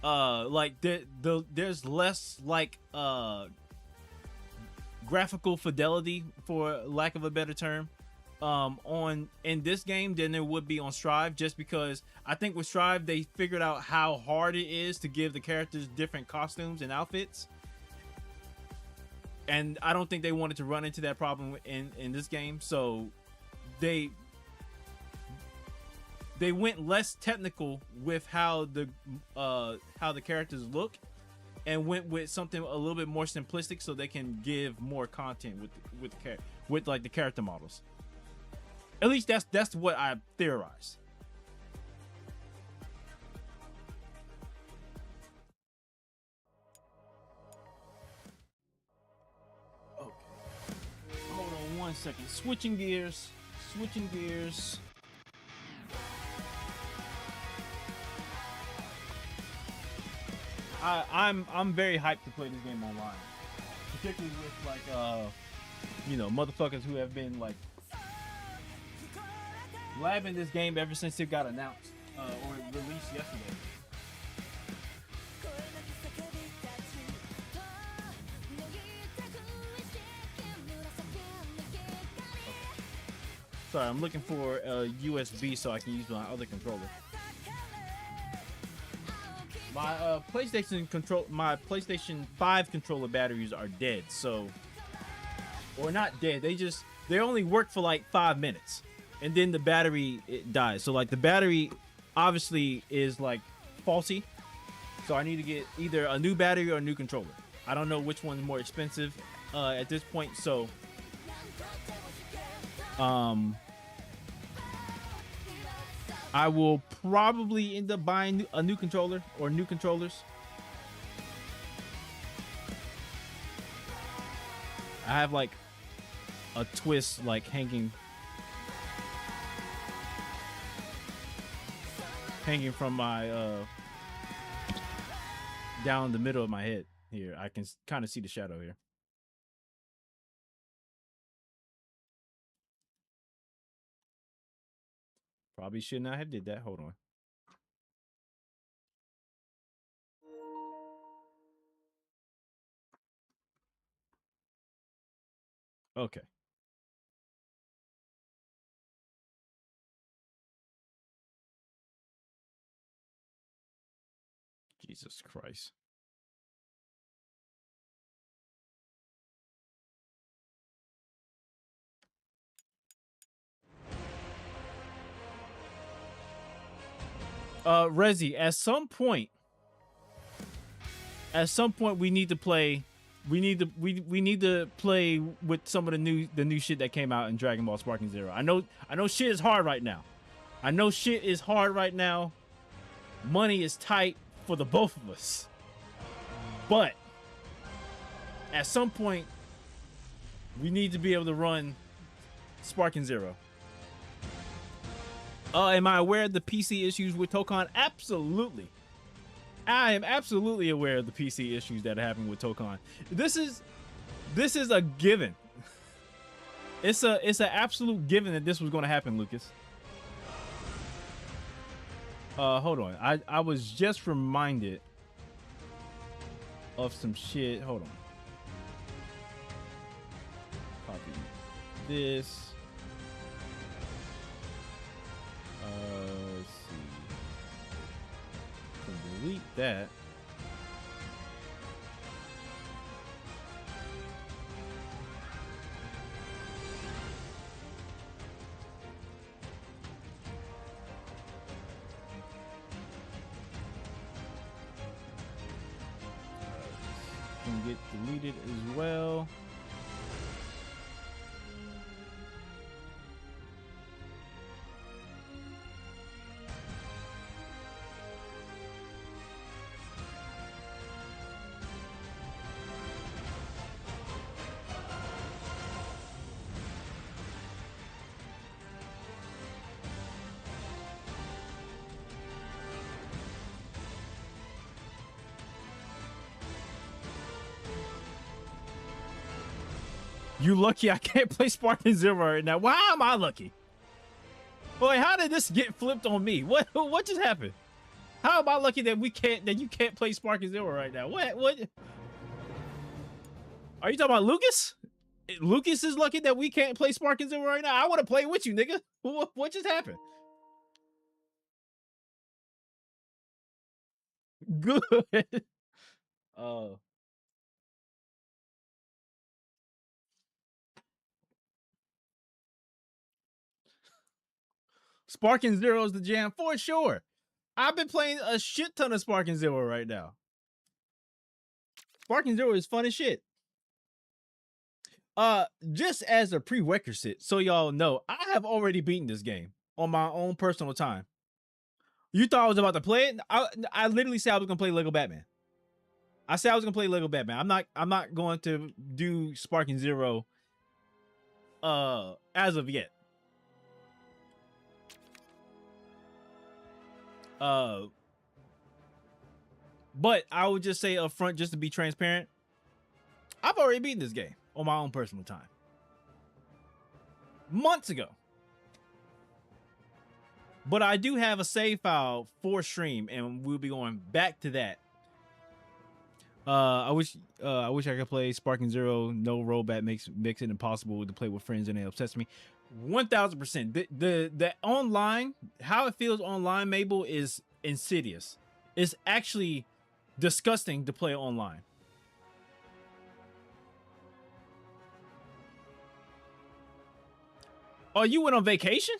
Speaker 1: Like there's less like graphical fidelity, for lack of a better term, in this game than there would be on Strive, just because I think with Strive they figured out how hard it is to give the characters different costumes and outfits, and I don't think they wanted to run into that problem in this game, so they went less technical with how the characters look, and went with something a little bit more simplistic so they can give more content with like the character models. At least that's what I theorize. Okay. Hold on 1 second. Switching gears. I'm very hyped to play this game online, particularly with like motherfuckers who have been like labbing this game ever since it got announced or released yesterday. Sorry, I'm looking for a USB so I can use my other controller. My PlayStation 5 controller batteries are dead, so, or not dead. They only work for like 5 minutes, and then the battery dies. So like the battery obviously is like faulty, so I need to get either a new battery or a new controller. I don't know which one's more expensive at this point, so I will probably end up buying a new controller or new controllers. I have like a twist like hanging from my down the middle of my head here. I can kind of see the shadow here. Probably should not have did that. Hold on. Okay. Jesus Christ. Rezi, at some point we need to play we need to play with some of the new shit that came out in Dragon Ball Sparking Zero. I know shit is hard right now. Money is tight for the both of us. But at some point we need to be able to run Sparking Zero. Am I aware of the PC issues with Tokon? Absolutely. I am absolutely aware of the PC issues that are happening with Tokon. This is a given. It's an absolute given that this was going to happen, Lucas. Hold on. I was just reminded of some shit. Hold on. Copy this. Let's see. Can delete that. Can get deleted as well. You lucky I can't play Sparking Zero right now. Why am I lucky? Boy, how did this get flipped on me? What just happened? How am I lucky that you can't play Sparking Zero right now? What? Are you talking about Lucas? Lucas is lucky that we can't play Sparking Zero right now. I want to play with you, nigga. What just happened? Good. Sparking Zero is the jam for sure. I've been playing a shit ton of Sparking Zero right now. Sparking Zero is fun as shit. Just as a prerequisite, so y'all know, I have already beaten this game on my own personal time. You thought I was about to play it? I literally said I was gonna play Lego Batman. I said I was gonna play Lego Batman. I'm not going to do Sparking Zero as of yet. But I would just say up front, just to be transparent, I've already beaten this game on my own personal time. Months ago. But I do have a save file for stream, and we'll be going back to that. I wish I could play Sparking Zero. No rollback makes it impossible to play with friends, and it upsets me. 1000%. The online, how it feels online, Mabel, is insidious. It's actually disgusting to play online. Oh, you went on vacation?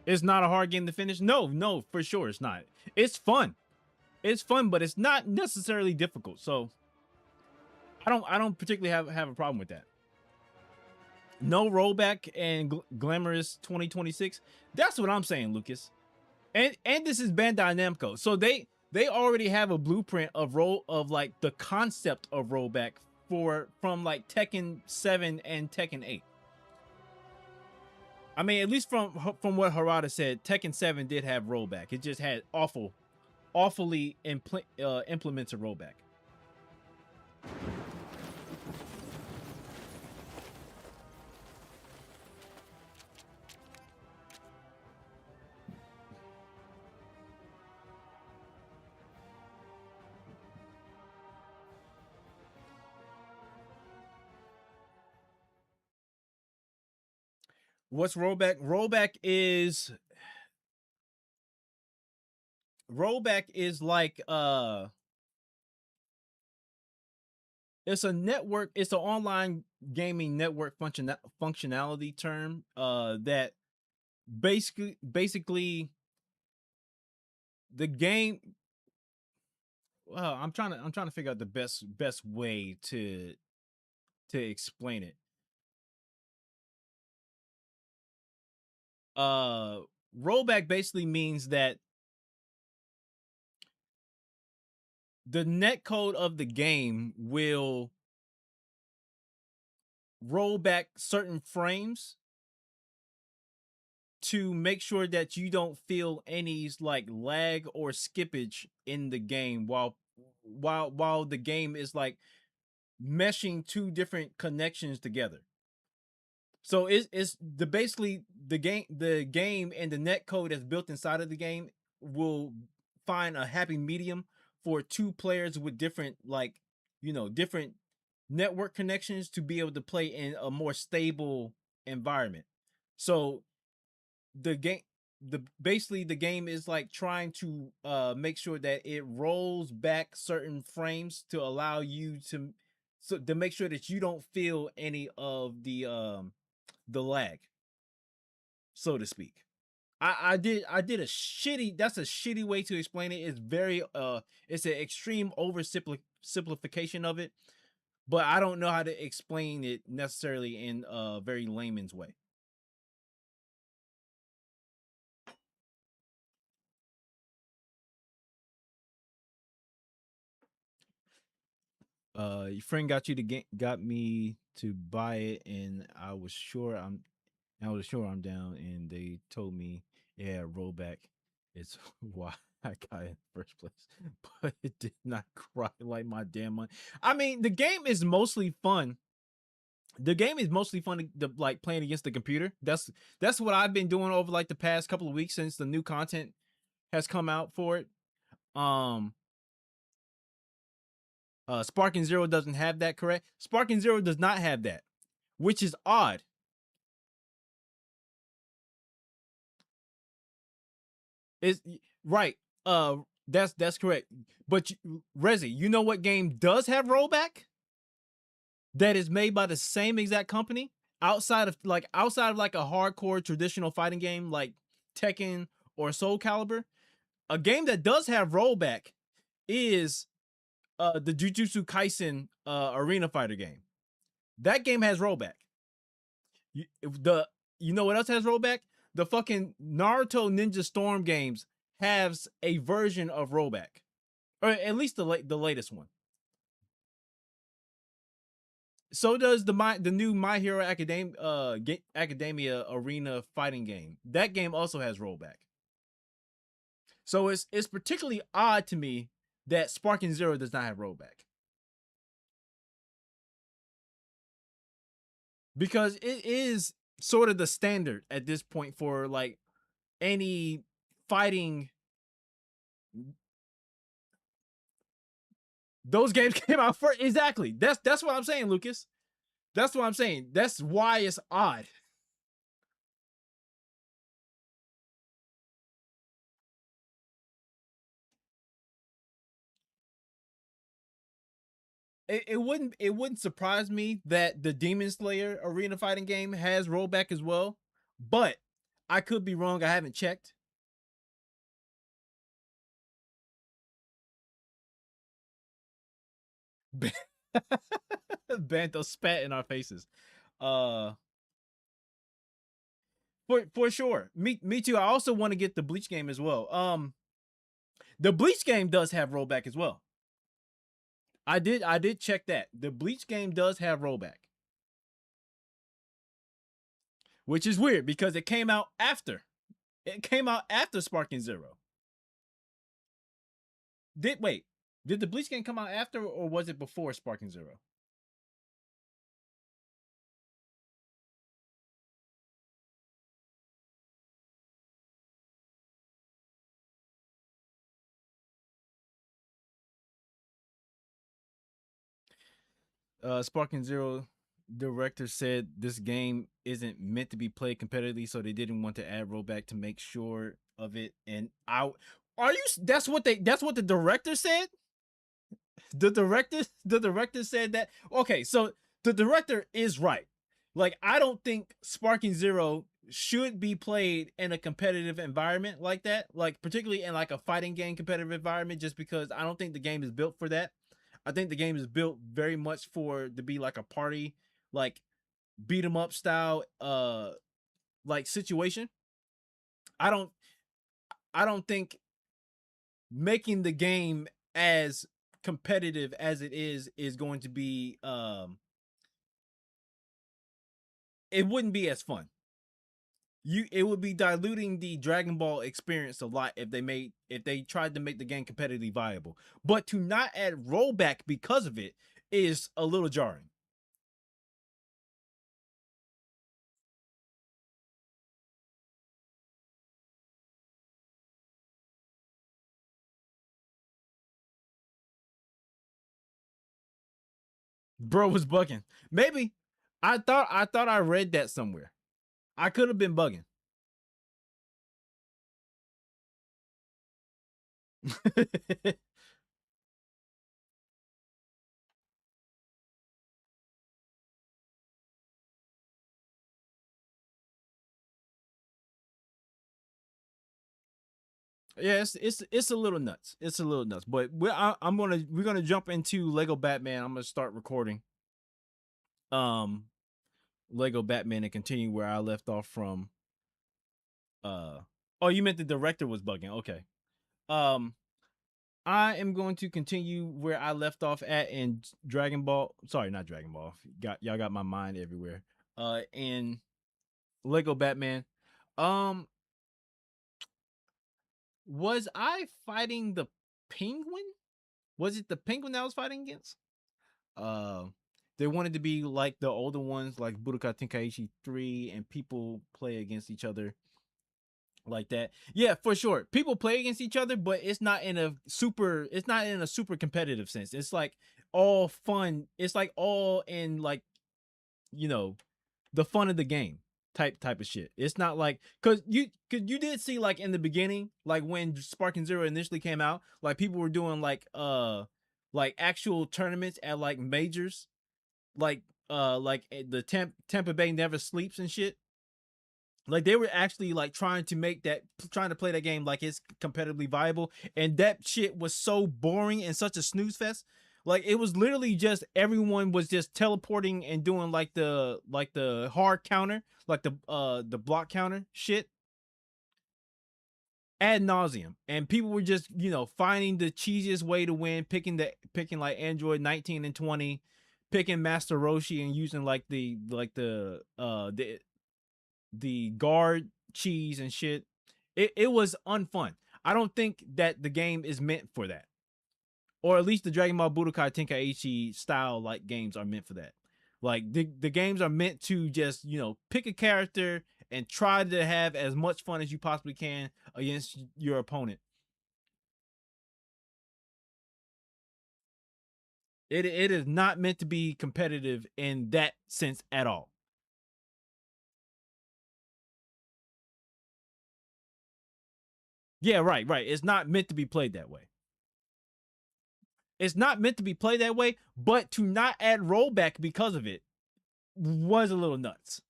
Speaker 1: It's not a hard game to finish? No, for sure it's not. It's fun. It's fun, but it's not necessarily difficult. So I don't particularly have a problem with that. No rollback and glamorous 2026. That's what I'm saying, Lucas. And this is Bandai Namco. So they already have a blueprint of like the concept of rollback from like Tekken 7 and Tekken 8. I mean, at least from what Harada said, Tekken 7 did have rollback. It just had awfully implements a rollback. What's rollback? Rollback is like it's a network, it's an online gaming network functionality term that basically the game, well, I'm trying to figure out the best way to explain it. Uh Rollback basically means that the net code of the game will roll back certain frames to make sure that you don't feel any like lag or skippage in the game while the game is like meshing two different connections together. So it's the basically the game and the net code that's built inside of the game will find a happy medium for two players with different like different network connections to be able to play in a more stable environment. So the game the basically the game is like trying to make sure that it rolls back certain frames to allow you to make sure that you don't feel any of the lag, so to speak. I did a shitty, that's a shitty way to explain it. It's very it's an extreme simplification of it, but I don't know how to explain it necessarily in a very layman's way. Your friend got me to buy it, and I was sure I'm down, and they told me, yeah, rollback. It's why I got it in the first place, but it did not cry like my damn money. I mean, the game is mostly fun. The game is mostly fun to like playing against the computer. That's what I've been doing over like the past couple of weeks since the new content has come out for it. Um, Sparking Zero doesn't have that, correct? Sparking Zero does not have that, which is odd. Is right. That's correct. But Rezi, you know what game does have rollback? That is made by the same exact company outside of like a hardcore traditional fighting game like Tekken or Soul Calibur. A game that does have rollback is the Jujutsu Kaisen arena fighter game. That game has rollback. You know what else has rollback? The fucking Naruto Ninja Storm games has a version of rollback, or at least the latest one. So does the new My Hero Academia arena fighting game. That game also has rollback. So it's particularly odd to me that Sparking Zero does not have rollback. Because it is sort of the standard at this point for like any fighting. Those games came out first. Exactly. That's what I'm saying, Lucas. That's what I'm saying. That's why it's odd. It wouldn't surprise me that the Demon Slayer arena fighting game has rollback as well, but I could be wrong. I haven't checked. Banto spat in our faces. Uh for sure. Me too. I also want to get the Bleach game as well. The Bleach game does have rollback as well. I did check that. The Bleach game does have rollback. Which is weird because it came out after. It came out after Sparking Zero. Wait. Did the Bleach game come out after or was it before Sparking Zero? Sparking Zero director said this game isn't meant to be played competitively, so they didn't want to add rollback to make sure of it. And I are you that's what the director said? The director said that. Okay, so the director is right. Like, I don't think Sparking Zero should be played in a competitive environment like that, like particularly in like a fighting game competitive environment, just because I don't think the game is built for that. I think the game is built very much for to be like a party, like beat 'em up style like situation. I don't I don't think making the game as competitive as it is going to be it wouldn't be as fun. It would be diluting the Dragon Ball experience a lot if they tried to make the game competitively viable. But to not add rollback because of it is a little jarring. Bro was bugging. Maybe I thought I read that somewhere. I could have been bugging. Yeah, it's a little nuts. It's a little nuts. But we're gonna jump into Lego Batman. I'm gonna start recording um Lego Batman and continue where I left off from. Oh, you meant the director was bugging. Okay. Um, I am going to continue where I left off at in Dragon Ball. Sorry, not Dragon Ball. Y'all got my mind everywhere. In Lego Batman. Um, was I fighting the Penguin? Was it the Penguin that I was fighting against? Uh, they wanted to be like the older ones, like Budokai Tenkaichi 3, and people play against each other like that. Yeah, for sure. People play against each other, but it's not in a super competitive sense. It's like all fun. It's like all in like, you know, the fun of the game type of shit. It's not like cause you did see like in the beginning, like when Sparking Zero initially came out, like people were doing like actual tournaments at like majors, like the Tampa Bay Never Sleeps and shit. Like they were actually like trying to play that game like it's competitively viable, and that shit was so boring and such a snooze fest. Like it was literally just everyone was just teleporting and doing like the hard counter, like the block counter shit ad nauseum, and people were just finding the cheesiest way to win, picking like Android 19 and 20, picking Master Roshi and using like the guard cheese and shit. It was unfun. I don't think that the game is meant for that. Or at least the Dragon Ball Budokai Tenkaichi style like games are meant for that. Like the games are meant to just, pick a character and try to have as much fun as you possibly can against your opponent. It is not meant to be competitive in that sense at all. Yeah, right. It's not meant to be played that way. It's not meant to be played that way, but to not add rollback because of it was a little nuts.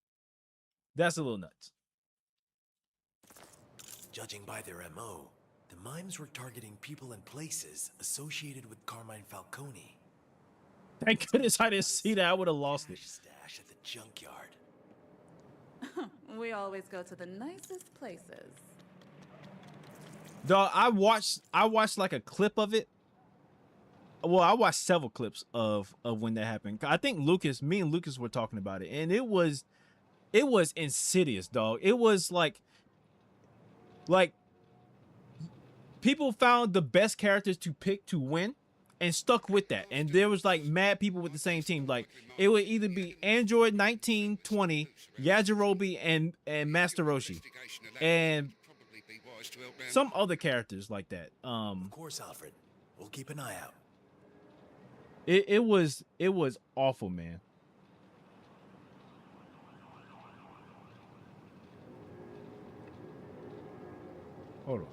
Speaker 1: That's a little nuts.
Speaker 20: Judging by their MO, the mimes were targeting people and places associated with Carmine Falcone.
Speaker 1: Thank goodness I didn't see that. I would have lost it.
Speaker 20: Stash at the junkyard.
Speaker 21: We always go to the nicest places.
Speaker 1: Dog, I watched like a clip of it. Well, I watched several clips of when that happened. I think me and Lucas were talking about it, and it was insidious, dog. It was like people found the best characters to pick to win, and stuck with that. And there was like mad people with the same team. Like it would either be Android 1920, Yajirobe, and Master Roshi, and some other characters like that.
Speaker 20: Of course, Alfred. We'll keep an eye out.
Speaker 1: It was awful, man. Hold on.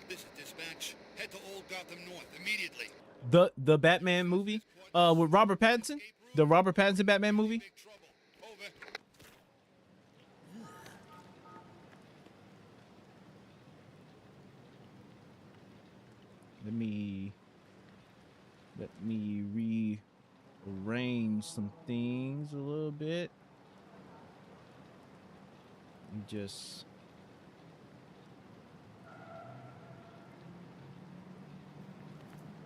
Speaker 4: This is dispatch. Head to Old Gotham North immediately.
Speaker 1: The Batman movie with Robert Pattinson? The Robert Pattinson Batman movie? Let me rearrange some things a little bit. And just I'm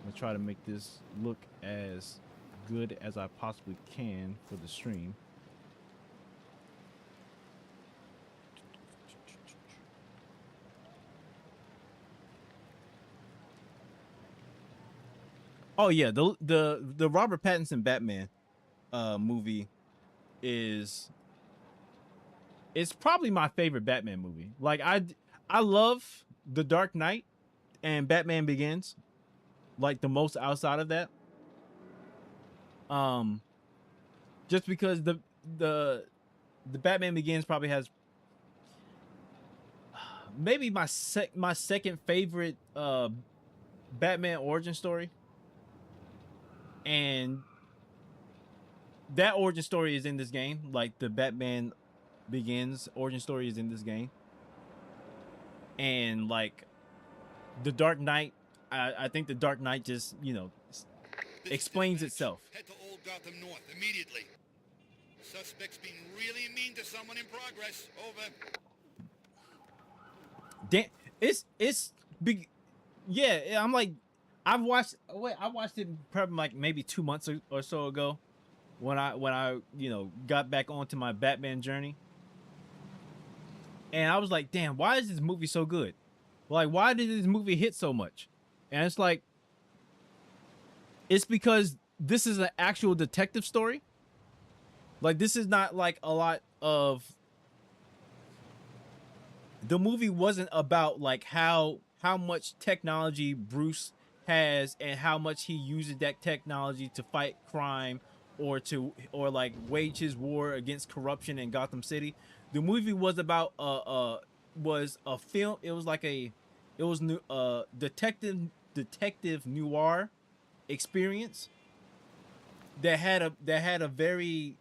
Speaker 1: gonna try to make this look as good as I possibly can for the stream. Oh yeah, the Robert Pattinson Batman movie it's probably my favorite Batman movie. Like I love The Dark Knight and Batman Begins like the most outside of that. Just because the Batman Begins probably has maybe my second favorite Batman origin story. And that origin story is in this game. Like the Batman Begins origin story is in this game. And like the Dark Knight, I think the Dark Knight just, you know, explains itself.
Speaker 4: Head to Old Gotham North immediately. Suspect's being really mean to someone in progress. Over.
Speaker 1: Damn, it's big. Yeah, I'm like, I watched it probably like maybe 2 months or so ago, when I you know got back onto my Batman journey, and I was like, damn, why is this movie so good? Like, why did this movie hit so much? And it's like, it's because this is an actual detective story. Like, this is not like a lot of. The movie wasn't about like how much technology Bruce has and how much he uses that technology to fight crime or like wage his war against corruption in Gotham City. The movie was about was a film. It was like detective noir experience that had a very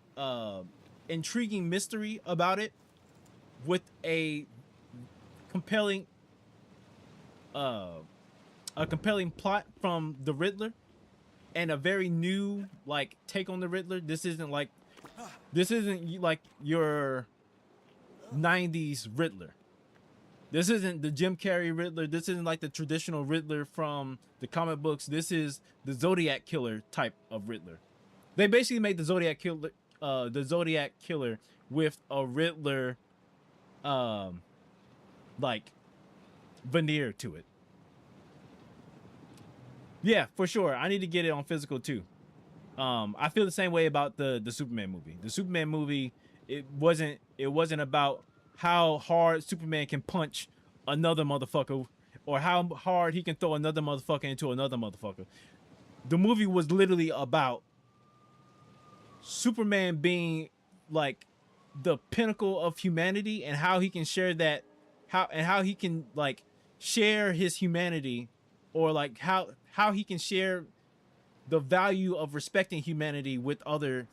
Speaker 1: intriguing mystery about it, with a compelling plot from the Riddler and a very new like take on the Riddler. This isn't like your 90s Riddler. This isn't the Jim Carrey Riddler. This isn't like the traditional Riddler from the comic books. This is the Zodiac Killer type of Riddler. They basically made the Zodiac Killer with a Riddler like veneer to it. Yeah, for sure. I need to get it on physical too. I feel the same way about the Superman movie. The Superman movie, it wasn't about how hard Superman can punch another motherfucker or how hard he can throw another motherfucker into another motherfucker. The movie was literally about Superman being like the pinnacle of humanity and how he can share that, how he can like share his humanity, or like how he can share the value of respecting humanity with other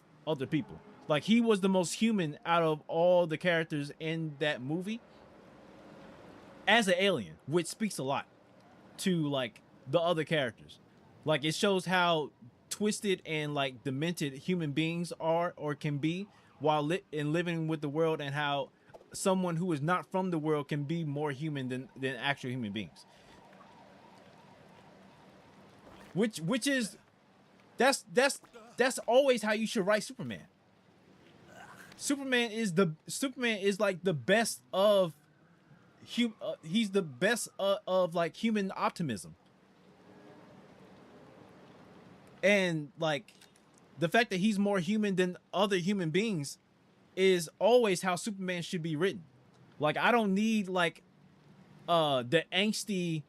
Speaker 1: people. Like, he was the most human out of all the characters in that movie as an alien, which speaks a lot to like the other characters. Like, it shows how twisted and like demented human beings are or can be while living with the world, and how someone who is not from the world can be more human than actual human beings. Which is that's always how you should write Superman. Superman is like the best of he's the best of like human optimism. And like the fact that he's more human than other human beings is always how Superman should be written. Like I don't need like the angsty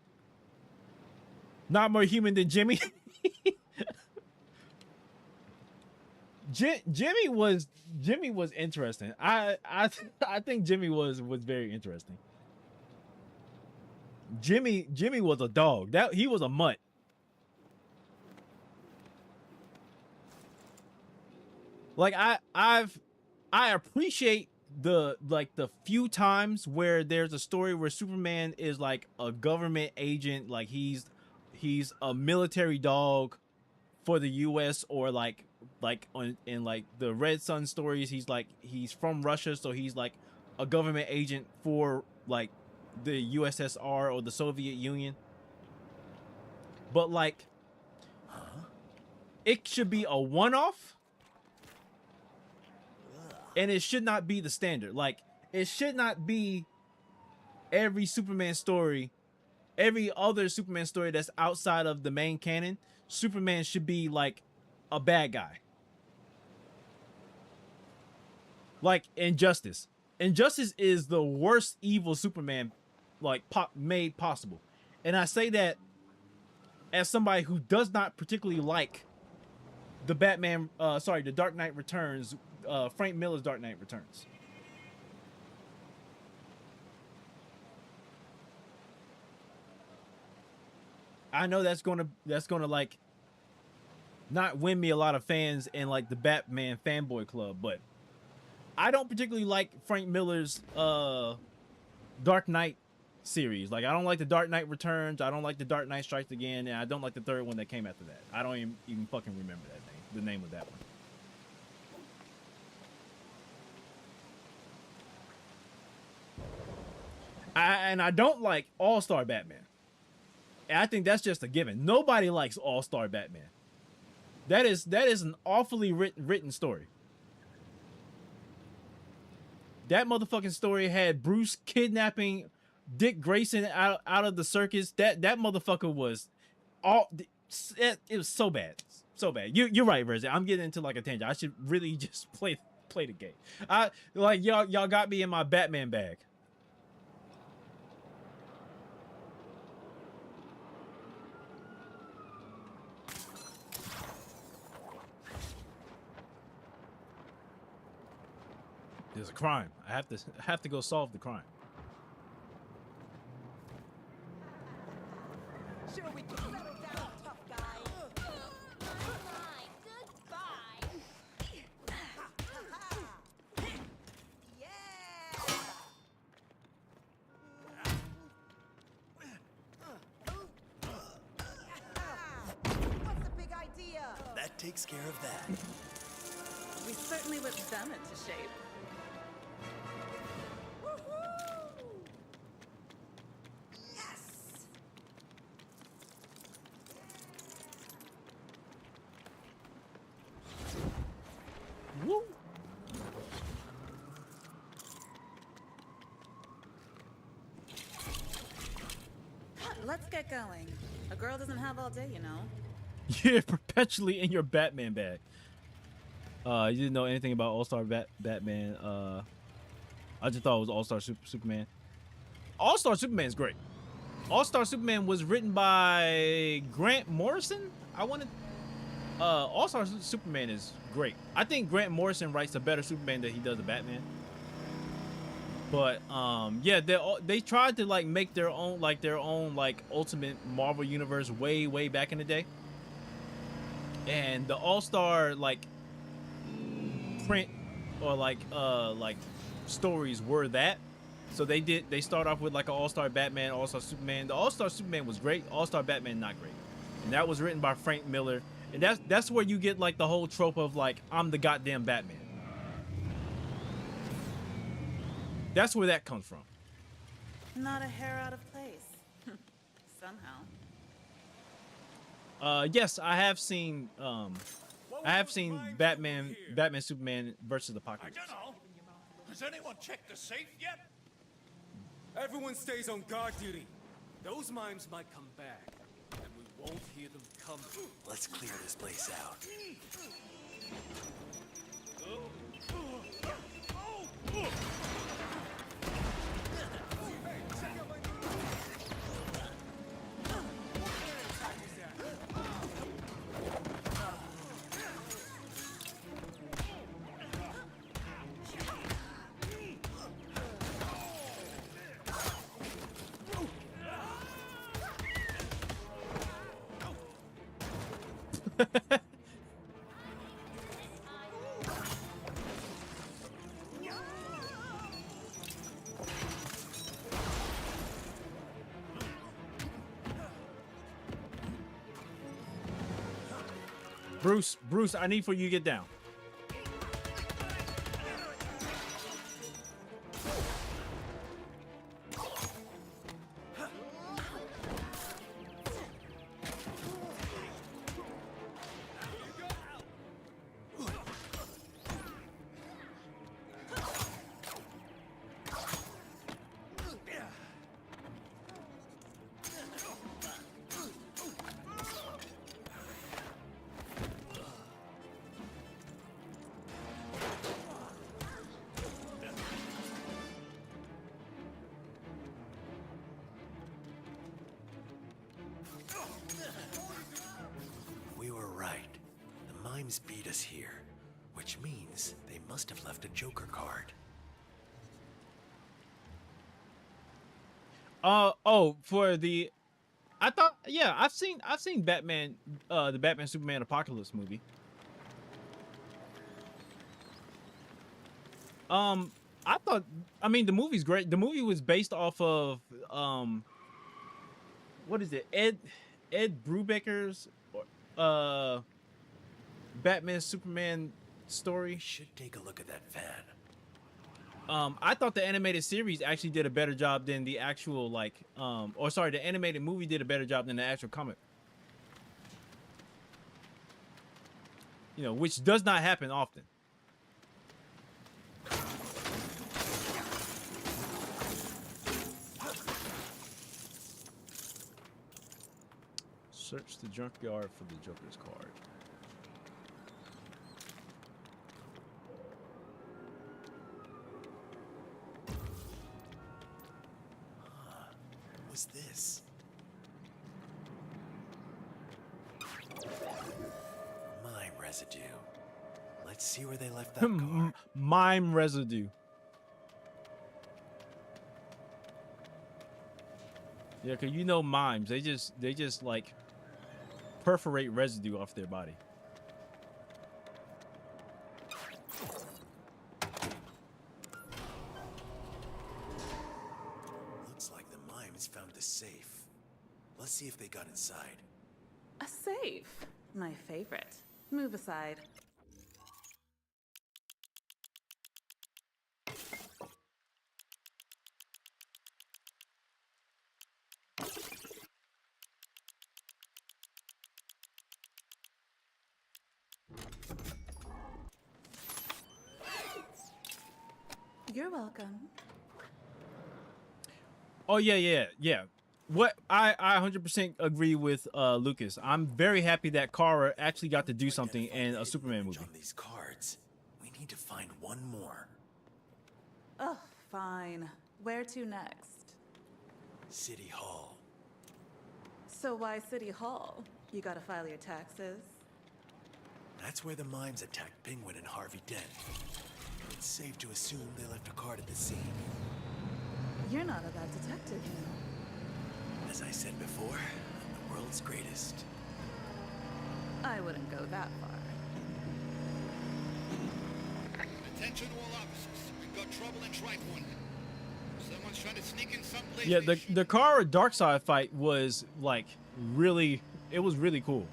Speaker 1: not more human than Jimmy. Jimmy was interesting. I think Jimmy was very interesting. Jimmy was a dog. That he was a mutt. Like I appreciate the few times where there's a story where Superman is like a government agent, like he's a military dog for the US, or in like the Red Sun stories, he's from Russia, so he's like a government agent for like the USSR or the Soviet Union. But like it should be a one-off, and it should not be the standard. Like it should not be every Superman story, every other Superman story that's outside of the main canon. Superman should be like a bad guy. Like Injustice. Injustice is the worst evil Superman like made possible. And I say that as somebody who does not particularly like the the Dark Knight Returns, Frank Miller's Dark Knight Returns. I know that's gonna like not win me a lot of fans in like the Batman fanboy club, but I don't particularly like Frank Miller's Dark Knight series. Like I don't like the Dark Knight Returns, I don't like the Dark Knight Strikes Again, and I don't like the third one that came after that. I don't even fucking remember that name, the name of that one. I don't like All-Star Batman. And I think that's just a given. Nobody likes All-Star Batman. That is an awfully written story. That motherfucking story had Bruce kidnapping Dick Grayson out of the circus. That motherfucker was it was so bad. So bad. You're right, Reza. I'm getting into like a tangent. I should really just play the game. Y'all got me in my Batman bag. There's a crime. I have to go solve the crime.
Speaker 3: Sure, we can settle down, tough guy.
Speaker 6: Fine, goodbye.
Speaker 3: What's the big idea?
Speaker 20: That takes care of that.
Speaker 21: We certainly whipped them into shape.
Speaker 3: Yes!
Speaker 1: Woo!
Speaker 21: Let's get going. A girl doesn't have all day, you know.
Speaker 1: You're perpetually in your Batman bag. You didn't know anything about All-Star Batman. I just thought it was All-Star Superman. All-Star Superman is great. All-Star Superman was written by Grant Morrison. All-Star Superman is great. I think Grant Morrison writes a better Superman than he does the Batman. But yeah, they tried to like make their own Ultimate Marvel Universe way back in the day. And the All-Star print or stories were that. So they start off with like an All-Star Batman, All-Star Superman. The All-Star Superman was great. All-Star Batman not great. And that was written by Frank Miller. And that's where you get like the whole trope of like I'm the goddamn Batman. That's where that comes from.
Speaker 21: Not a hair out of place. Somehow.
Speaker 1: Yes, I have seen Batman Superman versus Apocalypse.
Speaker 12: I don't know. Has anyone checked the safe yet? Everyone stays on guard duty. Those mimes might come back, and we won't hear them coming.
Speaker 20: Let's clear this place out.
Speaker 1: Bruce, I need for you to get down.
Speaker 20: We were right. The mimes beat us here, which means they must have left a Joker card.
Speaker 1: For the, I thought, yeah, I've seen Batman, the Batman Superman Apocalypse movie. I thought, I mean, the movie's great. The movie was based off of, what is it? Ed Brubaker's, Batman Superman story.
Speaker 20: We should take a look at that van.
Speaker 1: I thought the animated series actually did a better job than the actual, like, or sorry, the animated movie did a better job than the actual comic. You know, which does not happen often. Search the junkyard for the Joker's card.
Speaker 20: What's this? Mime residue. Let's see where they left that card.
Speaker 1: Mime residue. Yeah, cause you know mimes, they just like perforate residue off their body.
Speaker 20: Looks like the mimes found the safe. Let's see if they got inside.
Speaker 21: A safe. My favorite. Move aside. You're welcome.
Speaker 1: Oh yeah. What I 100% agree with Lucas. I'm very happy that Kara actually got to do something in a Superman movie.
Speaker 20: On these cards, we need to find one more.
Speaker 21: Oh, fine. Where to next?
Speaker 20: City Hall.
Speaker 21: So why City Hall? You gotta file your taxes?
Speaker 20: That's where the mimes attacked Penguin and Harvey Dent. It's safe to assume they left a card at the scene.
Speaker 21: You're not a bad detective, you know.
Speaker 20: As I said before, I'm the world's greatest.
Speaker 21: I wouldn't go that far.
Speaker 4: Attention all officers. We've got trouble in Tricorn. Someone's trying to sneak in someplace.
Speaker 1: Yeah, the Kara Darkseid fight was like really, it was really cool.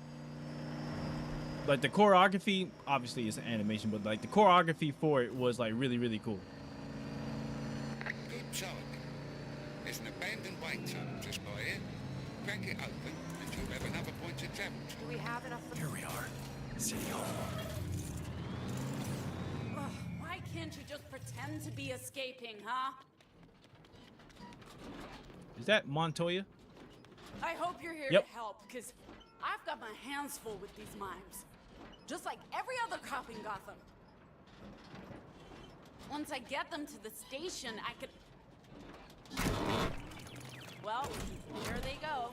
Speaker 1: Like the choreography, obviously it's an animation, but like the choreography for it was like really cool.
Speaker 4: Good job. There's an abandoned white tub just by here. Crack it open, and you'll have another point to travel to.
Speaker 9: Do we have enough?
Speaker 20: Here we are. City Hall.
Speaker 21: Ugh, why can't you just pretend to be escaping, huh?
Speaker 1: Is that Montoya?
Speaker 16: I hope you're here
Speaker 1: Yep.
Speaker 16: to help, because I've got my hands full with these mimes. Just like every other cop in Gotham. Once I get them to the station, I could... Well, here they go.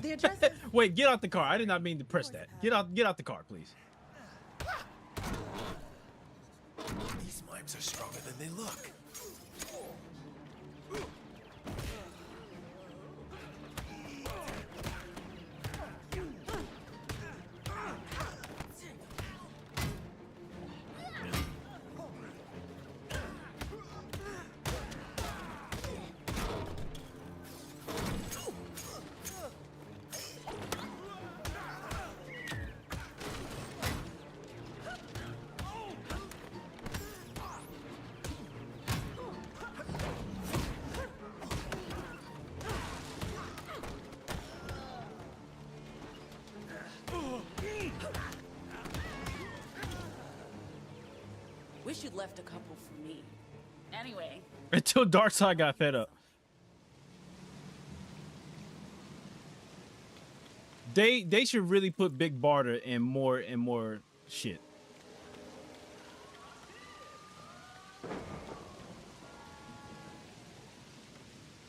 Speaker 21: The address is...
Speaker 1: Wait, get out the car. I did not mean to press that. Get out the car, please.
Speaker 20: These mimes are stronger than they look.
Speaker 16: Wish you'd left a couple for me. Anyway,
Speaker 1: Until Darkseid got fed up. They should really put Big Barter in more and more shit.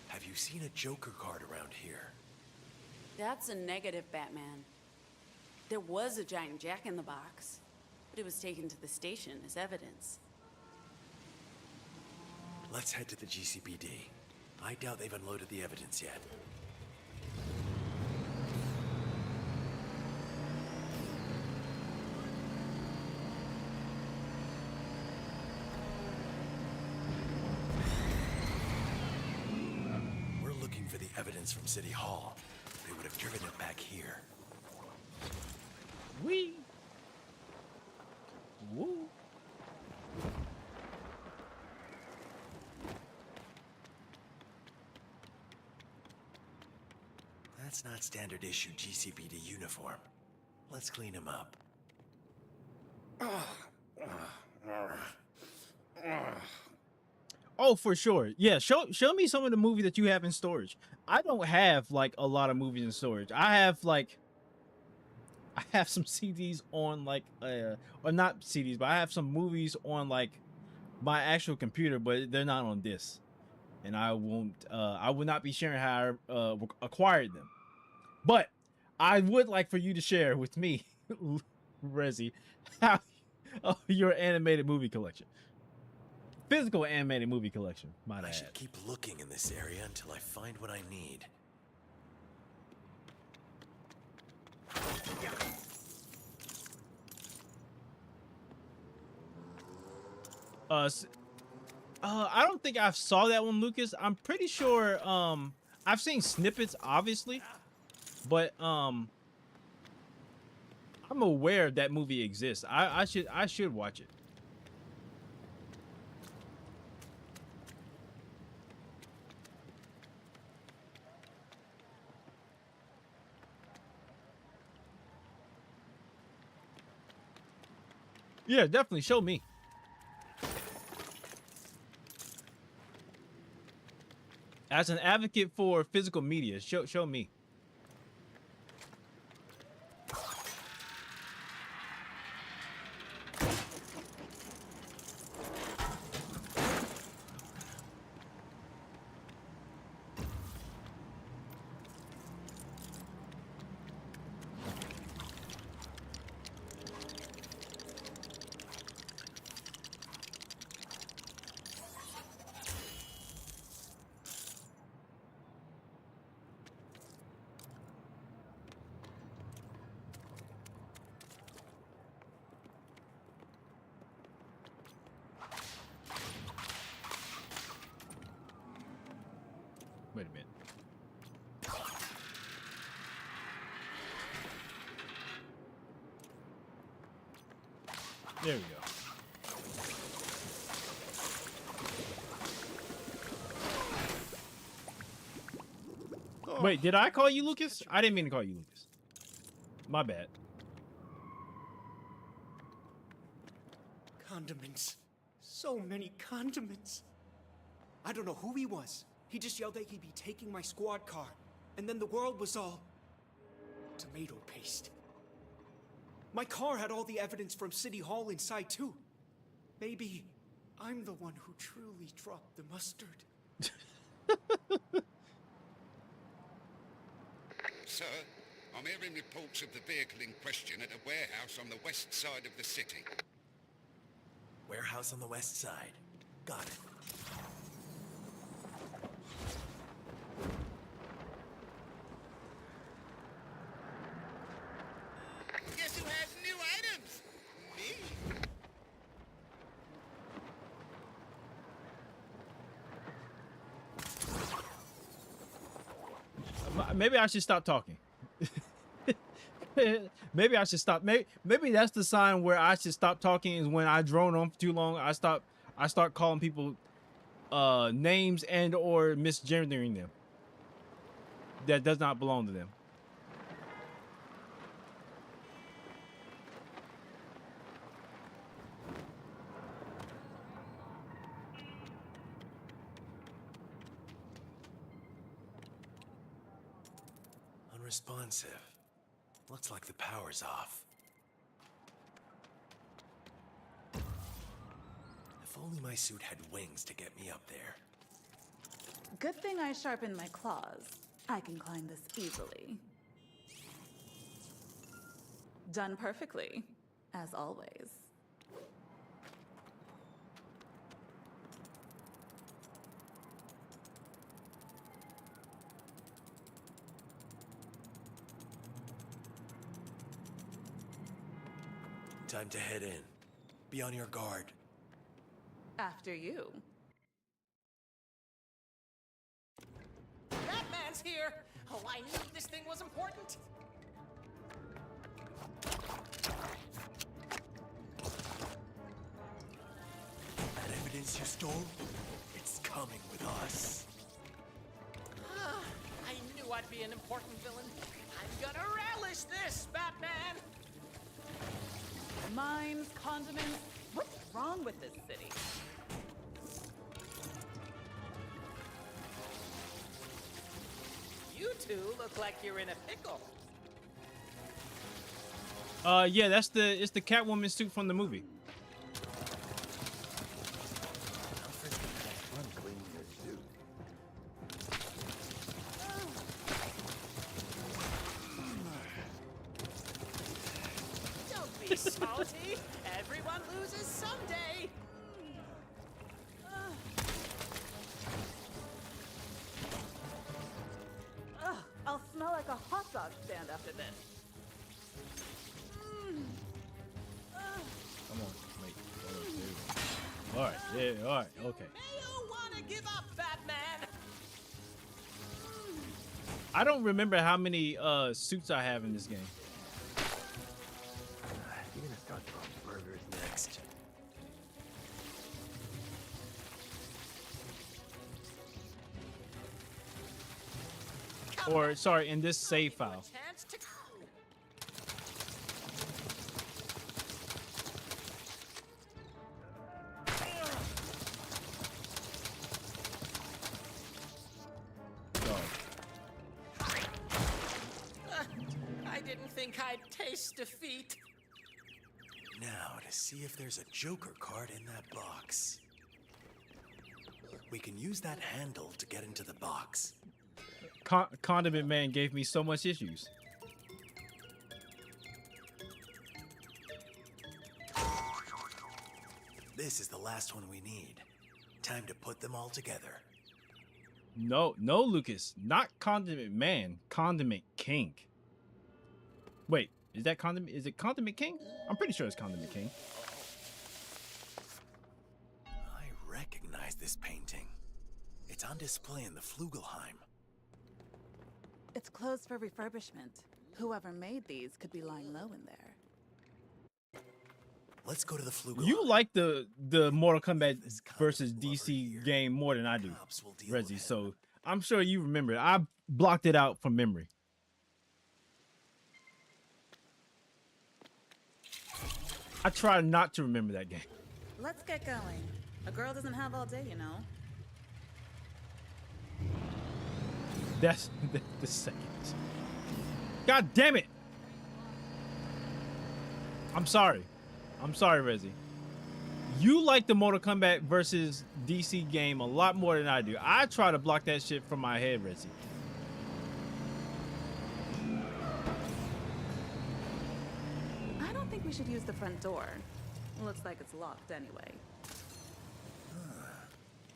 Speaker 20: Have you seen a Joker card around here?
Speaker 16: that's a negative, Batman. There was a giant jack-in-the-box, but it was taken to the station as evidence.
Speaker 20: Let's head to the GCPD. I doubt they've unloaded the evidence yet. We're looking for the evidence from City Hall. They would have driven it back here.
Speaker 1: Wee. Woo.
Speaker 20: That's not standard issue GCPD uniform. Let's clean him up.
Speaker 1: Oh, for sure. Yeah, show me some of the movies that you have in storage. I don't have like a lot of movies in storage. I have some CDs on like or not CDs, but I have some movies on like my actual computer, but they're not on disc. And I will not be sharing how I acquired them. But I would like for you to share with me, Rezi, how your animated movie collection. Physical animated movie collection, might I
Speaker 20: I
Speaker 1: add.
Speaker 20: should keep looking in this area until I find what I need.
Speaker 1: I don't think I saw that one, Lucas. I'm pretty sure I've seen snippets, obviously, but I'm aware that movie exists. I should watch it. Yeah, definitely show me. As an advocate for physical media, show me. There we go. Wait, did I call you Lucas? I didn't mean to call you Lucas. My bad.
Speaker 17: Condiments. So many condiments. I don't know who he was. He just yelled that he'd be taking my squad car. And then the world was all tomato paste. My car had all the evidence from City Hall inside too. Maybe I'm the one who truly dropped the mustard.
Speaker 4: Sir, I'm hearing reports of the vehicle in question at a warehouse on the west side of the city.
Speaker 20: Warehouse on the west side. Got it.
Speaker 3: Guess who has new items? Me.
Speaker 1: Maybe I should stop talking. Maybe I should stop. Maybe that's the sign where I should stop talking is when I drone on for too long. I start calling people names and or misgendering them. That does not belong to them.
Speaker 20: Unresponsive. Looks like the power's off. If only my suit had wings to get me up there.
Speaker 21: Good thing I sharpened my claws. I can climb this easily. Done perfectly, as always.
Speaker 20: Time to head in. Be on your guard.
Speaker 21: After you.
Speaker 17: Batman's here! Oh, I knew this thing was important!
Speaker 20: That evidence you stole? It's coming with us.
Speaker 17: I knew I'd be an important villain. I'm gonna relish this, Batman!
Speaker 21: Mimes, condiments. What's wrong with this city?
Speaker 17: You two look like you're in a pickle.
Speaker 1: Yeah, it's the Catwoman suit from the movie.
Speaker 17: Don't be salty. Everyone loses someday.
Speaker 21: Ugh, I'll smell like a hot dog stand after this.
Speaker 1: Come on, wait. All right, yeah, all right, okay.
Speaker 17: You wanna give up, Batman?
Speaker 1: I don't remember how many suits I have in this game.
Speaker 20: You're gonna start throwing burgers next.
Speaker 1: Or sorry, in this save file.
Speaker 17: Chance to go. I didn't think I'd taste defeat.
Speaker 20: Now to see if there's a Joker card in that box. We can use that handle to get into the box.
Speaker 1: Condiment Man gave me so much issues.
Speaker 20: This is the last one we need. Time to put them all together.
Speaker 1: No, Lucas, not Condiment Man, Condiment King. Wait, is that Condiment? Is it Condiment King? I'm pretty sure it's Condiment King.
Speaker 20: I recognize this painting. It's on display in the Flugelheim.
Speaker 21: It's closed for refurbishment. Whoever made these could be lying low in there.
Speaker 20: Let's go to the Flugel.
Speaker 1: You like the Mortal Kombat versus DC game more than I do, Rezi. So I'm sure you remember it. I blocked it out from memory. I try not to remember that game.
Speaker 21: Let's get going. A girl doesn't have all day, you know.
Speaker 1: That's the second. God damn it! I'm sorry. I'm sorry, Rezi. You like the Mortal Kombat versus DC game a lot more than I do. I try to block that shit from my head, Rezi.
Speaker 21: I don't think we should use the front door. Looks like it's locked anyway.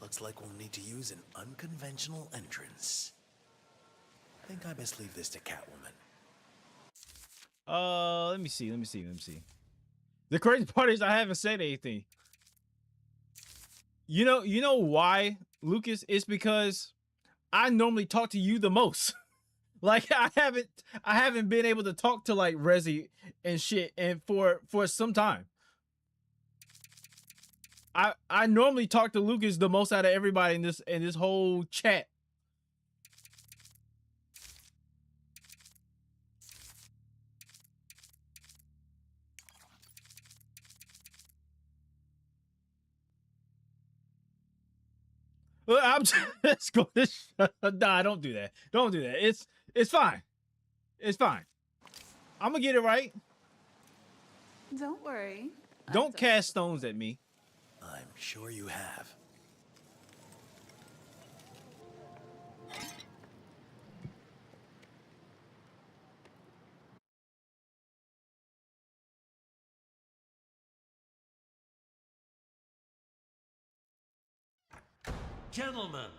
Speaker 20: Looks like we'll need to use an unconventional entrance. I think I best leave this to Catwoman.
Speaker 1: Let me see. The crazy part is I haven't said anything. You know why, Lucas? It's because I normally talk to you the most. Like I haven't been able to talk to like Rezi and shit and for some time. I normally talk to Lucas the most out of everybody in this whole chat. I'm just going to nah, don't do that. Don't do that. It's fine. It's fine. I'm gonna get it right.
Speaker 21: Don't worry.
Speaker 1: Don't cast stones at me.
Speaker 20: I'm sure you have.
Speaker 18: Gentlemen,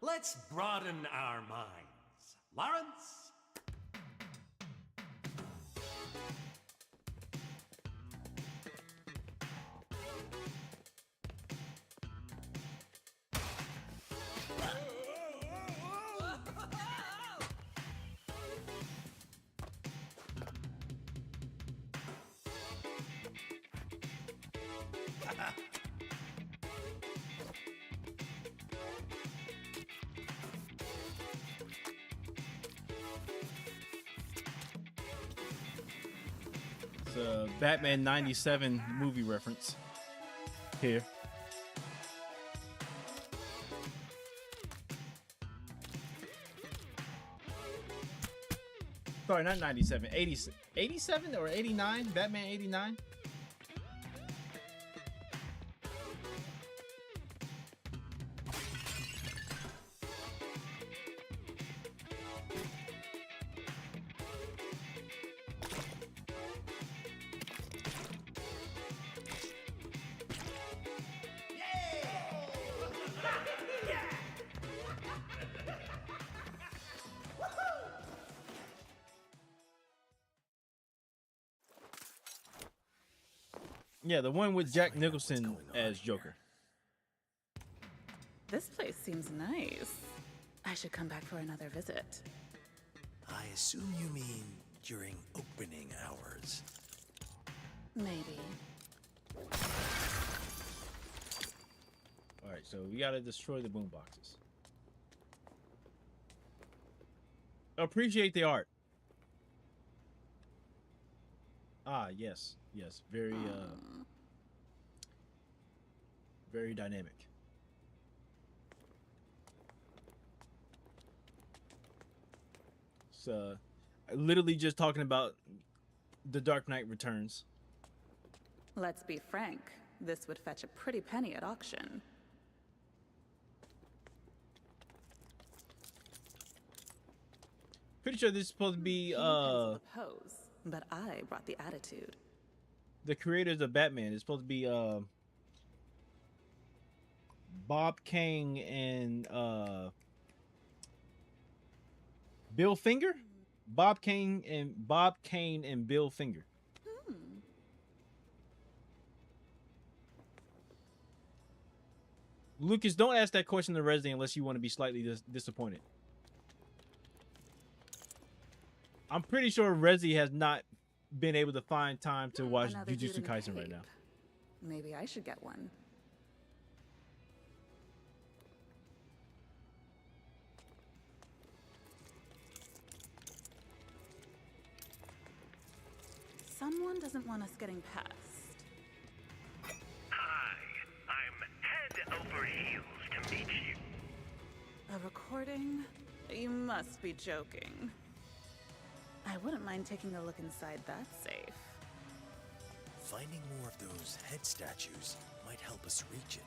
Speaker 18: let's broaden our minds. Lawrence?
Speaker 1: It's a Batman 97 movie reference here. Sorry, not 97. 87 or 89? Batman 89? Yeah, the one with Jack Nicholson as Joker.
Speaker 21: This place seems nice. I should come back for another visit.
Speaker 20: I assume you mean during opening hours.
Speaker 21: Maybe.
Speaker 1: All right, so we gotta destroy the boom boxes. Appreciate the art. Ah, yes, very dynamic. So, literally just talking about The Dark Knight Returns.
Speaker 21: Let's be frank. This would fetch a pretty penny at auction.
Speaker 1: Pretty sure this is supposed to be
Speaker 21: The pose, but I brought the attitude.
Speaker 1: the creators of Batman. It's supposed to be Bob Kane and Bill Finger? Bob Kane and Bill Finger. Lucas, don't ask that question to Resident unless you want to be slightly disappointed. I'm pretty sure Rezi has not been able to find time to watch
Speaker 21: Another
Speaker 1: Jujutsu
Speaker 21: dude in the
Speaker 1: Kaisen right
Speaker 21: cape.
Speaker 1: now.
Speaker 21: Maybe I should get one. Someone doesn't want us getting past.
Speaker 5: Hi, I'm head over heels to meet you.
Speaker 21: A recording? You must be joking. I wouldn't mind taking a look inside that safe.
Speaker 20: Finding more of those head statues might help us reach it.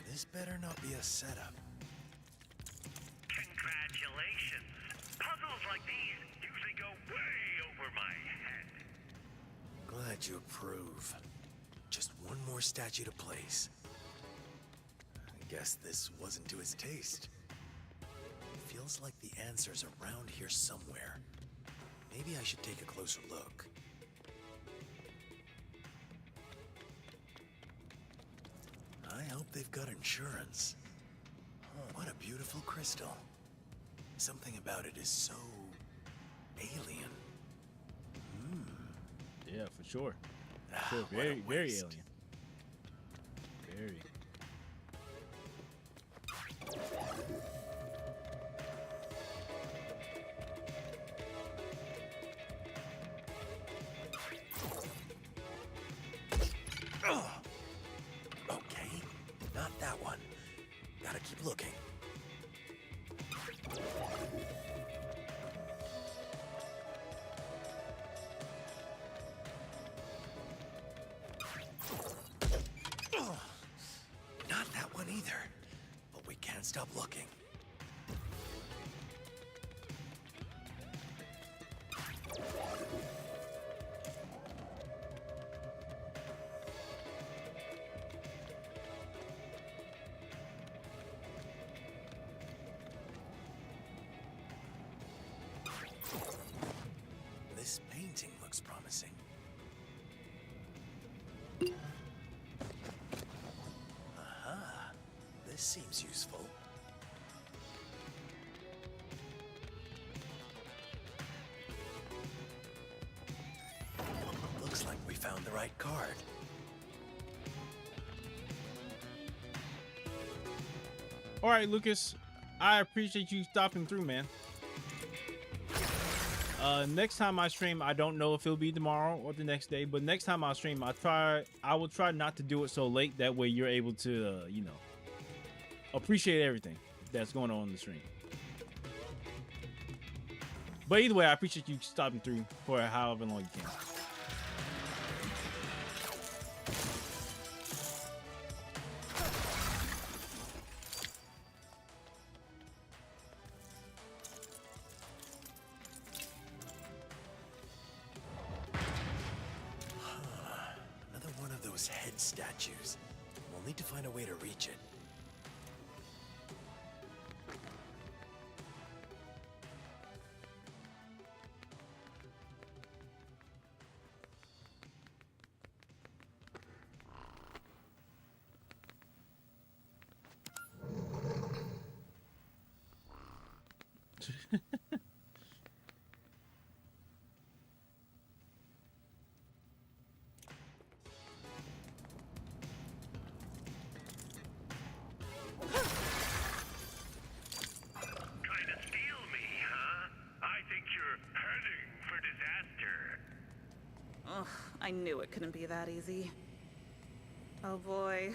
Speaker 20: This better not be a setup.
Speaker 5: Congratulations! Puzzles like these usually go way over my head.
Speaker 20: Glad you approve. Just one more statue to place. I guess this wasn't to his taste. Feels like the answer's around here somewhere. Maybe I should take a closer look. I hope they've got insurance. What a beautiful crystal. Something about it is so alien.
Speaker 1: Yeah, for sure. Sure,
Speaker 20: What a
Speaker 1: very, very
Speaker 20: waste.
Speaker 1: alien. Very.
Speaker 20: Ugh. Okay, not that one. Gotta keep looking. Ugh. Not that one either. But we can't stop looking. This painting looks promising. Aha, this seems useful. Looks like we found the right card.
Speaker 1: All right, Lucas, I appreciate you stopping through, man. Next time I stream, I don't know if it'll be tomorrow or the next day, but next time I stream, I will try not to do it so late. That way you're able to, you know, appreciate everything that's going on in the stream. But either way, I appreciate you stopping through for however long you can.
Speaker 20: Another one of those head statues. We'll need to find a way to reach it.
Speaker 5: Trying to steal me, huh? I think you're heading for disaster.
Speaker 21: Ugh, I knew it couldn't be that easy. Oh boy,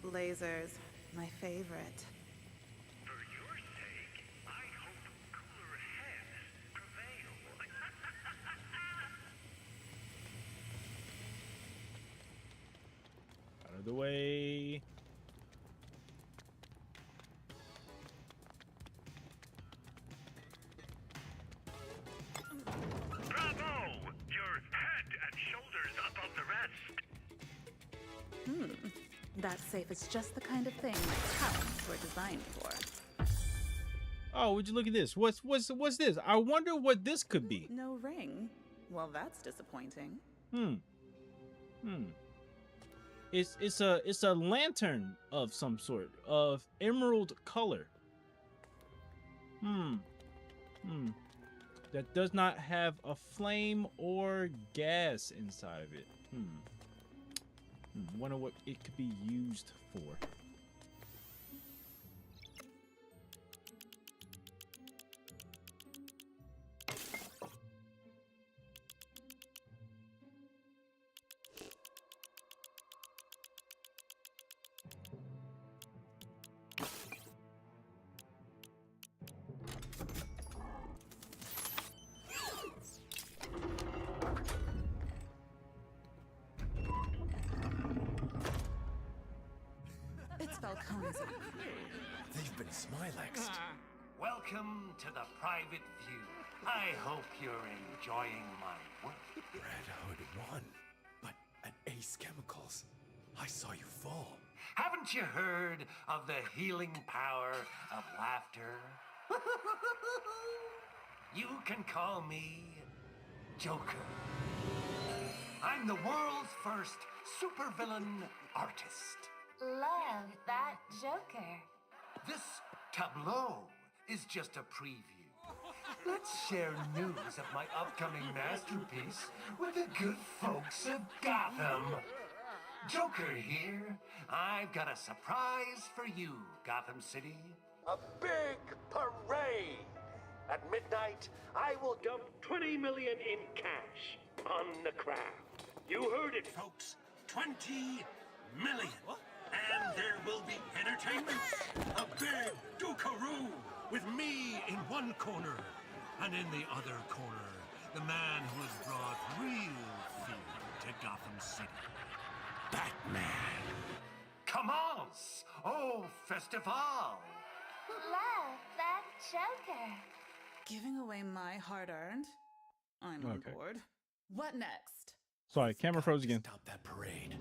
Speaker 21: lasers, my favorite.
Speaker 5: For your sake, I hope cooler heads prevail.
Speaker 1: Out of the way.
Speaker 21: That safe is just the kind of thing my talents were designed for.
Speaker 1: Oh, would you look at this? What's this? I wonder what this could be.
Speaker 21: No ring. Well, that's disappointing.
Speaker 1: It's a lantern of some sort of emerald color. That does not have a flame or gas inside of it. Wonder what it could be used for.
Speaker 21: It's Falcone's.
Speaker 20: They've been Smilexed.
Speaker 18: Welcome to the private view. I hope you're enjoying my work.
Speaker 20: Red Hood won, but at Ace Chemicals, I saw you fall.
Speaker 18: Haven't you heard of the healing power of laughter? You can call me Joker. I'm the world's first supervillain artist.
Speaker 11: Love that Joker.
Speaker 18: This tableau is just a preview. Let's share news of my upcoming masterpiece with the good folks of Gotham. Joker here. I've got a surprise for you, Gotham City. A big parade. At midnight, I will dump 20 million in cash on the crowd. You heard it, folks. 20 million. And there will be entertainment. A big Dukaroo with me in one corner. And in the other corner, the man who has brought real fear to Gotham City. Batman. Commence! Oh, festival!
Speaker 11: Love that Joker.
Speaker 21: Giving away my hard-earned? I'm on
Speaker 1: Okay.
Speaker 21: board. What next?
Speaker 1: Sorry, camera froze again.
Speaker 20: Stop that parade.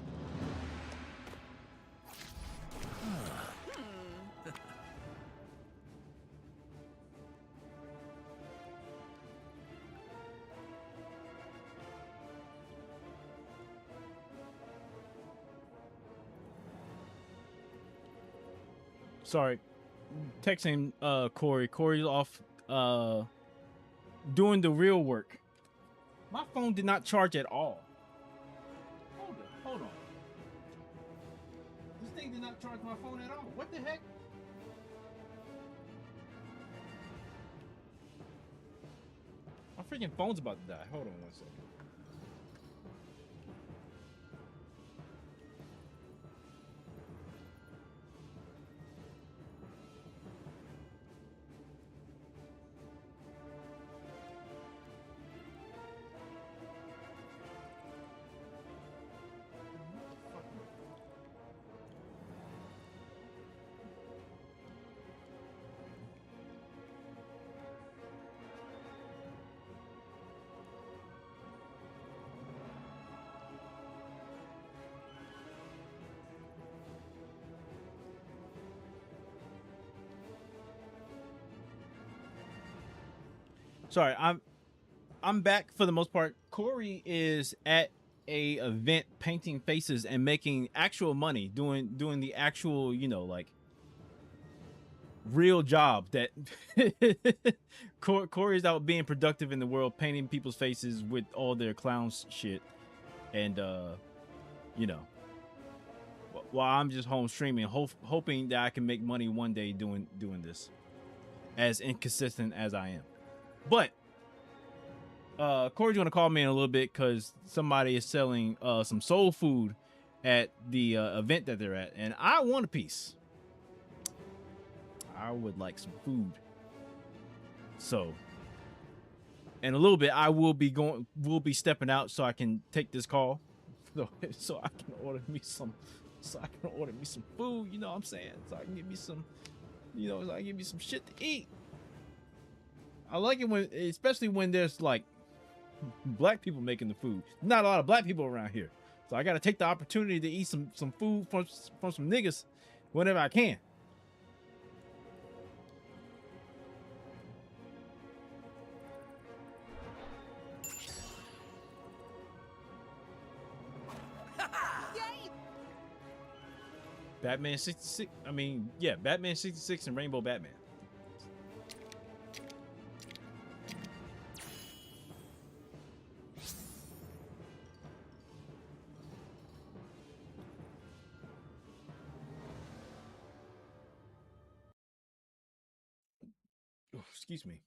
Speaker 1: Sorry, texting Corey. Corey's off doing the real work. My phone did not charge at all. Hold on. This thing did not charge my phone at all. What the heck? My freaking phone's about to die. Hold on one second. Sorry, I'm back for the most part. Corey is at a event painting faces and making actual money, doing the actual, you know, like real job that Corey's out being productive in the world, painting people's faces with all their clown shit. And you know, while I'm just home streaming, hoping that I can make money one day doing this, as inconsistent as I am. But Corey's gonna call me in a little bit because somebody is selling some soul food at the event that they're at, and I want a piece. I would like some food. So, in a little bit, I will be stepping out so I can take this call, so I can order me some food. You know what I'm saying? So I can get me some, you know, so I can get me some shit to eat. I like it when, especially when there's like black people making the food. Not a lot of black people around here, So I gotta take the opportunity to eat some food from some niggas whenever I can. Batman 66. I mean, yeah, Batman 66 and Rainbow Batman. Oh, excuse me.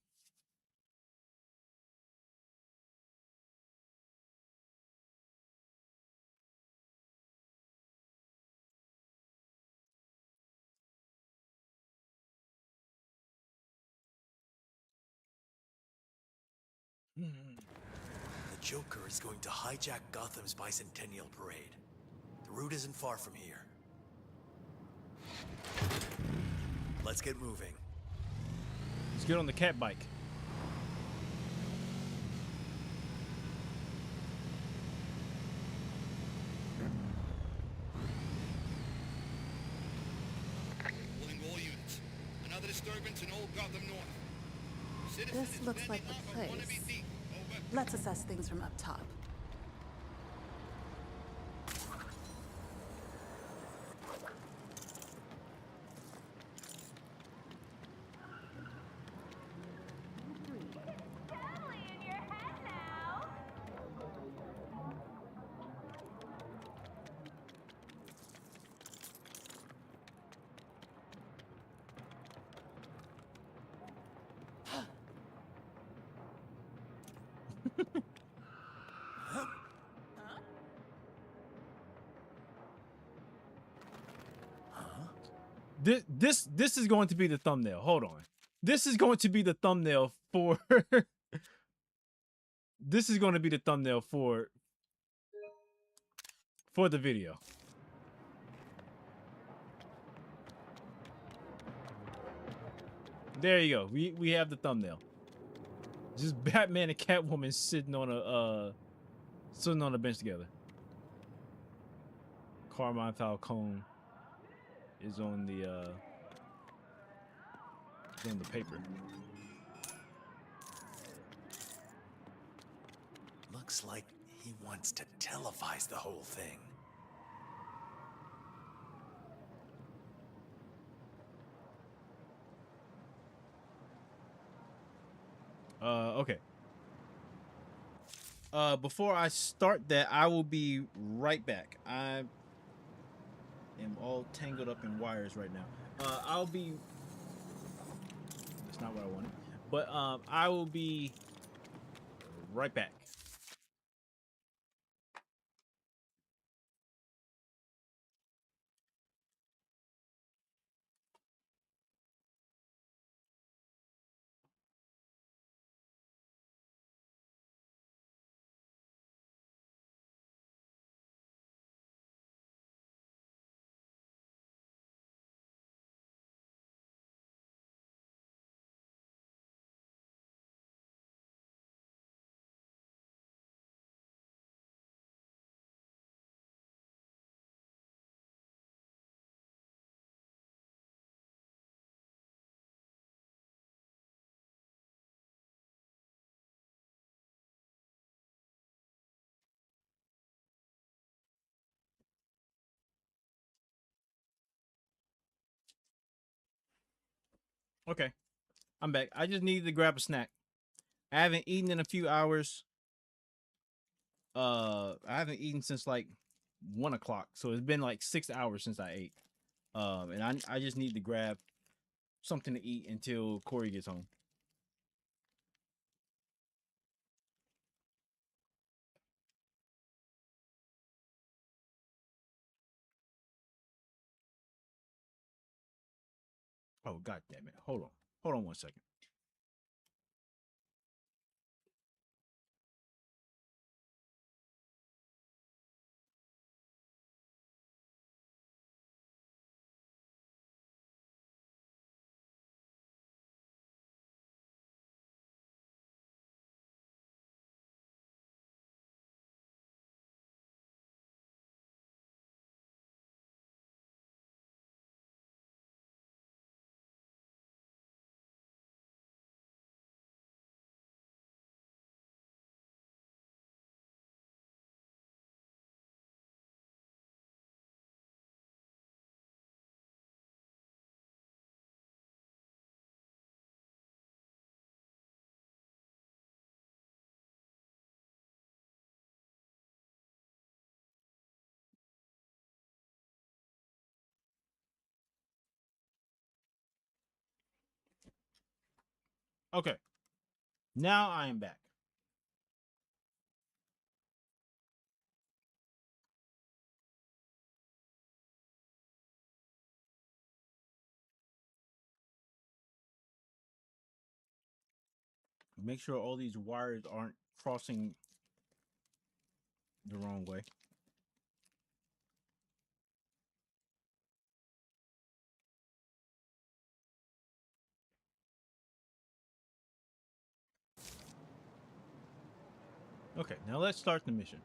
Speaker 20: The Joker is going to hijack Gotham's bicentennial parade. The route isn't far from here. Let's get moving.
Speaker 1: Let's get on the cat bike.
Speaker 4: Calling all units. Another disturbance in Old Gotham North. Citizens
Speaker 21: This looks like the
Speaker 4: standing up and wanna
Speaker 21: place.
Speaker 4: be beat. Over.
Speaker 21: Let's assess things from up top.
Speaker 1: This is going to be the thumbnail. Hold on. This is going to be the thumbnail for this is going to be the thumbnail for the video. There you go. We have the thumbnail. Just Batman and Catwoman sitting on a bench together. Carmine Falcone is on the paper.
Speaker 20: Looks like he wants to televise the whole thing.
Speaker 1: Okay. Before I start that, I will be right back. I am all tangled up in wires right now. I'll be. That's not what I wanted. But I will be right back. Okay, I'm back. I just needed to grab a snack. I haven't eaten in a few hours. I haven't eaten since like 1 o'clock, so it's been like 6 hours since I ate. And I just need to grab something to eat until Corey gets home. Oh, god damn it. Hold on. Hold on 1 second. Okay. Now I am back. Make sure all these wires aren't crossing the wrong way. Okay, now let's start the mission.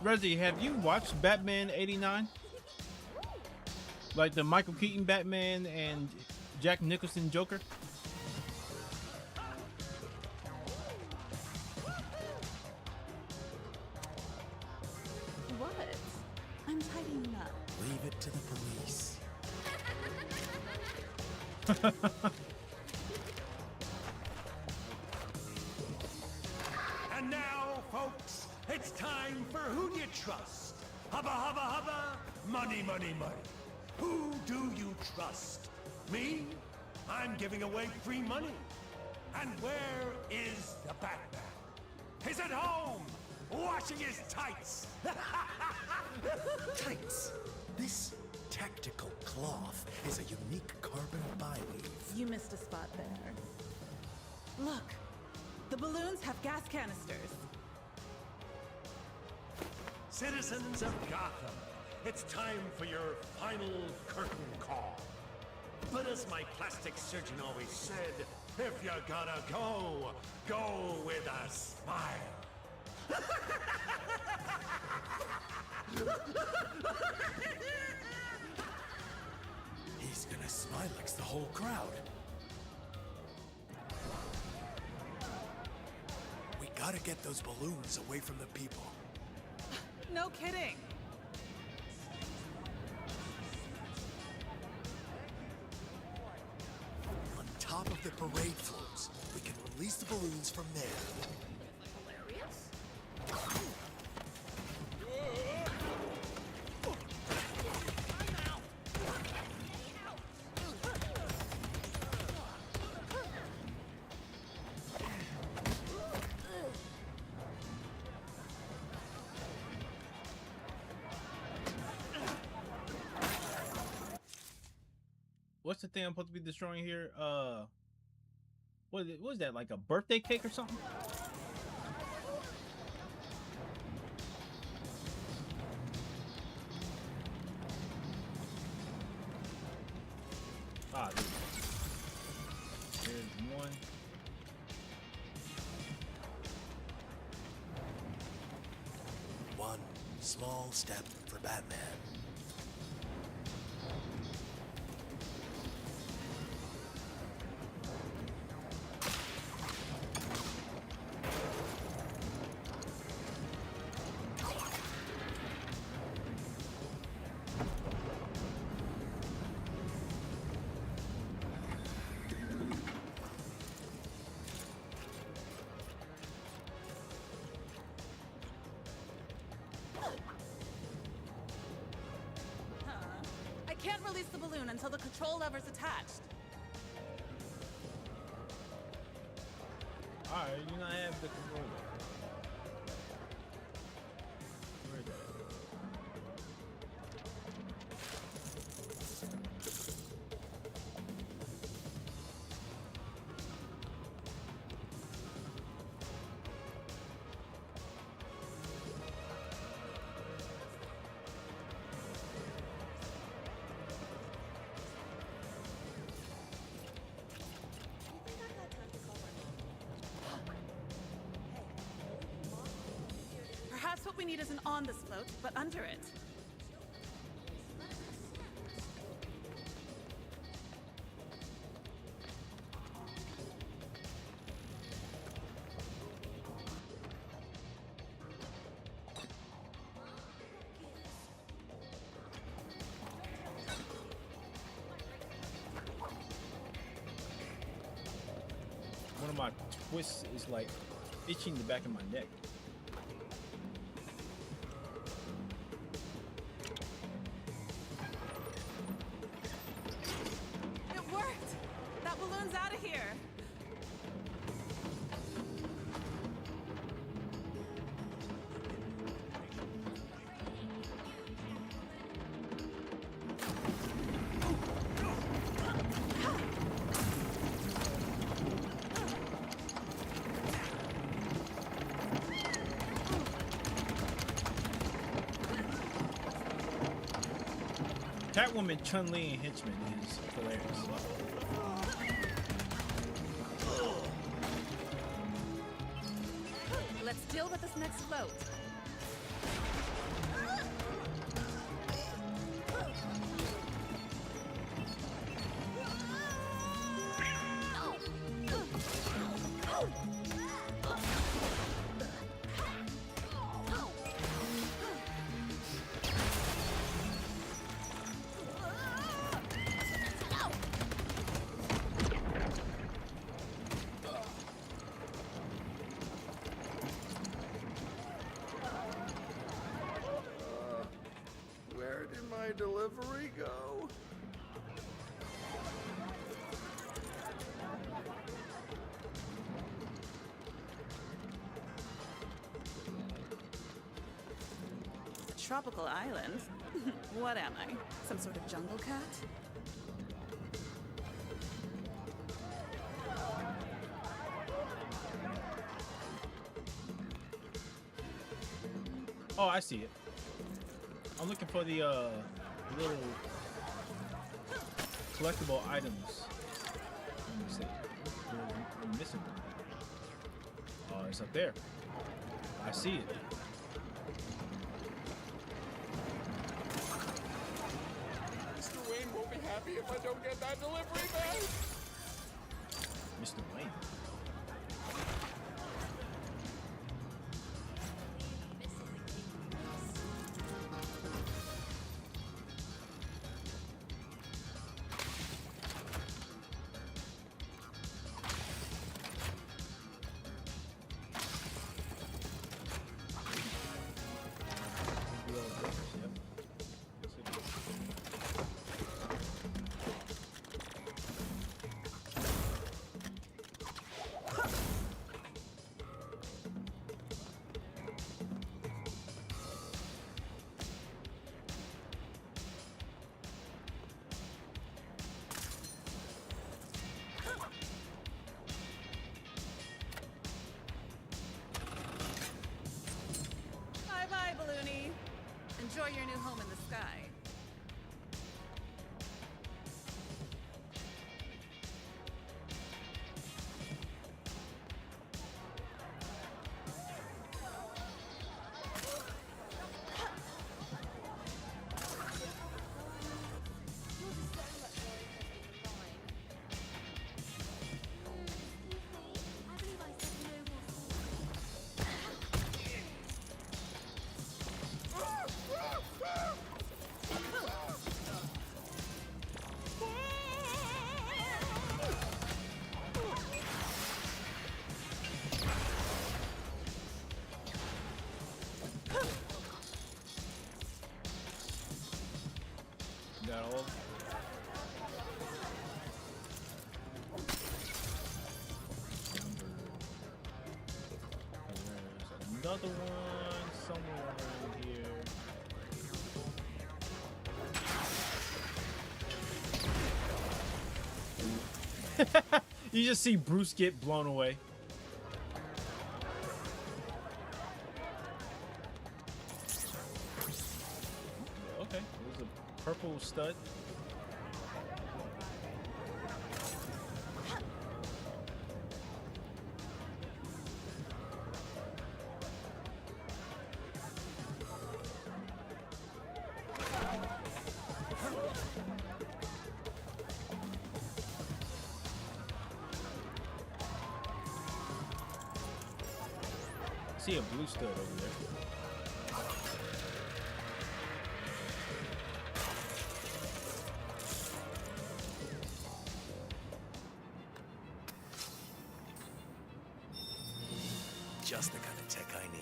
Speaker 1: Rezi, have you watched Batman '89? Like the Michael Keaton Batman and Jack Nicholson Joker?
Speaker 21: What? I'm tidying up.
Speaker 20: Leave it to the police.
Speaker 18: And now, folks, it's time for Who You Trust. Hubba, hubba, hubba, money, money, money. Who do you trust? Me? I'm giving away free money. And where is the Batman? He's at home, washing his tights.
Speaker 20: Tights. This tactical cloth is a unique carbon bi-weave.
Speaker 21: You missed a spot there. Look, the balloons have gas canisters.
Speaker 18: Citizens of Gotham, it's time for your final curtain call. But as my plastic surgeon always said, if you gotta go, go with a smile.
Speaker 20: He's gonna Smilex the whole crowd. We gotta get those balloons away from the people.
Speaker 21: No kidding.
Speaker 20: On top of the parade floats, we can release the balloons from there.
Speaker 1: What's the thing I'm supposed to be destroying here? What is that, like a birthday cake or something? Ah, there we go. There's one.
Speaker 20: One small step for Batman.
Speaker 21: I can't release the balloon until the control lever's attached.
Speaker 1: Alright, you not have the controller. Where is that?
Speaker 21: Perhaps what we need isn't on this float, but under it.
Speaker 1: my twist is like itching the back of my neck.
Speaker 21: It worked! That balloon's out of here!
Speaker 1: Catwoman, Chun-Li, and Henchman is hilarious.
Speaker 21: Let's deal with this next float.
Speaker 19: Where did my delivery go?
Speaker 21: Tropical island? What am I? Some sort of jungle cat?
Speaker 1: Oh, I see it. I'm looking for the little collectible items. Let me see. I'm missing one. Oh, it's up there. I see it.
Speaker 19: Mr. Wayne won't be happy if I don't get that delivery back.
Speaker 1: Mr. Wayne.
Speaker 21: Bye-bye, Balloony. Enjoy your new home in the sky.
Speaker 1: Got all. There's another one somewhere around here. You just see Bruce get blown away. Okay, there's a purple stud. See a blue stud over there.
Speaker 20: just the kind of tech I need.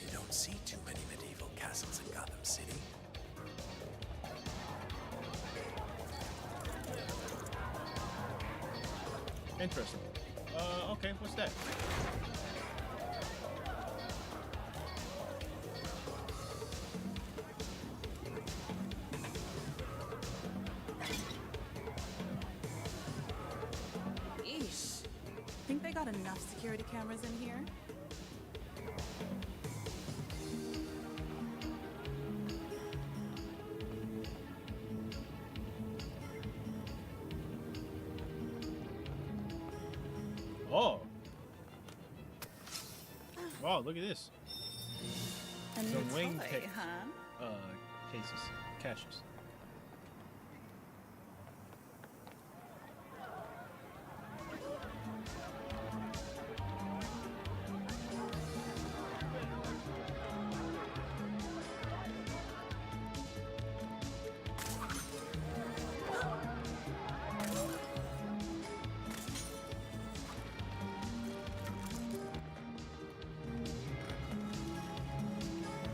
Speaker 20: You don't see too many medieval castles in Gotham City.
Speaker 1: Interesting. Okay, what's that?
Speaker 21: Eesh. Think they got enough security cameras in here?
Speaker 1: Oh. Wow, look at this.
Speaker 21: A new
Speaker 1: Some wing
Speaker 21: toy,
Speaker 1: tech
Speaker 21: huh?
Speaker 1: cases, caches.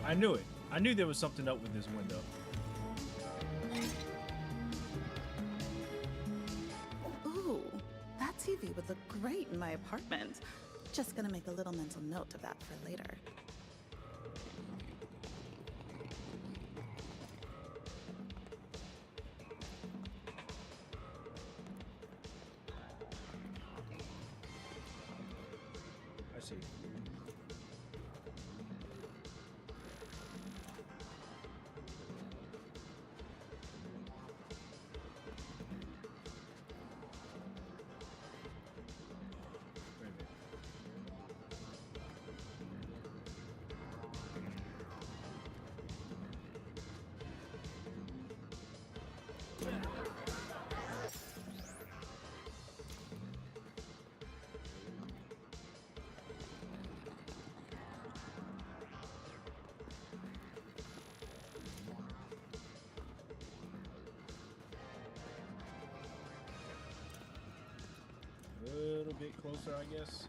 Speaker 1: I knew it. I knew there was something up with this window.
Speaker 21: Ooh, that TV would look great in my apartment. Just gonna make a little mental note of that for later.
Speaker 1: I see. A little bit closer, I guess.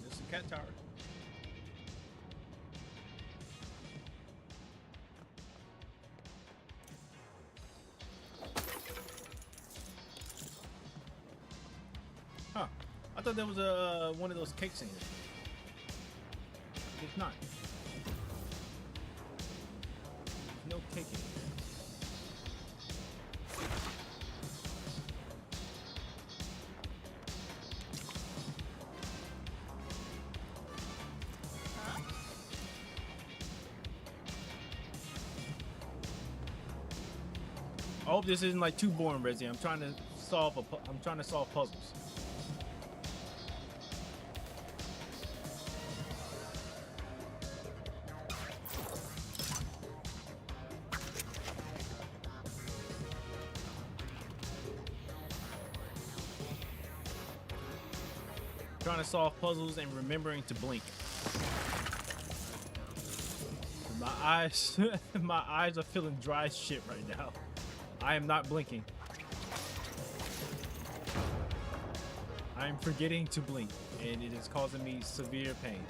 Speaker 1: This is the cat tower. Huh. I thought there was one of those cakes in here. It's not. No cake in here. I hope this isn't like too boring, Resi. I'm trying to solve puzzles. Trying to solve puzzles and remembering to blink. My eyes, my eyes are feeling dry as shit right now. I am not blinking. I am forgetting to blink, and it is causing me severe pain.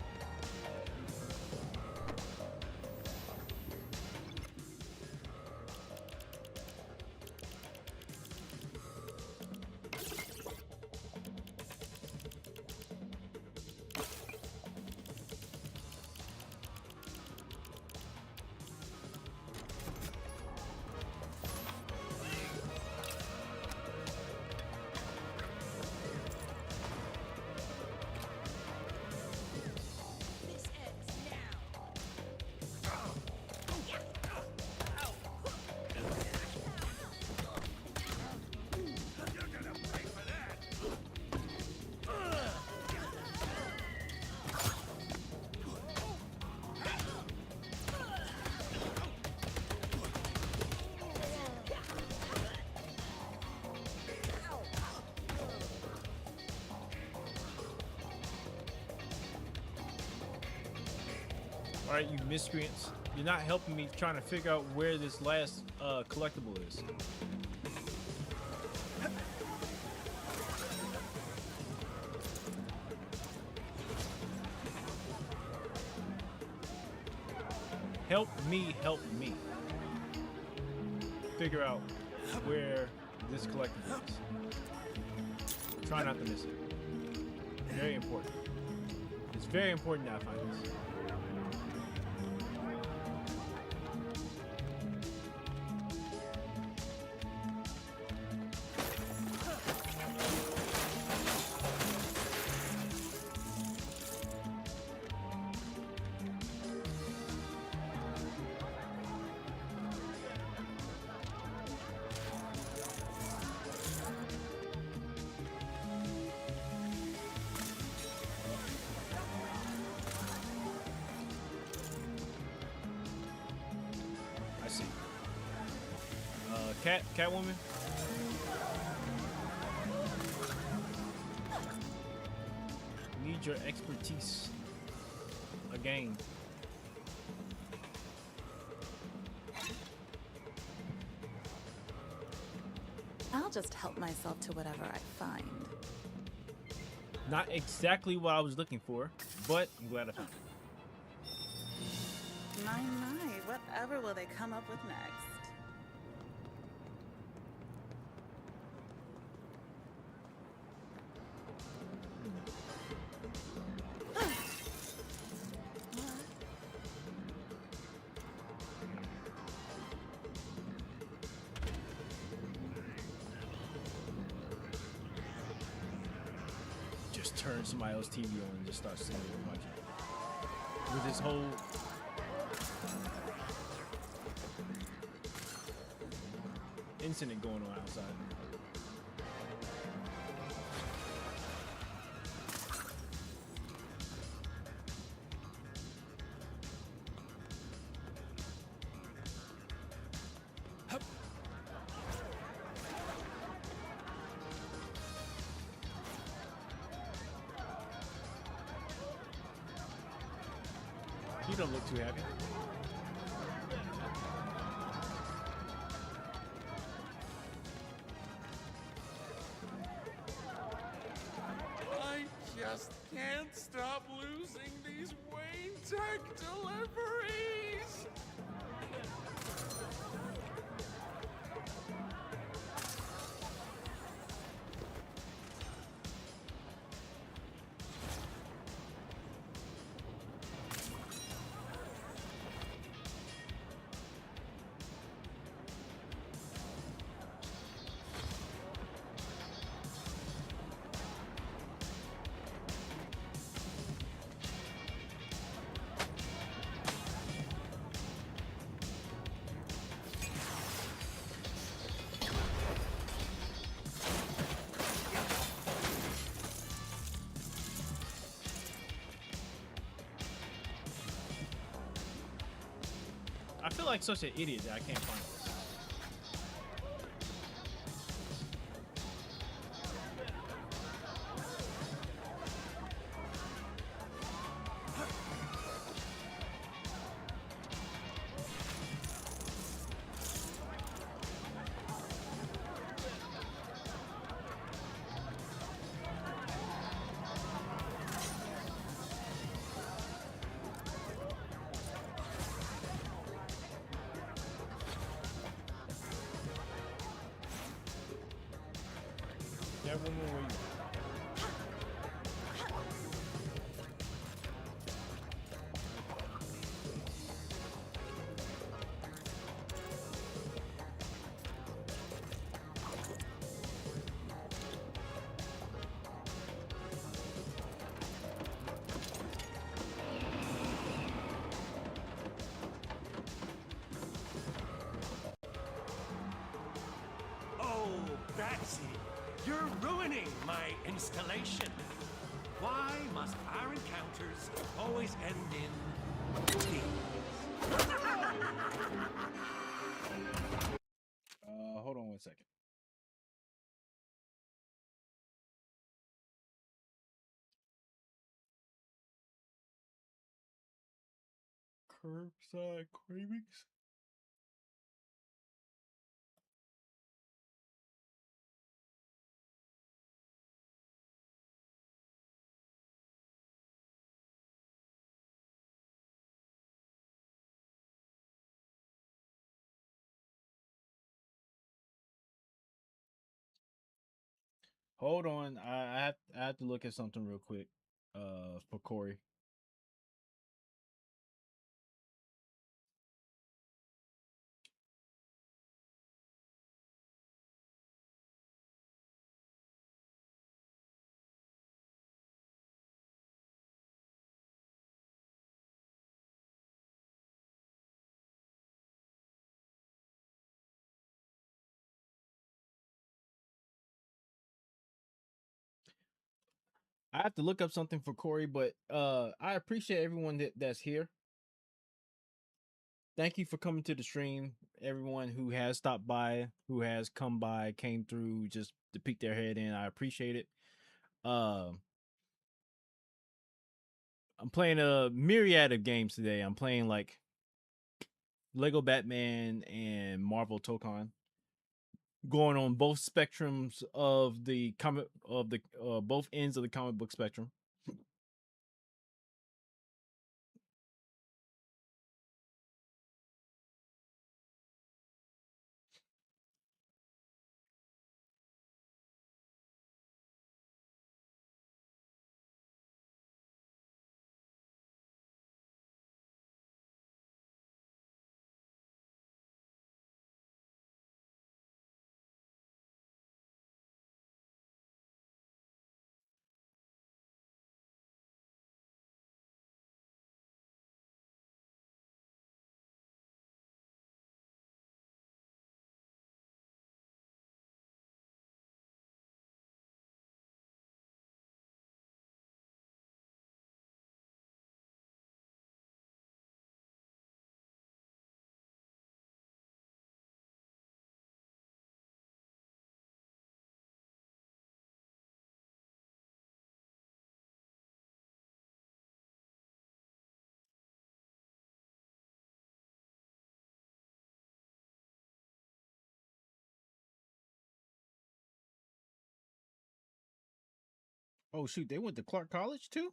Speaker 1: All right, you miscreants. You're not helping me trying to figure out where this last collectible is. Help me figure out where this collectible is. Try not to miss it. Very important. It's very important that I find this. Catwoman. Need your expertise again.
Speaker 21: I'll just help myself to whatever I find.
Speaker 1: Not exactly what I was looking for, but I'm glad I found it.
Speaker 21: My, whatever will they come up with next?
Speaker 1: Just turn somebody else's TV on and just start sitting there watching. With this whole incident going on outside. You don't look too happy.
Speaker 10: I just can't stop losing these Wayne Tech deliveries.
Speaker 1: I feel like such an idiot that I can't find this. That one more way.
Speaker 18: Oh, Batsy, you're ruining my installation. Why must our encounters always end in tears?
Speaker 1: Hold on one second. Curbside cravings. Hold on, I have to look at something real quick. For Corey. I have to look up something for Corey, but I appreciate everyone that's here. Thank you for coming to the stream. Everyone who has stopped by, who has come by, came through just to peek their head in. I appreciate it. I'm playing a myriad of games today. I'm playing like Lego Batman and Marvel Tokon, going on both spectrums of the comic of the both ends of the comic book spectrum. Oh shoot, they went to Clark College too?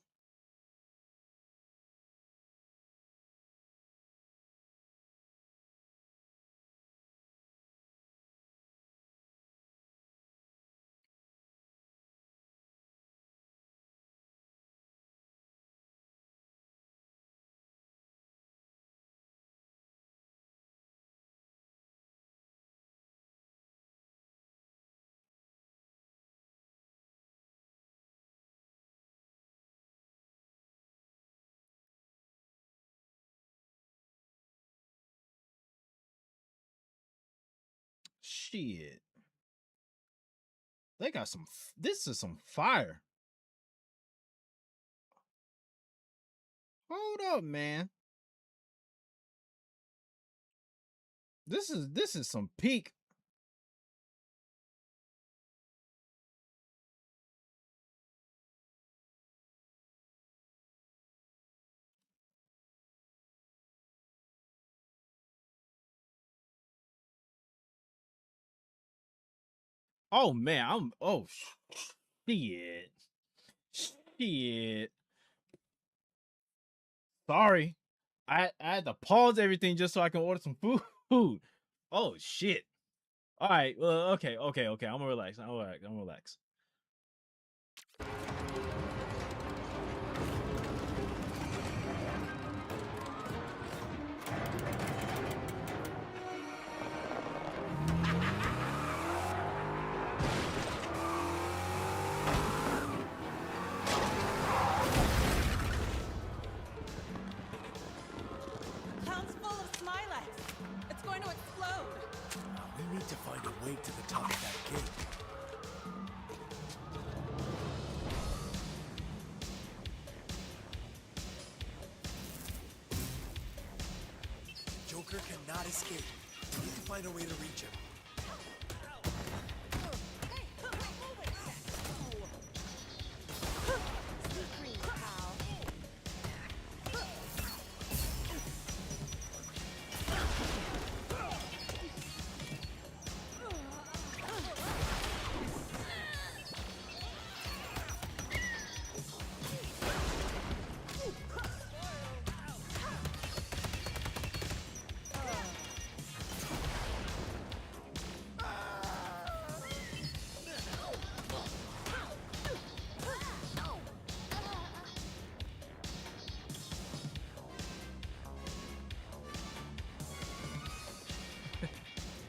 Speaker 1: Shit. They got some this is some fire. Hold up, man. This is some peak. Oh man, shit. Shit. Sorry. I had to pause everything just so I can order some food. Oh shit. All right. Well, okay. I'm gonna relax. I'm gonna relax.
Speaker 21: Town's full of Smilex. It's going to explode.
Speaker 20: We need to find a way to the top of that gate. Joker cannot escape. We need to find a way to reach him.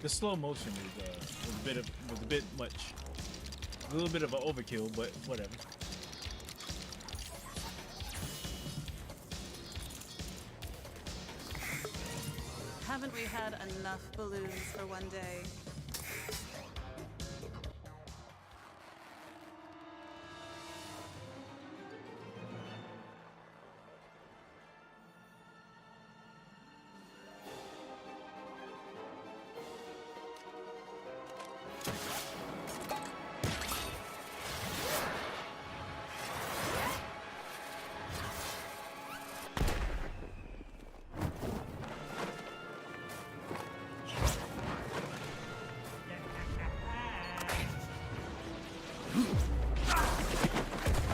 Speaker 1: The slow motion was a bit much. A little bit of an overkill, but whatever.
Speaker 21: Haven't we had enough balloons for one day?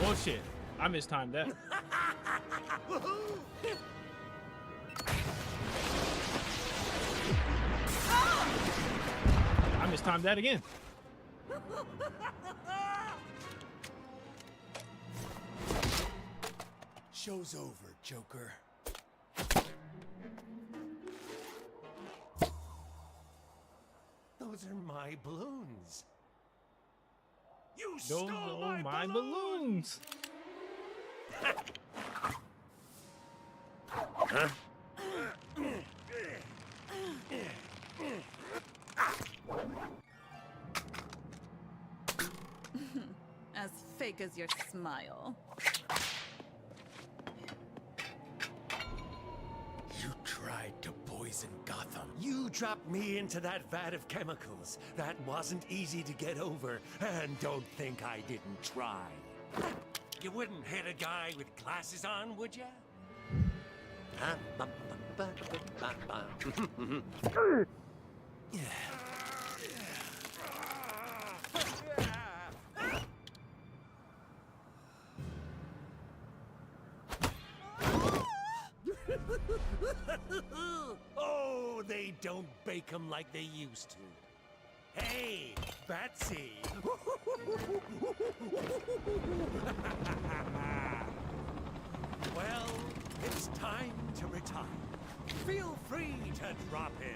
Speaker 1: Oh shit, I mistimed that. I mistimed that again.
Speaker 18: Show's over, Joker. Those are my balloons. You
Speaker 1: Those
Speaker 18: stole
Speaker 1: are my balloons.
Speaker 18: Huh?
Speaker 21: As fake as your smile.
Speaker 18: You tried to poison Gotham. You dropped me into that vat of chemicals. That wasn't easy to get over, and don't think I didn't try. You wouldn't hit a guy with glasses on, would you? Oh, they don't bake them like they used to. Hey, Batsy! Well, it's time to retire. Feel free to drop in.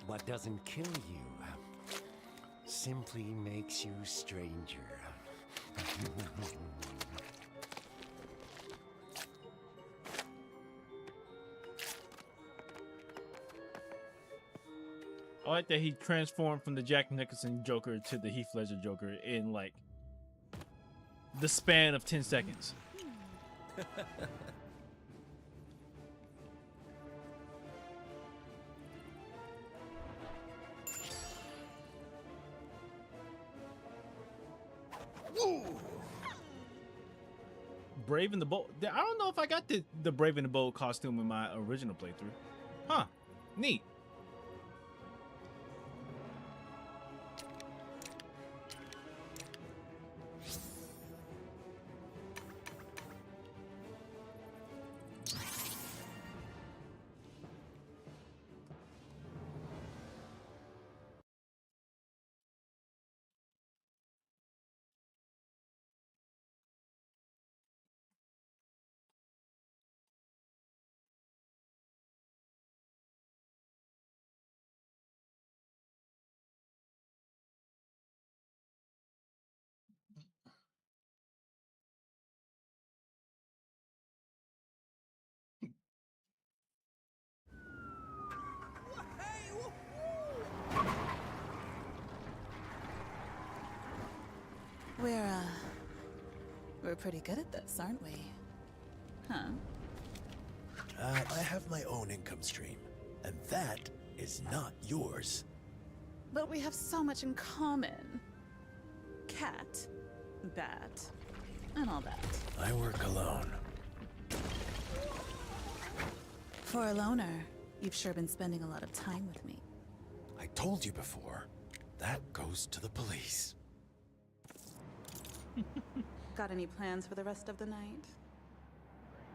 Speaker 18: What doesn't kill you simply makes you stranger.
Speaker 1: I like that he transformed from the Jack Nicholson Joker to the Heath Ledger Joker in like the span of 10 seconds. Brave and the Bold. I don't know if I got the Brave and the Bold costume in my original playthrough. Huh. Neat.
Speaker 21: We're pretty good at this, aren't we? Huh?
Speaker 20: I have my own income stream, and that is not yours.
Speaker 21: But we have so much in common. Cat, bat, and all that.
Speaker 20: I work alone.
Speaker 21: For a loner, you've sure been spending a lot of time with me.
Speaker 20: I told you before, that goes to the police.
Speaker 21: Got any plans for the rest of the night?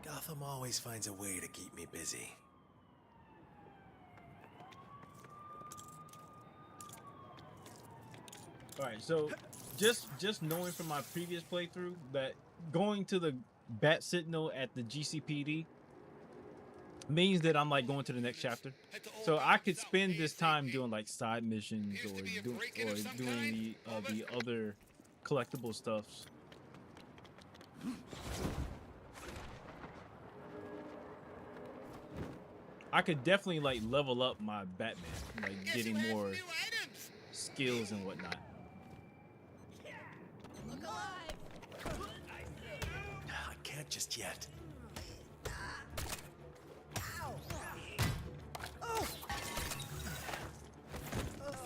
Speaker 20: Gotham always finds a way to keep me busy.
Speaker 1: All right, so just knowing from my previous playthrough that going to the Bat Sentinel at the GCPD means that I'm like going to the next chapter. So I could spend this time doing like side missions or doing the other collectible stuffs. I could definitely like level up my Batman, like getting more skills and whatnot.
Speaker 20: I can't just yet.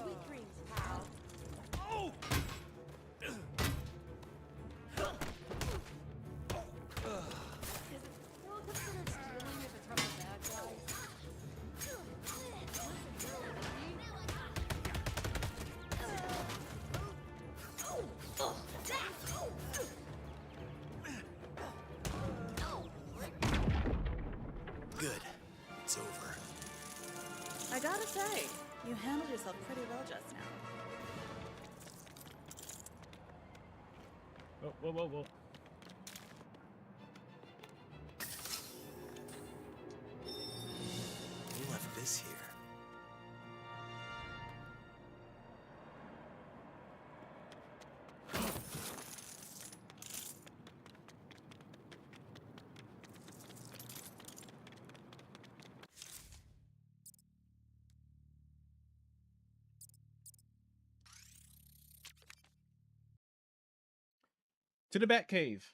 Speaker 9: Sweet dreams, pal. Oh! Is it still considered stealing if it's from the bad guys?
Speaker 20: Good. It's over.
Speaker 21: I gotta say, you handled yourself pretty well just now.
Speaker 1: Oh, whoa, whoa, whoa.
Speaker 20: Who left this here?
Speaker 1: To the Bat Cave.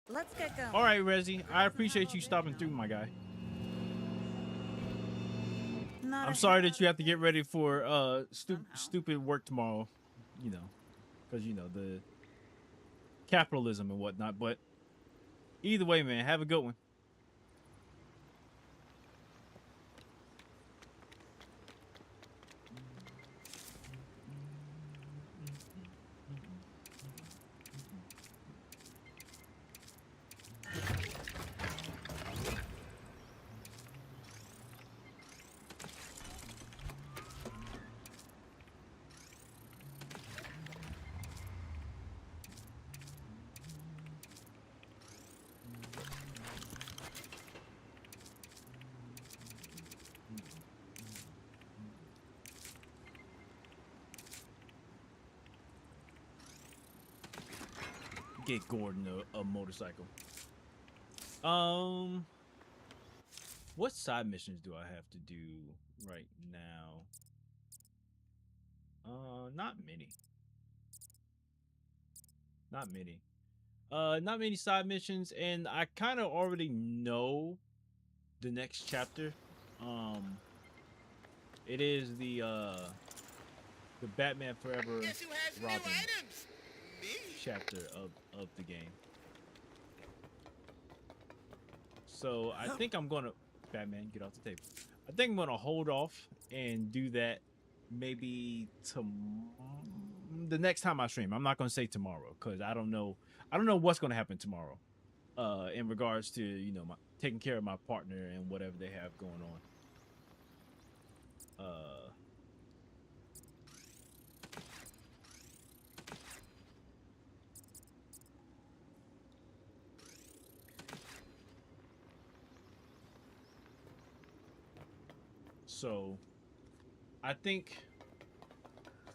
Speaker 21: Let's get going.
Speaker 1: All right, Rezi. I appreciate you stopping through, my guy. I'm sorry that you have to get ready for stupid work tomorrow, you know, because you know the capitalism and whatnot. But either way, man, have a good one. Get Gordon a motorcycle. What side missions do I have to do right now? Not many. Not many. Not many side missions, and I kind of already know the next chapter. It is the Batman Forever Robin chapter of the game. So I think I'm gonna Batman, get off the table. I think I'm gonna hold off and do that maybe the next time I stream. I'm not gonna say tomorrow because I don't know what's gonna happen tomorrow. In regards to, you know, taking care of my partner and whatever they have going on. So I think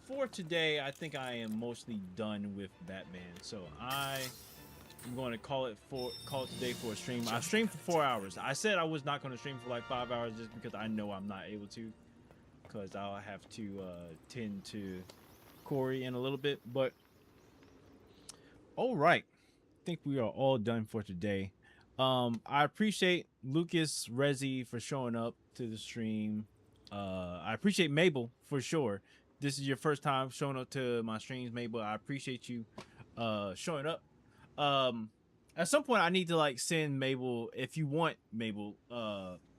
Speaker 1: for today, I think I am mostly done with Batman. So I'm going to call it today for a stream. I streamed for 4 hours. I said I was not going to stream for like 5 hours just because I know I'm not able to, because I'll have to tend to Corey in a little bit. But All right. I think we are all done for today. I appreciate Lucas Rezi for showing up to the stream. I appreciate Mabel for sure. This is your first time showing up to my streams, Mabel. I appreciate you showing up. At some point I need to like send Mabel, if you want, Mabel,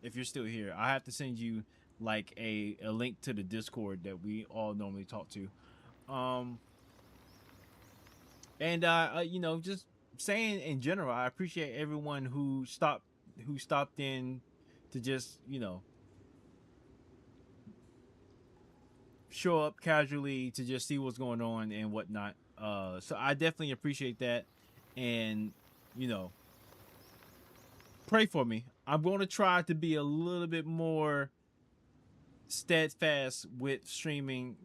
Speaker 1: if you're still here, I have to send you like a link to the Discord that we all normally talk to. And you know, just saying in general, I appreciate everyone who stopped in to just, you know, show up casually to just see what's going on and whatnot. So I definitely appreciate that. And, you know, pray for me. I'm going to try to be a little bit more steadfast with streaming.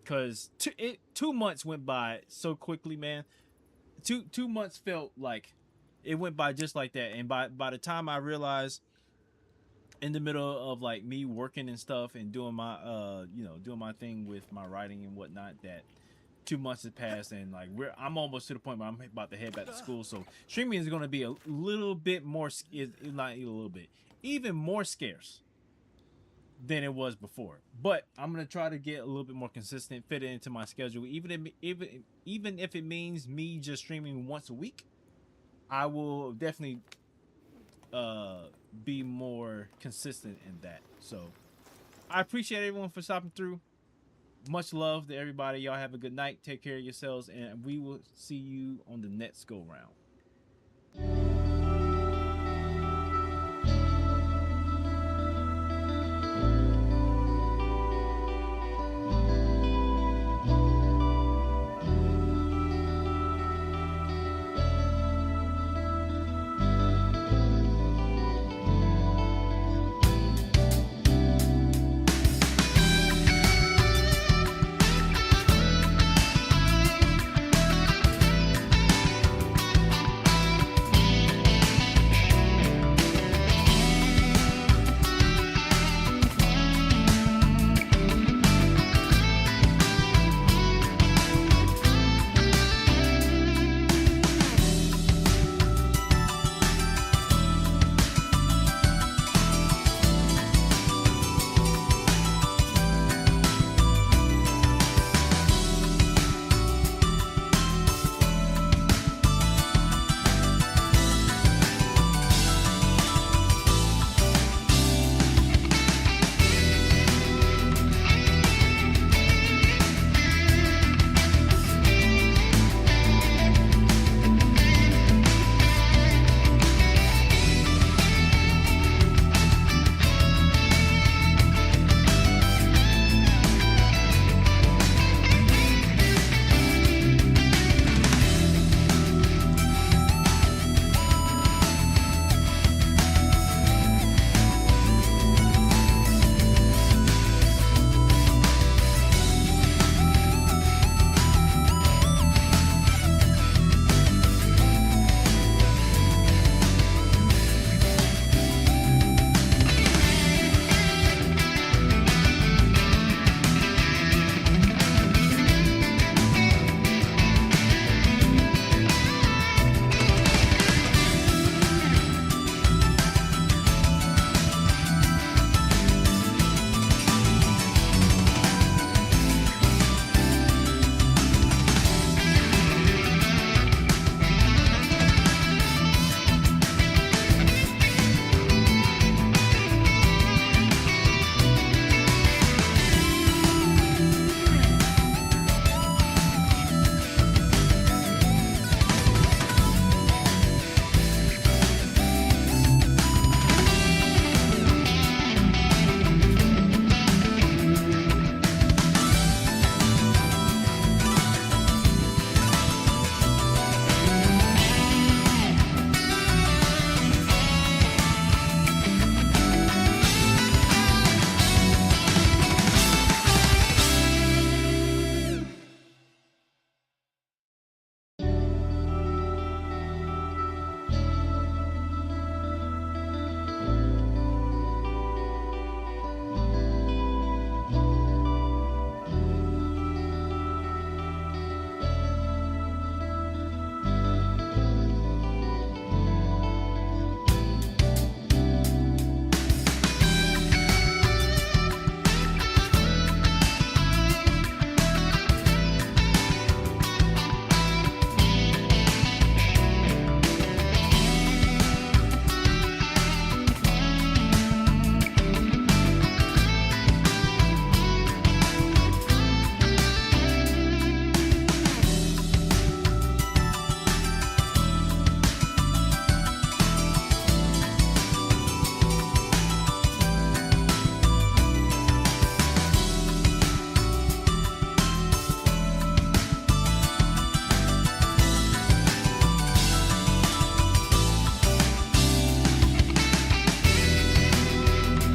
Speaker 1: Cause 2 months went by so quickly, man. Two months felt like it went by just like that. And by the time I realized, in the middle of like me working and stuff and doing my you know, doing my thing with my writing and whatnot, that 2 months has passed, and like I'm almost to the point where I'm about to head back to school. So streaming is going to be a little bit more, not a little bit, even more scarce than it was before. But I'm gonna try to get a little bit more consistent, fit it into my schedule. Even if it means me just streaming once a week, I will definitely be more consistent in that. So I appreciate everyone for stopping through. Much love to everybody. Y'all have a good night. Take care of yourselves, and we will see you on the next go round.